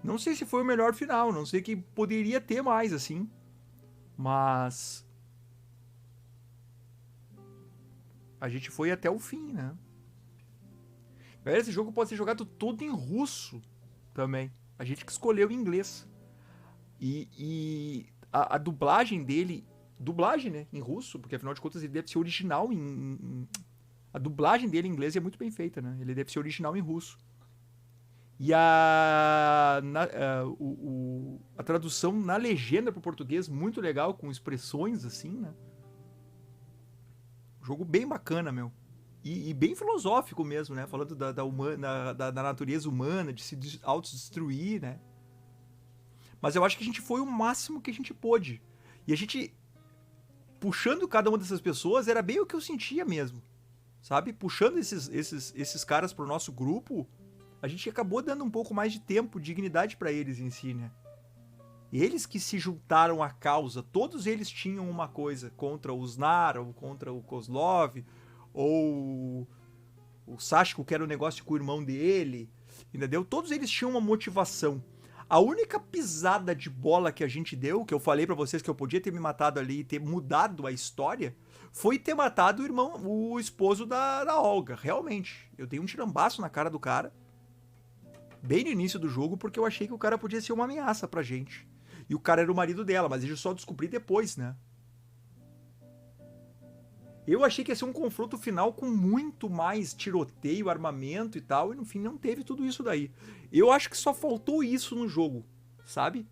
Não sei se foi o melhor final. Não sei que poderia ter mais, assim. Mas a gente foi até o fim, né? Galera, esse jogo pode ser jogado todo em russo também. A gente que escolheu em inglês. E a dublagem dele... Dublagem, né? Em russo, porque afinal de contas ele deve ser original a dublagem dele em inglês é muito bem feita, né? Ele deve ser original em russo. E a tradução na legenda para o português, muito legal, com expressões assim, né? Jogo bem bacana, meu. E bem filosófico mesmo, né? Falando da natureza humana, de se autodestruir, né? Mas eu acho que a gente foi o máximo que a gente pôde. E a gente, puxando cada uma dessas pessoas, era bem o que eu sentia mesmo. Sabe? Puxando esses caras pro nosso grupo, a gente acabou dando um pouco mais de tempo, dignidade pra eles em si, né? Eles que se juntaram à causa, todos eles tinham uma coisa contra o Snar, ou contra o Kozlov, ou o Sashko, que era um negócio com o irmão dele, entendeu? Todos eles tinham uma motivação. A única pisada de bola que a gente deu, que eu falei pra vocês que eu podia ter me matado ali e ter mudado a história, foi ter matado o esposo da Olga, realmente. Eu dei um tirambaço na cara do cara, bem no início do jogo, porque eu achei que o cara podia ser uma ameaça pra gente. E o cara era o marido dela, mas eu só descobri depois, né? Eu achei que ia ser um confronto final com muito mais tiroteio, armamento e tal, e no fim não teve tudo isso daí. Eu acho que só faltou isso no jogo, sabe?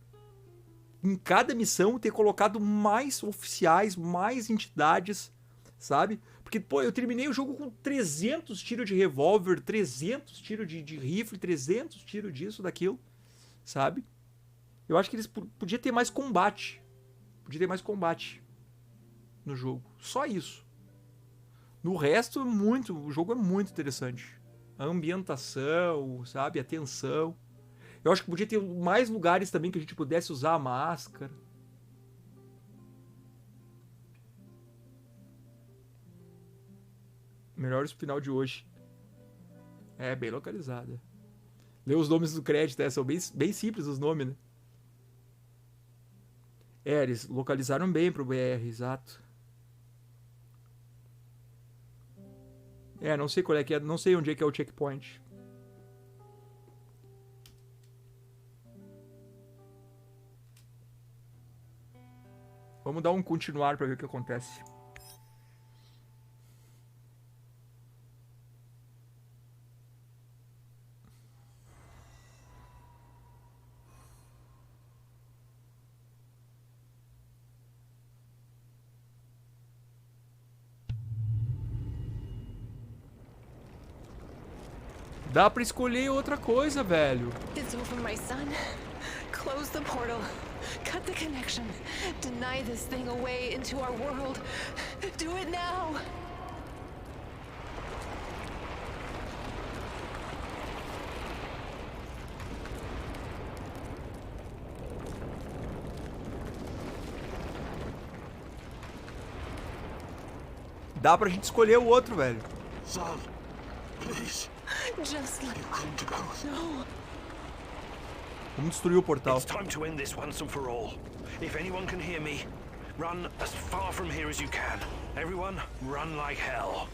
Em cada missão ter colocado mais oficiais, mais entidades, sabe? Porque, pô, eu terminei o jogo com 300 tiros de revólver, 300 tiros de rifle, 300 tiros disso, daquilo, sabe? Eu acho que eles podiam ter mais combate. Podia ter mais combate no jogo. Só isso. No resto, o jogo é muito interessante. A ambientação, sabe? A tensão. Eu acho que podia ter mais lugares também que a gente pudesse usar a máscara. Melhor final de hoje. É, bem localizada. Lê os nomes do crédito, são bem simples os nomes, né? É, eles localizaram bem pro BR, exato. É, não sei qual é que é, não sei onde é que é o checkpoint. Vamos dar um continuar pra ver o que acontece. Dá pra escolher outra coisa, velho. It's over, my son. Close the portal. Cut the connection. Deny this thing away into our world. Do it now. Dá pra gente escolher o outro, velho. Son, please. Just let to go. No. Vamos destruir o portal. It's time to end this once and for all. If anyone can hear me, run as far from here as you can. Everyone, run like hell.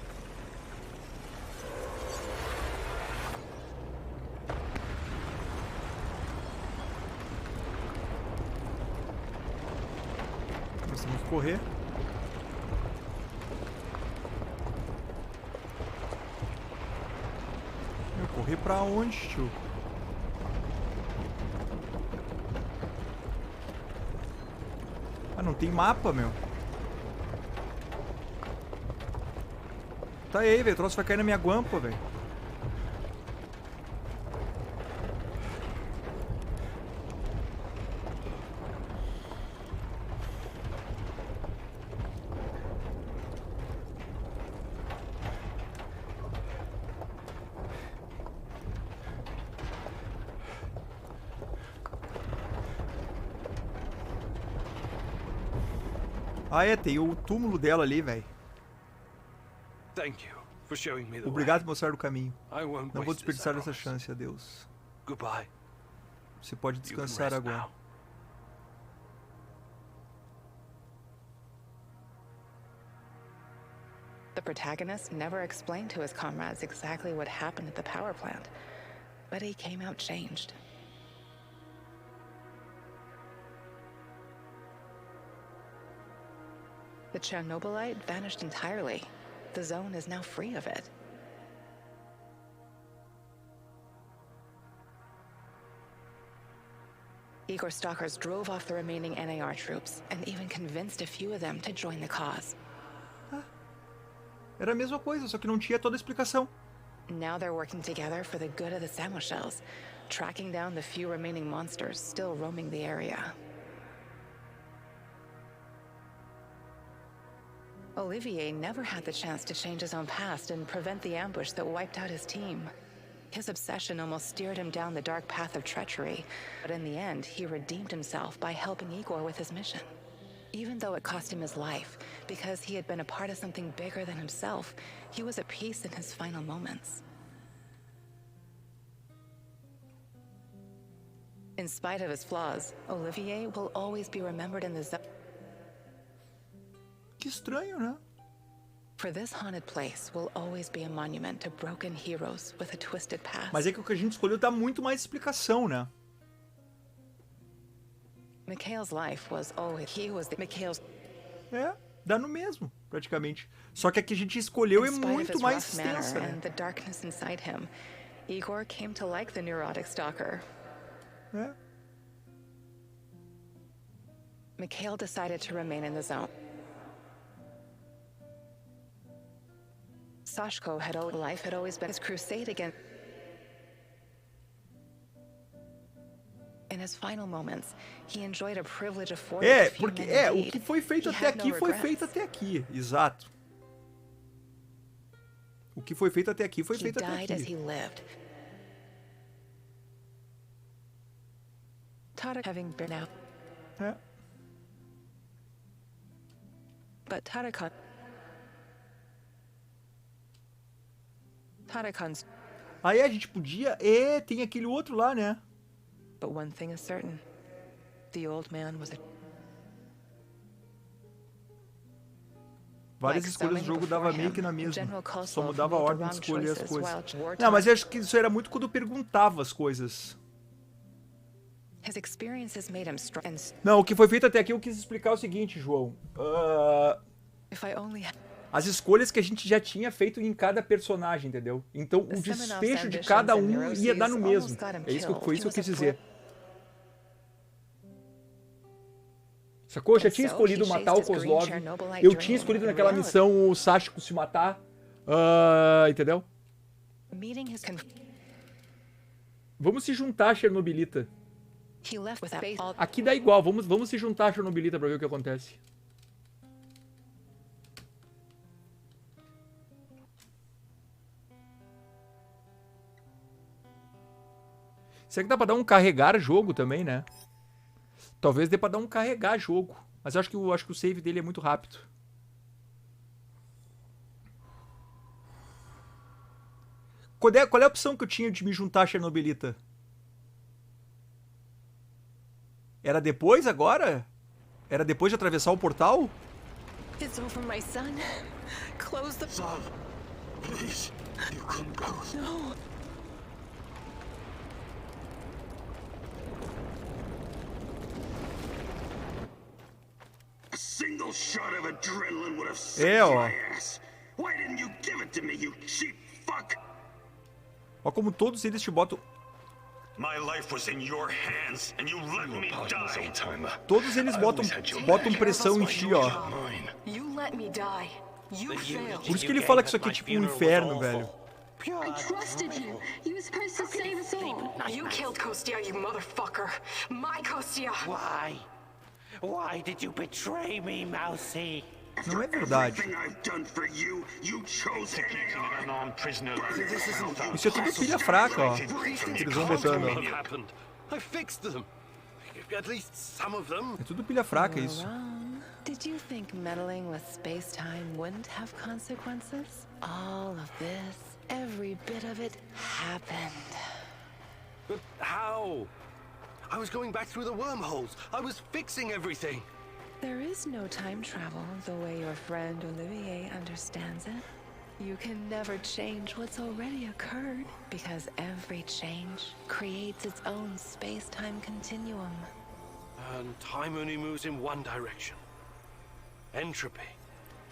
Nós temos que correr. Correr pra onde, tio? Ah, não tem mapa, meu. Tá aí, velho. O troço vai cair na minha guampa, velho. Ah, é, tem o túmulo dela ali, velho. Obrigado por mostrar o caminho. Não vou desperdiçar essa chance, adeus. Você pode descansar agora. The protagonist never explained to his comrades exactly what happened at the power plant, but he came out changed. The Chernobylite vanished entirely. The zone is now free of it. Igor stalkers drove off the remaining NAR troops and even convinced a few of them to join the cause. Era a mesma coisa, só que não tinha toda a explicação. Now they're working together for the good of the Samuels, tracking down the few remaining monsters still roaming the area. Olivier never had the chance to change his own past and prevent the ambush that wiped out his team. His obsession almost steered him down the dark path of treachery, but in the end, he redeemed himself by helping Igor with his mission. Even though it cost him his life, because he had been a part of something bigger than himself, he was at peace in his final moments. In spite of his flaws, Olivier will always be remembered in the zone. Que estranho, né? For this haunted place will always be a monument to broken heroes with a twisted past. Mas é que o que a gente escolheu dá muito mais explicação, né? Mikhail's life was always Mikhail's. É, dá no mesmo, praticamente. Só que a que a gente escolheu é muito mais extensa, né? And the darkness inside him, Igor came to like the neurotic stalker. É. Mikhail decided to remain in the zone. Sashko life had always been his crusade against. In his final moments, he enjoyed a privilege afforded É, to porque human o que foi feito até aqui foi feito até aqui, exato. O que foi feito até aqui foi feito até died as aqui. he lived. Tarek having been out. É. But Tarakon's. Aí a gente podia... tem aquele outro lá, né? But one thing is certain. The old man was a... Várias escolhas do jogo dava meio que na mesma. Só mudava a ordem de escolher as coisas. Não, mas eu acho que isso era muito quando eu perguntava as coisas. Não, o que foi feito até aqui eu quis explicar o seguinte, João. As escolhas que a gente já tinha feito em cada personagem, entendeu? Então o desfecho de cada um ia dar no mesmo. Foi isso que eu quis dizer. Sacou? Eu já tinha escolhido matar o Kozlov. Eu tinha escolhido naquela missão o Sáchico se matar. Entendeu? Vamos se juntar, Chernobylita. Aqui dá igual. Vamos se juntar, Chernobylita, pra ver o que acontece. Será que dá pra dar um carregar jogo também, né? Talvez dê pra dar um carregar jogo. Mas eu acho que o save dele é muito rápido. Qual é a opção que eu tinha de me juntar a Chernobylita? Era depois agora? Era depois de atravessar o portal? It's over, my son. Close the... Son, please, you can go. No. A single shot of adrenaline would have saved my ass. Why didn't you give it to me, you cheap fuck? Ó como todos eles te botam... My life was in your hands and you let me die. Todos eles botam pressão em ti, ó. You let me die. You failed. Por isso que ele fala que isso aqui é tipo um inferno, velho. I trusted you. You were supposed to save us all. You killed Kostya, you motherfucker. My Kostya. Why? Why did you betray me, Mousy? Não é verdade. Isso é tudo pilha fraca, ó. Que eles vão botando, ó. É tudo pilha fraca, isso. Did you think meddling with space-time wouldn't have consequences? All of this, every bit of it, happened. But how? I was going back through the wormholes. I was fixing everything. There is no time travel the way your friend Olivier understands it. You can never change what's already occurred, because every change creates its own space-time continuum. And time only moves in one direction. Entropy.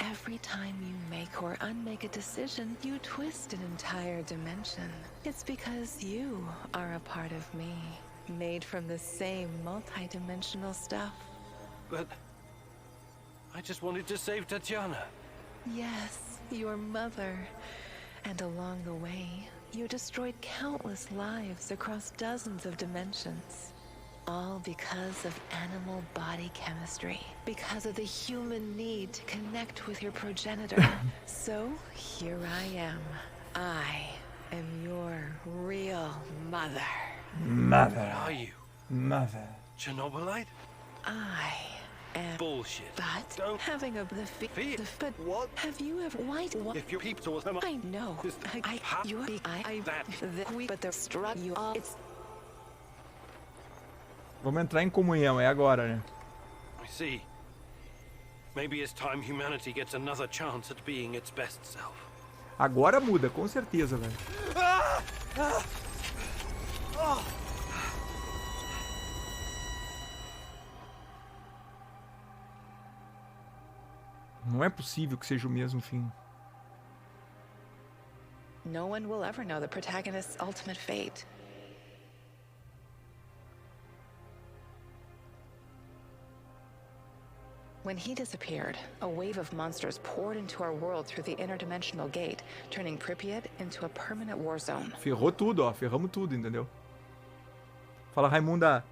Every time you make or unmake a decision, you twist an entire dimension. It's because you are a part of me, made from the same multi-dimensional stuff. But I just wanted to save Tatiana. Yes, your mother. And along the way, you destroyed countless lives across dozens of dimensions. All because of animal body chemistry. Because of the human need to connect with your progenitor. So, here I am. I am your real mother. Mother. What are you? Mother. Chernobylite? I am... Bullshit. But Don't having a... But what? Have you ever... Why... If you peeped or I know. But they're struck you all... It's... Vamos entrar em comunhão, é agora, né? I see. Maybe it's time humanity gets another chance at being its best self. Agora muda, com certeza, velho. Não é possível que seja o mesmo fim. No one will ever know the protagonist's ultimate fate. When he disappeared, a wave of monsters poured into our world through the interdimensional gate, turning Pripyat into a permanent war zone. Ferrou tudo, ó. Ferramos tudo, entendeu? Fala, Raimunda.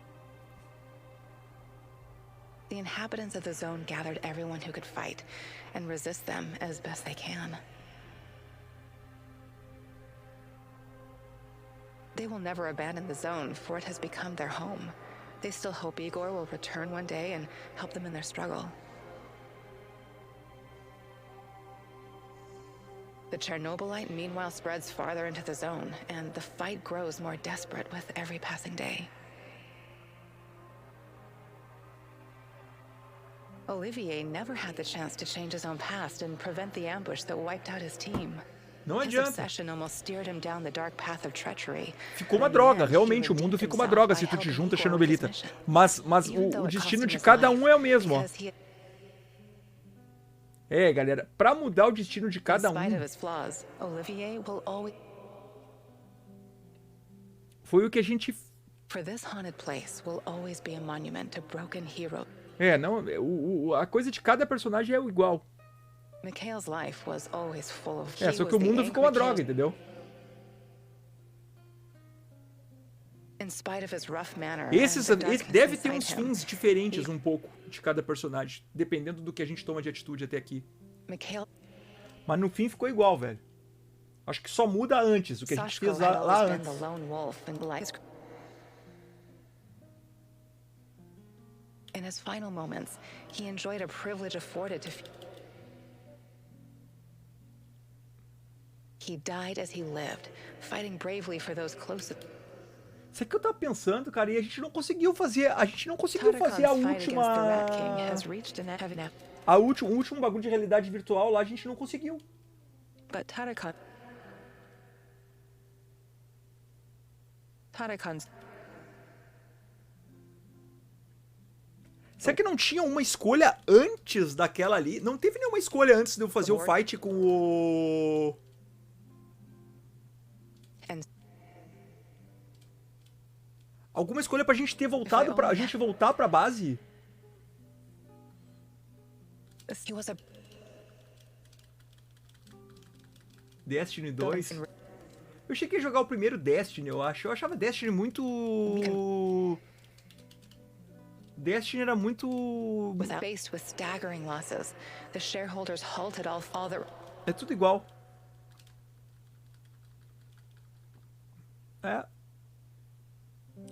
The inhabitants of the zone gathered everyone who could fight and resist them as best they can. They will never abandon the zone, for it has become their home. They still hope Igor will return one day and help them in their struggle. The Chernobylite meanwhile spreads farther into the zone, and the fight grows more desperate with every passing day. Olivier never had the chance to change his own past and prevent the ambush that wiped out his team. Não His adianta. obsession almost steered him down the dark path of treachery. Ficou uma droga, realmente, o mundo fica uma droga se tu te junta a Chernobylita. Mas o destino de cada um é o mesmo, ó. É, galera, pra mudar o destino de cada um... Foi o que a gente... É, não, a coisa de cada personagem é igual. É, só que o mundo ficou uma droga, entendeu? Esse deve ter uns fins diferentes um pouco de cada personagem, dependendo do que a gente toma de atitude até aqui. Mas no fim ficou igual, velho. Acho que só muda antes, o que a gente fez lá antes. In his final moments, he enjoyed a privilege afforded to... He died as he lived, fighting bravely for those closest. Isso é que eu tava pensando, cara, e a gente não conseguiu fazer a última... O último bagulho de realidade virtual lá a gente não conseguiu. But Tarakan's... Será que não tinha uma escolha antes daquela ali? Não teve nenhuma escolha antes de eu fazer o fight com o... Alguma escolha pra gente ter voltado pra... A gente voltar pra base? Destiny 2? Eu cheguei a jogar o primeiro Destiny, eu acho. Eu achava Destiny muito... Destiny era muito... É tudo igual. É.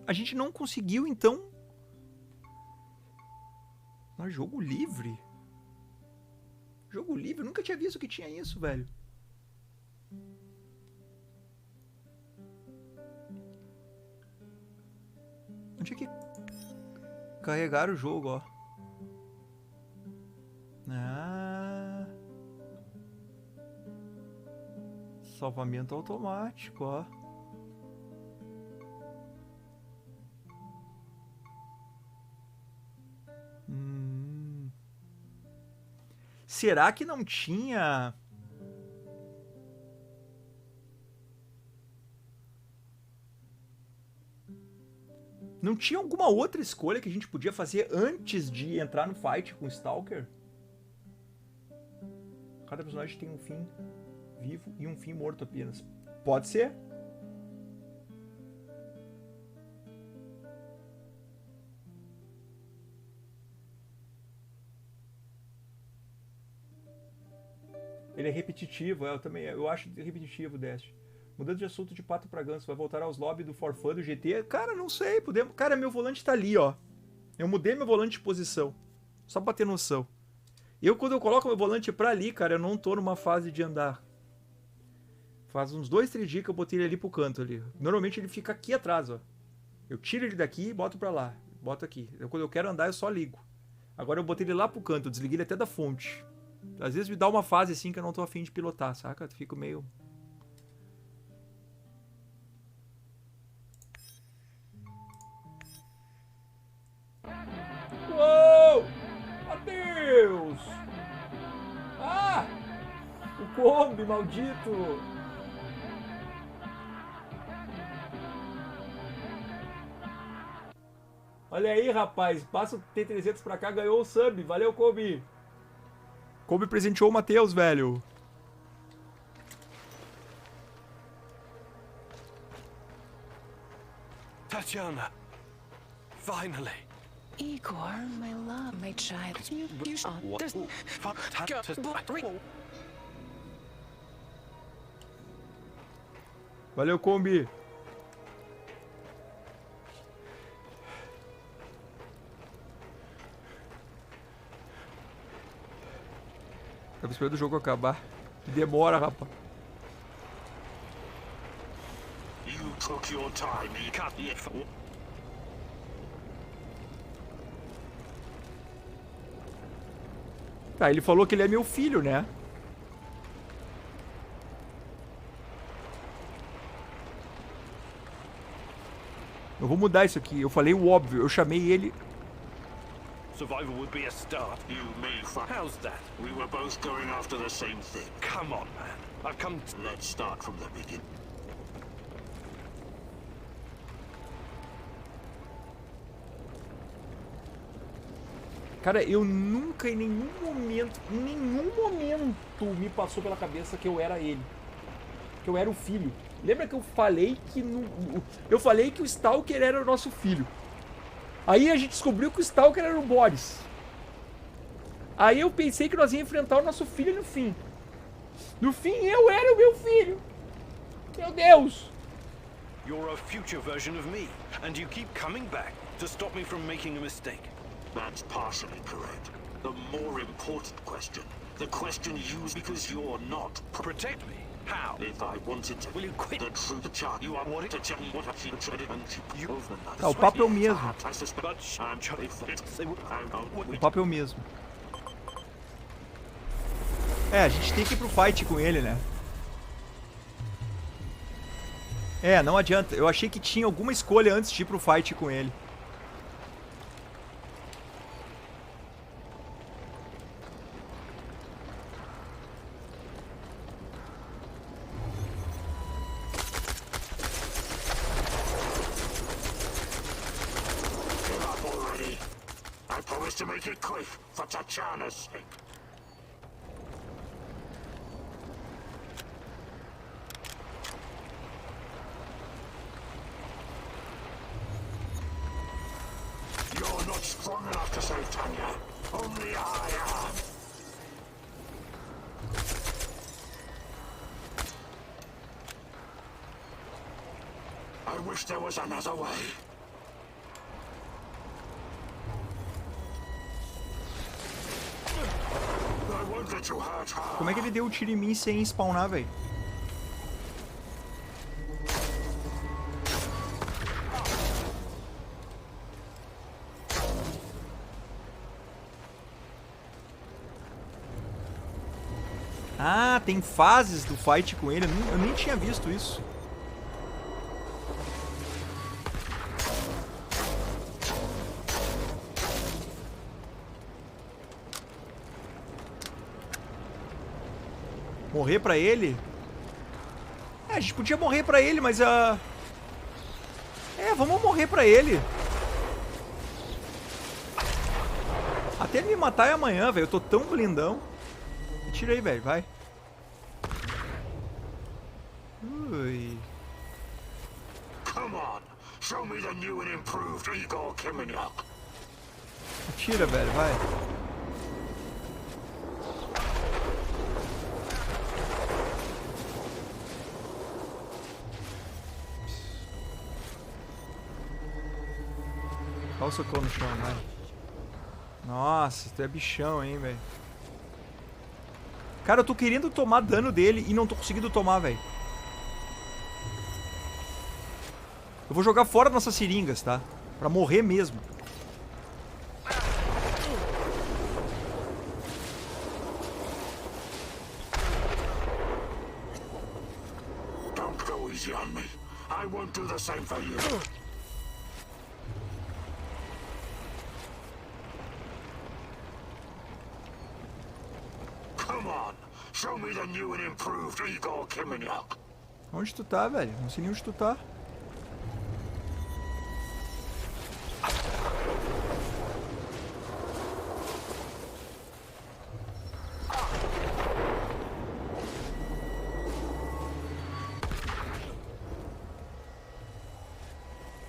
A gente não conseguiu, então... Mas jogo livre? Jogo livre? Eu nunca tinha visto que tinha isso, velho. Onde é que... Carregar o jogo, ó. Ah. Salvamento automático, ó. Será que não tinha... Não tinha alguma outra escolha que a gente podia fazer antes de entrar no fight com o Stalker? Cada personagem tem um fim vivo e um fim morto apenas. Pode ser? Ele é repetitivo, eu acho repetitivo o Destiny. Mudando de assunto de pato pra ganso, vai voltar aos lobbies do For Fun do GT? Cara, não sei, podemos... Cara, meu volante tá ali, ó. Eu mudei meu volante de posição. Só pra ter noção. Quando eu coloco meu volante pra ali, cara, eu não tô numa fase de andar. Faz uns 2, 3 dias que eu botei ele ali pro canto ali. Normalmente ele fica aqui atrás, ó. Eu tiro ele daqui e boto pra lá. Boto aqui. Quando eu quero andar, eu só ligo. Agora eu botei ele lá pro canto, eu desliguei ele até da fonte. Às vezes me dá uma fase assim que eu não tô afim de pilotar, saca? Eu fico meio... Uou! Adeus! Ah! O Kombi, maldito! Olha aí, rapaz. Passa o T300 pra cá, ganhou o sub. Valeu, Kombi! Kombi presenteou o Matheus, velho. Tatiana! Finally! Igor, my love, my child. Valeu, Kombi. Tava esperando o jogo acabar. Demora, rapaz. You took your time, you... O... 。 Cut. 。 . 。 . 。 . 。 . 。 . 。 . 。 . 。 . 。 。 . 。 . 。 . 。 . 。 . 。 . 。 . 。 . 。 。 . 。 . 。 . 。 . 。 . 。 . 。Tá, ele falou que ele é meu filho, né? Eu vou mudar isso aqui. Eu falei o óbvio. Eu chamei ele... Survival would be a start. You may fuck. How's that? We were both going after the same thing. Come on, man. I've come to... Let's start from the beginning. Cara, eu nunca em nenhum momento me passou pela cabeça que eu era ele. Que eu era o filho. Lembra que eu falei que eu falei que o Stalker era o nosso filho. Aí a gente descobriu que o Stalker era o Boris. Aí eu pensei que nós íamos enfrentar o nosso filho no fim. No fim, eu era o meu filho. Meu Deus. You're a future version of me, and you keep coming back to stop me from making a mistake. That's partially correct. The more important question, the question used because you're not... Protect me? How? If I wanted to... Will you quit? The truth, chart, you are wanting to tell me what I've seen and you over another. Tá, o papo é o mesmo. I suspect O papo é o mesmo. É, a gente tem que ir pro fight com ele, né? É, não adianta. Eu achei que tinha alguma escolha antes de ir pro fight com ele. To make it quick for Tatiana's sake. You're not strong enough to save Tanya. Only I am. I wish there was another way. Como é que ele deu o tiro em mim sem spawnar, velho? Ah, tem fases do fight com ele. Eu nem tinha visto isso. Morrer pra ele? É, a gente podia morrer pra ele, mas a... vamos morrer pra ele. Até ele me matar é amanhã, velho. Eu tô tão blindão. Tira aí, velho. Vai. Ui. Come on. Show me the new and improved Igor Kiminyak. Tira, velho. Vai. Olha o socão no chão, vai. Nossa, tu é bichão, hein, velho. Cara, eu tô querendo tomar dano dele e não tô conseguindo tomar, velho. Eu vou jogar fora nossas seringas, tá? Pra morrer mesmo. Don't go easy on me. I won't do the same for you. Show me the new and improved Igor Kiminyak. Onde tu tá, velho? Não sei nem onde tu tá.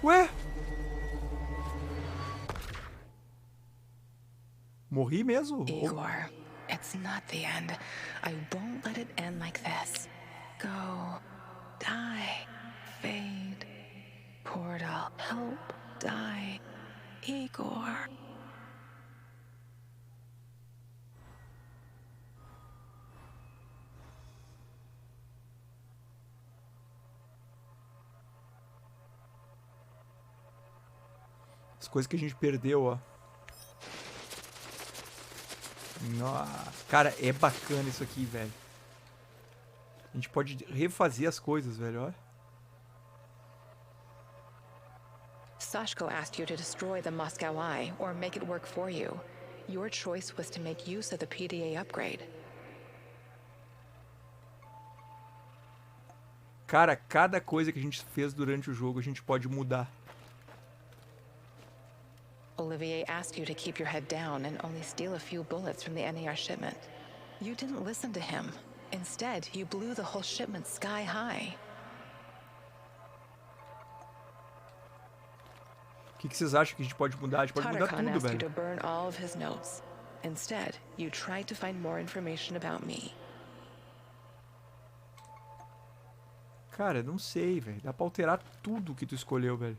Ué? Morri mesmo? Igor. It's not the end. I won't let it end like this. Go. Die. Fade. Portal. Help. Die. Igor. As coisas que a gente perdeu, ó. Nossa, cara, é bacana isso aqui, velho. A gente pode refazer as coisas, velho, olha. Sashko asked you to destroy the Moscow Eye or make it work for you. Your choice was to make use of the PDA upgrade. Cara, cada coisa que a gente fez durante o jogo a gente pode mudar. Olivier asked you to keep your head down and only steal a few bullets from the NAR shipment. You didn't listen to him. Instead, you blew the whole shipment sky high. O que vocês acham que a gente pode mudar? A gente pode mudar Tarkhan tudo, asked you velho. to burn all of his notes. Instead, you tried to find more information about me. Cara, não sei, velho. Dá pra alterar tudo que tu escolheu, velho.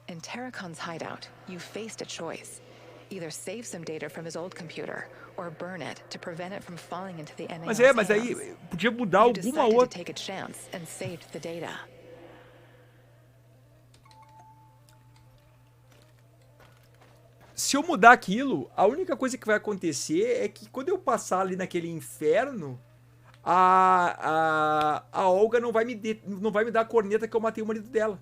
In Tarkhan's hideout, you faced a choice. Either save some data from his old computer, or burn it to prevent it from falling into the NAR's Mas aí hands. podia mudar You alguma decided to outra. take a chance and saved the data. Se eu mudar aquilo, a única coisa que vai acontecer é que quando eu passar ali naquele inferno, a Olga não vai me dar a corneta que eu matei o marido dela.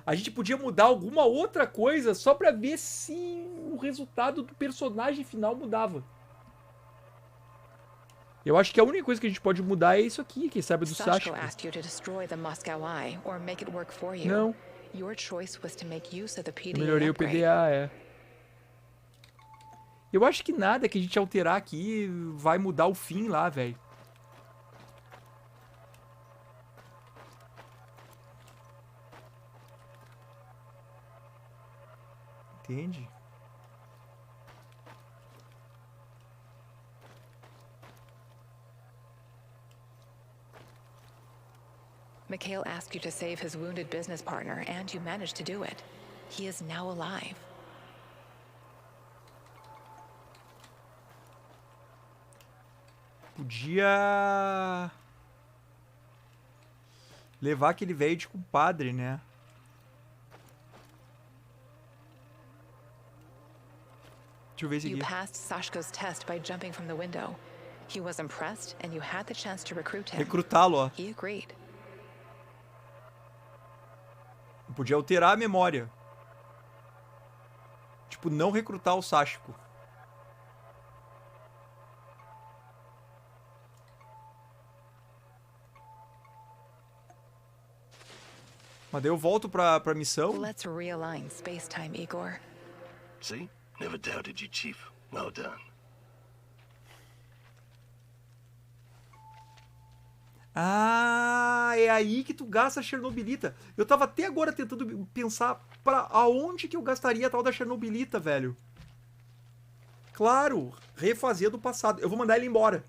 A gente podia mudar alguma outra coisa só pra ver se o resultado do personagem final mudava. Eu acho que a única coisa que a gente pode mudar é isso aqui, quem sabe do Sashko Sashko. asked you to destroy the Moscow Eye or make it work for you. Não. Your choice was to make use of the Eu PDA melhorei o upgrade. PDA, é. Eu acho que nada que a gente alterar aqui vai mudar o fim lá, velho. Entende? Mikhail asked you to save his wounded business partner, and you managed to do it. He is now alive. Podia levar aquele velho de compadre, né? Deixa eu ver esse You aqui. passed Sashko's test by jumping from the window. He was impressed, and you had the chance to recruit him. Recrutá-lo, ó. He agreed. Podia alterar a memória. Tipo, não recrutar o Sashko. Mas daí eu volto pra missão. Let's realign space-time, Igor. See? Never doubted you, Chief. Well done. Ah, é aí que tu gasta a Chernobylita. Eu tava até agora tentando pensar pra aonde que eu gastaria a tal da Chernobylita, velho. Claro, refazer do passado. Eu vou mandar ele embora.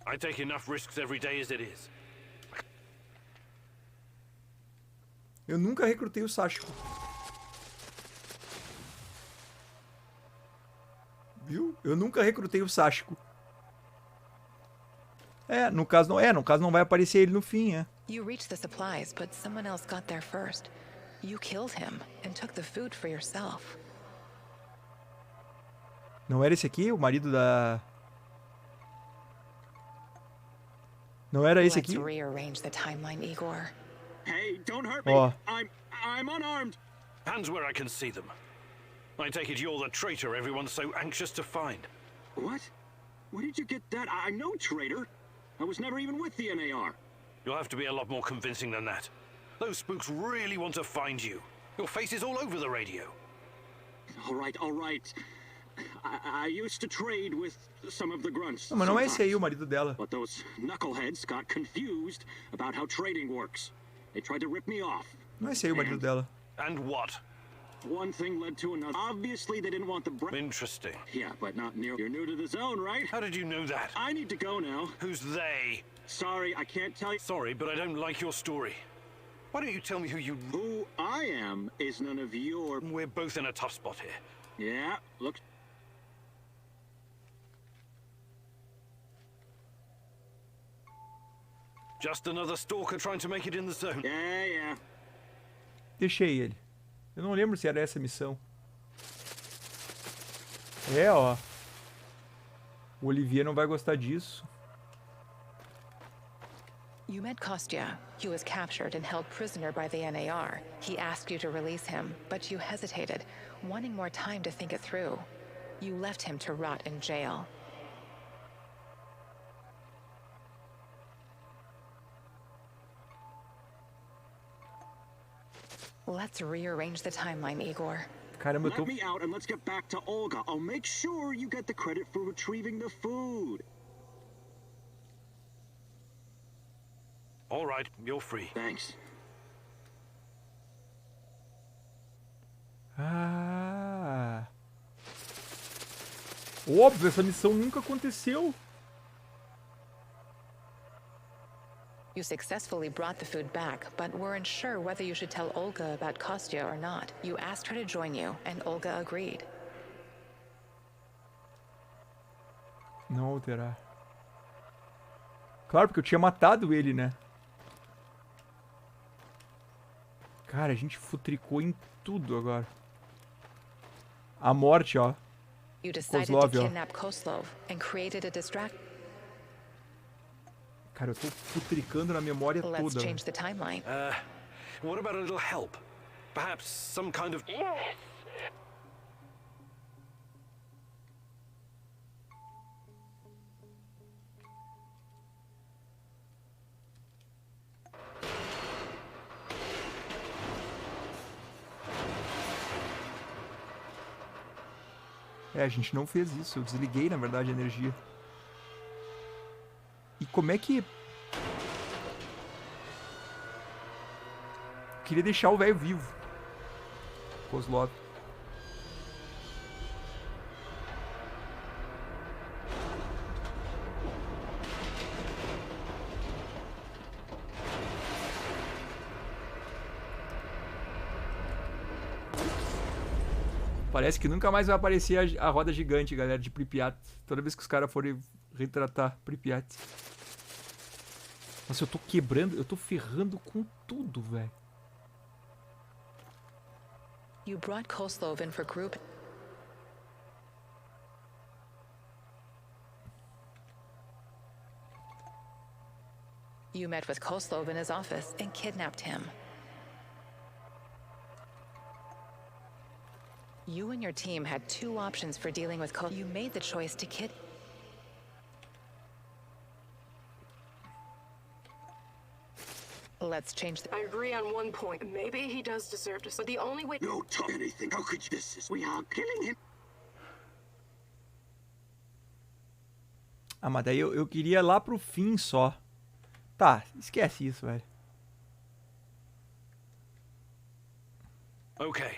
I take enough risks every day as it is. Eu nunca recrutei o Sashko. Viu? Eu nunca recrutei o Sashko. No caso não vai aparecer ele no fim, é. You reached the supplies, but someone else got there first. You killed him and took the food for yourself. Não era esse aqui, o marido da... Não era esse aqui? Let's rearrange the timeline, Igor. Hey, don't hurt me. Ó. I'm unarmed. Hands where I can see them. I take it you're the traitor everyone's so anxious to find. What? Where did you get that? I'm no traitor. I was never even with the NAR. You'll have to be a lot more convincing than that. Those spooks really want to find you. Your face is all over the radio. All right. I used to trade with some of the grunts. Não, mas não é esse sometimes. aí o marido dela. But those knuckleheads got confused about how trading works. They tried to rip me off. Não é esse aí o marido dela. And what? One thing led to another. Obviously, they didn't want the Interesting. Yeah, but not near. You're new to the zone, right? How did you know that? I need to go now. Who's they? Sorry, I can't tell you. Sorry, but I don't like your story. Why don't you tell me who you... Who I am is none of your... We're both in a tough spot here. Yeah, look... Just another stalker trying to make it in the zone. Yeah. Deixei ele. Eu não lembro se era essa a missão. É, ó. O Olivier não vai gostar disso. You met Kostya. He was captured and held prisoner by the NAR. He asked you to release him, but you hesitated, wanting more time to think it through. You left him to rot in jail. Let's rearrange the timeline, Igor. Caramba, eu tô... Let me out and let's get back to Olga. I'll make sure you get the credit for retrieving the food. All right, you're free. Thanks. Ah. Óbvio, essa missão nunca aconteceu. You successfully brought the food back, but weren't sure whether you should tell Olga about Kostya or not. You asked her to join you, and Olga agreed. Não alterar. Claro, porque eu tinha matado ele, né? Cara, a gente futricou em tudo agora. A morte, ó. You decided Kozlov, to ó. kidnap Kozlov and created a distraction. Cara, eu tô futricando na memória Let's toda. change the timeline. What about a little help? Perhaps some kind of... Yes! É, a gente não fez isso. Eu desliguei, na verdade, a energia. E como é que... Eu queria deixar o velho vivo. Kozlov. Parece que nunca mais vai aparecer a roda gigante, galera, de Pripyat. Toda vez que os caras forem retratar Pripyat. Nossa, eu tô quebrando, eu tô ferrando com tudo, velho. You brought Kozlov in for group. You met with Kozlov in his office and kidnapped him. You and your team had two options for dealing with Kozlov. You made the choice to kid... Let's change the... I agree on one point. Maybe he does deserve to... But the only way... No, talk anything. How could you... This is... We are killing him. Ah, mas daí eu queria lá pro fim só. Tá, esquece isso, velho. Okay.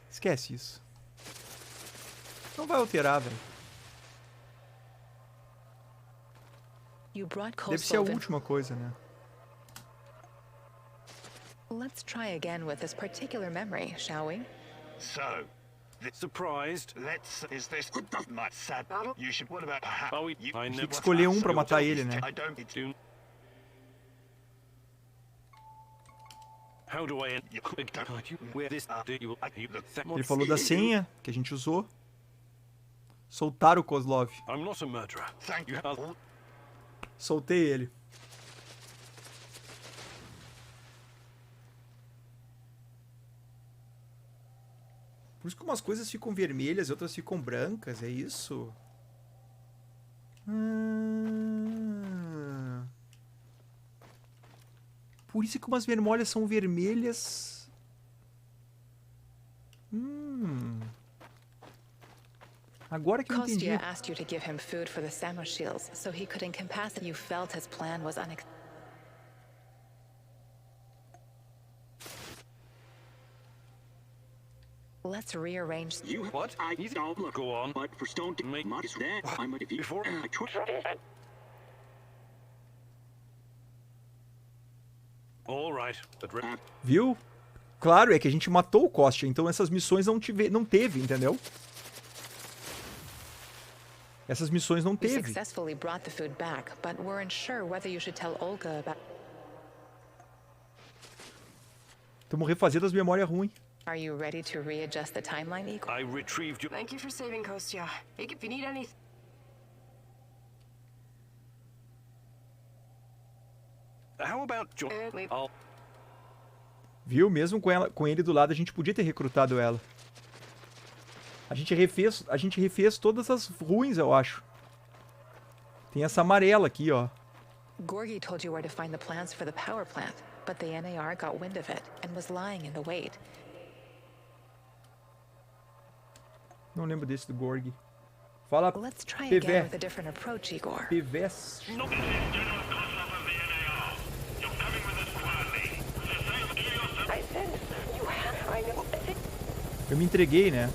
Esquece isso. Não vai alterar, velho. You brought Deve ser a Kozlov in... última coisa, né? Let's try again with this particular memory, shall we? So, surprised. let's... Is this... my sad... You should... What about perhaps... Are we... I Tem never... que escolher um pra matar ele, né? I don't... do... How do I end... Where this... Ele falou da senha que a gente usou. Soltar o Kozlov. I'm not a murderer. Thank you. Soltei ele. Por isso que umas coisas ficam vermelhas e outras ficam brancas, é isso? Por isso que umas vermelhas são vermelhas. Agora que eu entendi. Kostya asked you to give him food for the Samoshils, so he could incapacitate. You felt his plan was unacceptable. Let's rearrange. You... What? I don't look. Go on. But for Stone to Make... Marty's there, I'm... If you... Before... I try... All right, but... Viu? Claro, é que a gente matou o Kostya, então essas missões não teve, entendeu? Essas missões não We teve. successfully brought the food back, but weren't sure whether you should tell Olga about... Estamos refazendo as memórias ruins. Are you ready to readjust the timeline, Igor? I retrieved your... Thank you for saving Kostya. If you need anything... How about your... I'll... Viu? Mesmo com ele do lado, a gente podia ter recrutado ela. A gente refez todas as ruins, eu acho. Tem essa amarela aqui, ó. Gorgi told you where to find the plans for the power plant, but the NAR got wind of it and was lying in the wait. Não lembro desse do Gorgi. Fala, Let's try PV. again with a different approach, Igor. PVs. Eu me entreguei, né?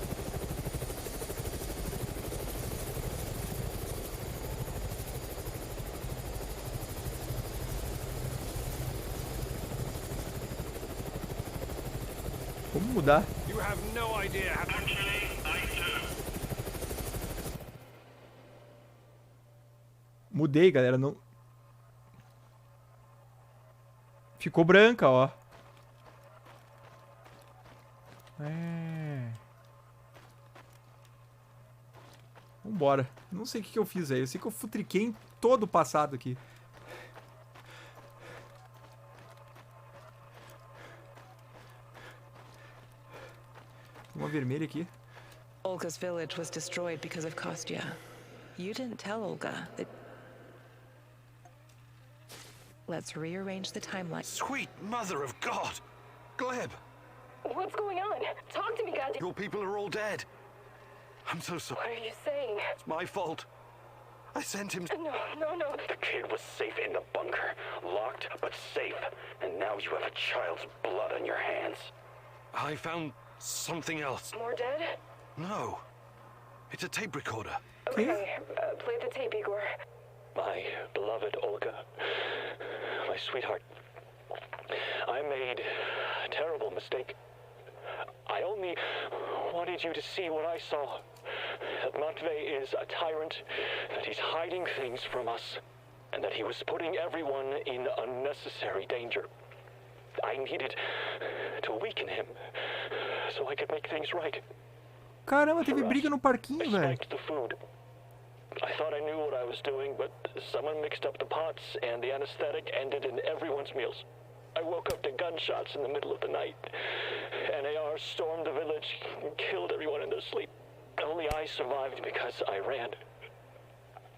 Vamos mudar. You have no idea how... Mudei, galera. Não... Ficou branca, ó. Vambora. Não sei o que eu fiz aí. Eu sei que eu futriquei em todo o passado aqui. Tem uma vermelha aqui. Olga's village was destroyed because of Kostya. You didn't tell Olga that... Let's rearrange the timeline. Sweet mother of God! Gleb! What's going on? Talk to me, goddamn. Your people are all dead. I'm so sorry. What are you saying? It's my fault. I sent him... No. The kid was safe in the bunker. Locked, but safe. And now you have a child's blood on your hands. I found something else. More dead? No. It's a tape recorder. Okay, play the tape, Igor. My beloved Olga, my sweetheart, I made a terrible mistake. I only wanted you to see what I saw. That Matvey is a tyrant, that he's hiding things from us, and that he was putting everyone in unnecessary danger. I needed to weaken him so I could make things right. Caramba, teve briga no parquinho, velho. Spiked the food. I thought I knew what I was doing, but someone mixed up the pots, and the anesthetic ended in everyone's meals. I woke up to gunshots in the middle of the night. NAR stormed the village and killed everyone in their sleep. Only I survived because I ran.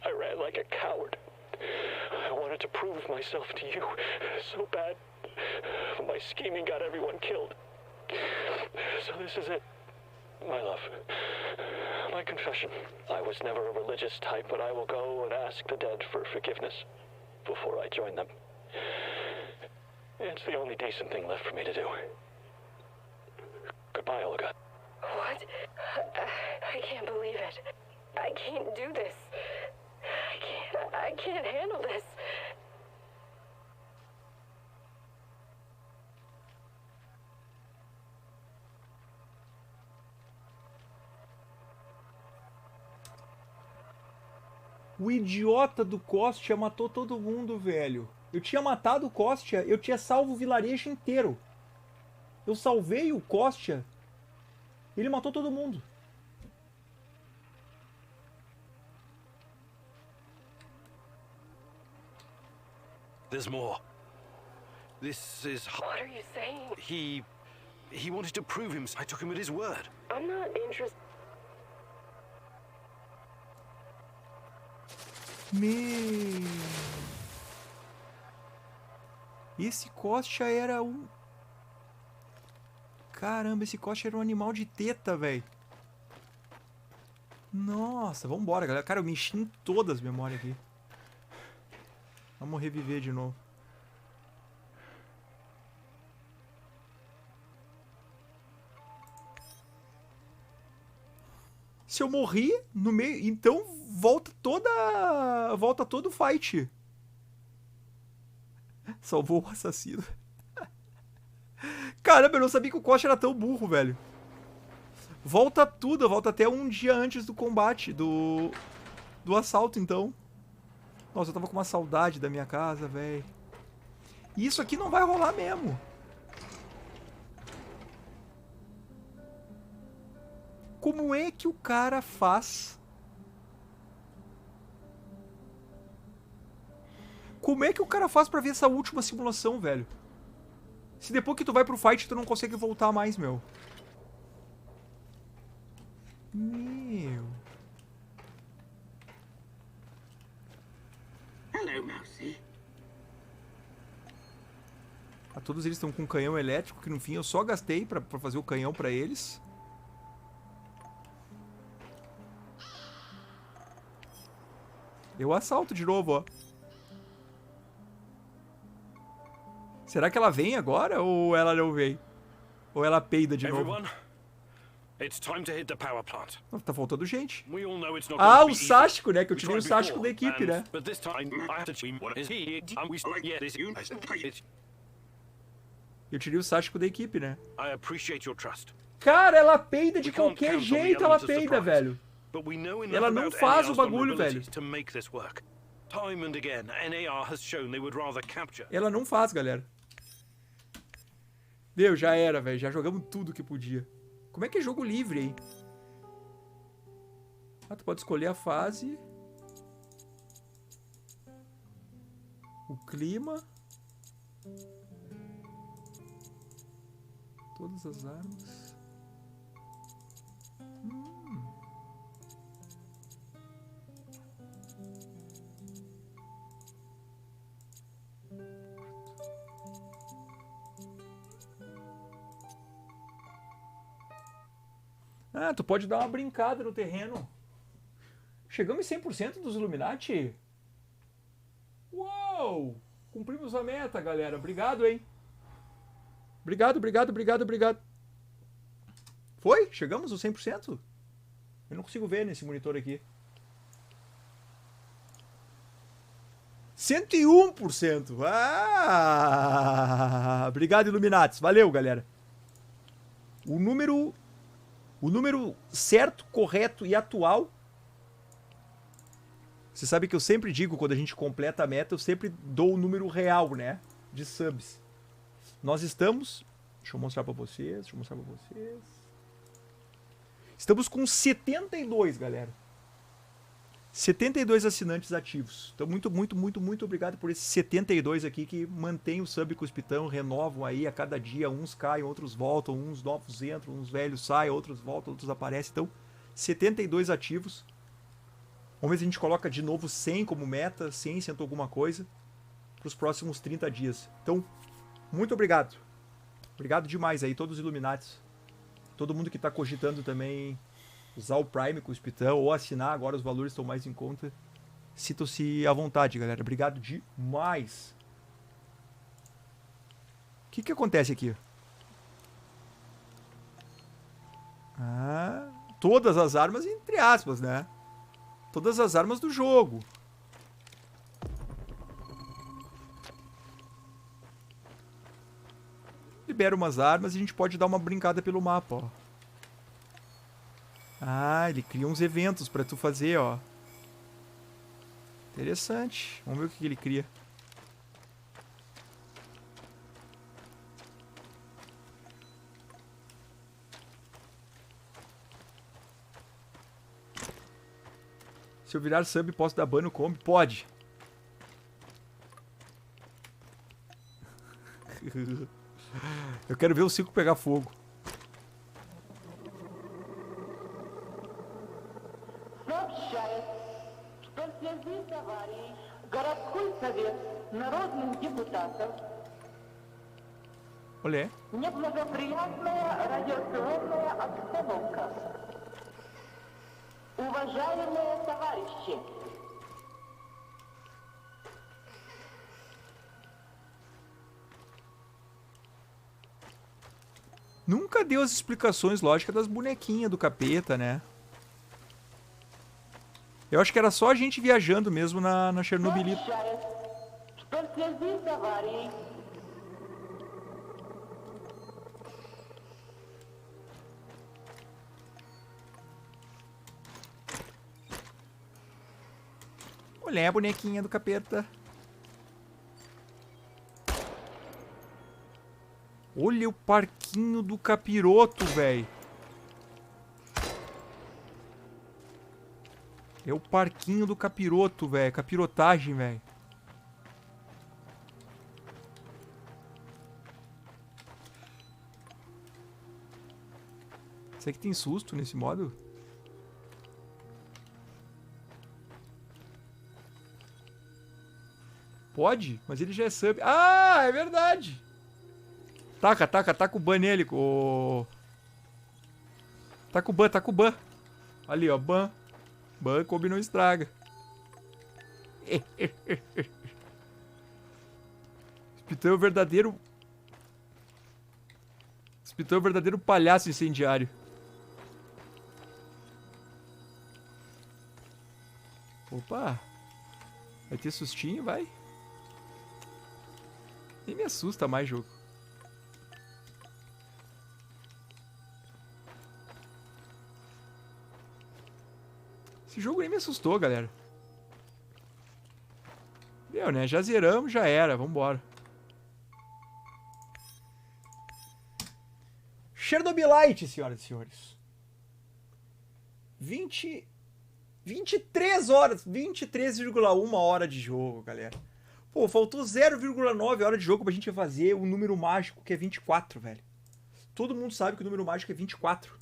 I ran like a coward. I wanted to prove myself to you so bad. My scheming got everyone killed. So this is it, my love. My confession. I was never a religious type, but I will go and ask the dead for forgiveness before I join them. It's the only decent thing left for me to do. Goodbye, Olga. What? I can't believe it. I can't do this. I can't handle this. O idiota do Kostya matou todo mundo, velho. Eu tinha matado o Kostya, eu tinha salvo o vilarejo inteiro. Eu salvei o Kostya. Ele matou todo mundo. There's more. This is... What are you saying? He wanted to prove him. I took him at his word. I'm not interested. Esse Kostya era um... Caramba, esse Kostya era um animal de teta, velho. Nossa, vambora, galera. Cara, eu mexi em todas as memórias aqui. Vamos reviver de novo. Se eu morri no meio, então volta todo o fight. Salvou o assassino. Caramba, eu não sabia que o Kostya era tão burro, velho. Volta tudo, volta até um dia antes do combate, do do assalto, então. Nossa, eu tava com uma saudade da minha casa, velho. E isso aqui não vai rolar mesmo. Como é que o cara faz? Como é que o cara faz pra ver essa última simulação, velho? Se depois que tu vai pro fight, tu não consegue voltar mais, meu. Meu. Hello, Mousy. Todos eles estão com um canhão elétrico, que no fim eu só gastei pra fazer o canhão pra eles. Eu assalto de novo, ó. Será que ela vem agora ou ela não vem? Ou ela peida de novo? It's time to hit the power plant. Tá faltando gente. We all know it's not Ah, going o to be easy. Sástico, né? Que eu We tirei o tried Sástico before, da equipe, né? But this time I have to choose what is he. Yeah, this is. Eu tirei o Sástico da equipe, né? I appreciate your trust. Cara, ela peida de We can't qualquer count on the jeito, ela elements of peida, surprise, velho. but we know enough Ela não about faz o NAR's bagulho, vulnerabilities velho. to make this work. Time and again, NAR has shown they would rather capture. Ela não faz, galera. Deu, já era, velho. Já jogamos tudo que podia. Como é que é jogo livre aí? Ah, tu pode escolher a fase. O clima. Todas as armas. Ah, tu pode dar uma brincada no terreno. Chegamos em 100% dos Illuminati? Uou! Cumprimos a meta, galera. Obrigado, hein? Obrigado, obrigado, obrigado, obrigado. Foi? Chegamos aos 100%? Eu não consigo ver nesse monitor aqui. 101%! Ah! Obrigado, Illuminatis. Valeu, galera. O número certo, correto e atual. Você sabe que eu sempre digo, quando a gente completa a meta, eu sempre dou o número real, né? De subs. Nós estamos... Deixa eu mostrar pra vocês. Estamos com 72, galera. 72 assinantes ativos. Então, muito, muito, muito, muito obrigado por esses 72 aqui que mantêm o sub com o Spitão, renovam aí a cada dia. Uns caem, outros voltam, uns novos entram, uns velhos saem, outros voltam, outros aparecem. Então, 72 ativos. Vamos ver se a gente coloca de novo 100 como meta, 100, 100 alguma coisa, para os próximos 30 dias. Então, muito obrigado. Obrigado demais aí, todos os Illuminatis. Todo mundo que está cogitando também usar o Prime com o Spitão ou assinar, agora os valores estão mais em conta. Sintam-se à vontade, galera. Obrigado demais. O que acontece aqui? Ah, todas as armas, entre aspas, né? Todas as armas do jogo. Libera umas armas e a gente pode dar uma brincada pelo mapa, ó. Ah, ele cria uns eventos pra tu fazer, ó. Interessante. Vamos ver o que ele cria. Se eu virar sub, posso dar ban no combi? Pode. Eu quero ver o circo pegar fogo. Olha. Уважаемые товарищи, Nunca deu as explicações lógicas das bonequinhas do capeta, né? Eu acho que era só a gente viajando mesmo na Chernobylite. Olha a bonequinha do capeta. Olha o parquinho do capiroto, velho. É o parquinho do capiroto, velho. Capirotagem, velho. Será que tem susto nesse modo? Pode, mas ele já é sub. Ah, é verdade. Taca o ban nele. Taca o ban. Ali, ó, ban. Ban, come não estraga. Spitão é o verdadeiro... Spitão é o verdadeiro palhaço incendiário. Opa. Vai ter sustinho, vai. Nem me assusta mais jogo. Esse jogo nem me assustou, galera. Deu, né? Já zeramos, já era. Vambora. Chernobylite, senhoras e senhores. 23 horas. 23,1 hora de jogo, galera. Pô, faltou 0,9 hora de jogo pra gente fazer o número mágico, que é 24, velho. Todo mundo sabe que o número mágico é 24.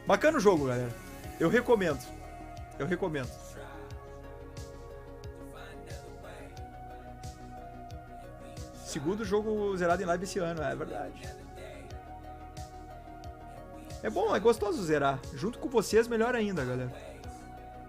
Bacana o jogo, galera. Eu recomendo. Eu recomendo. Segundo jogo zerado em live esse ano, é verdade. É bom, é gostoso zerar. Junto com vocês, melhor ainda, galera.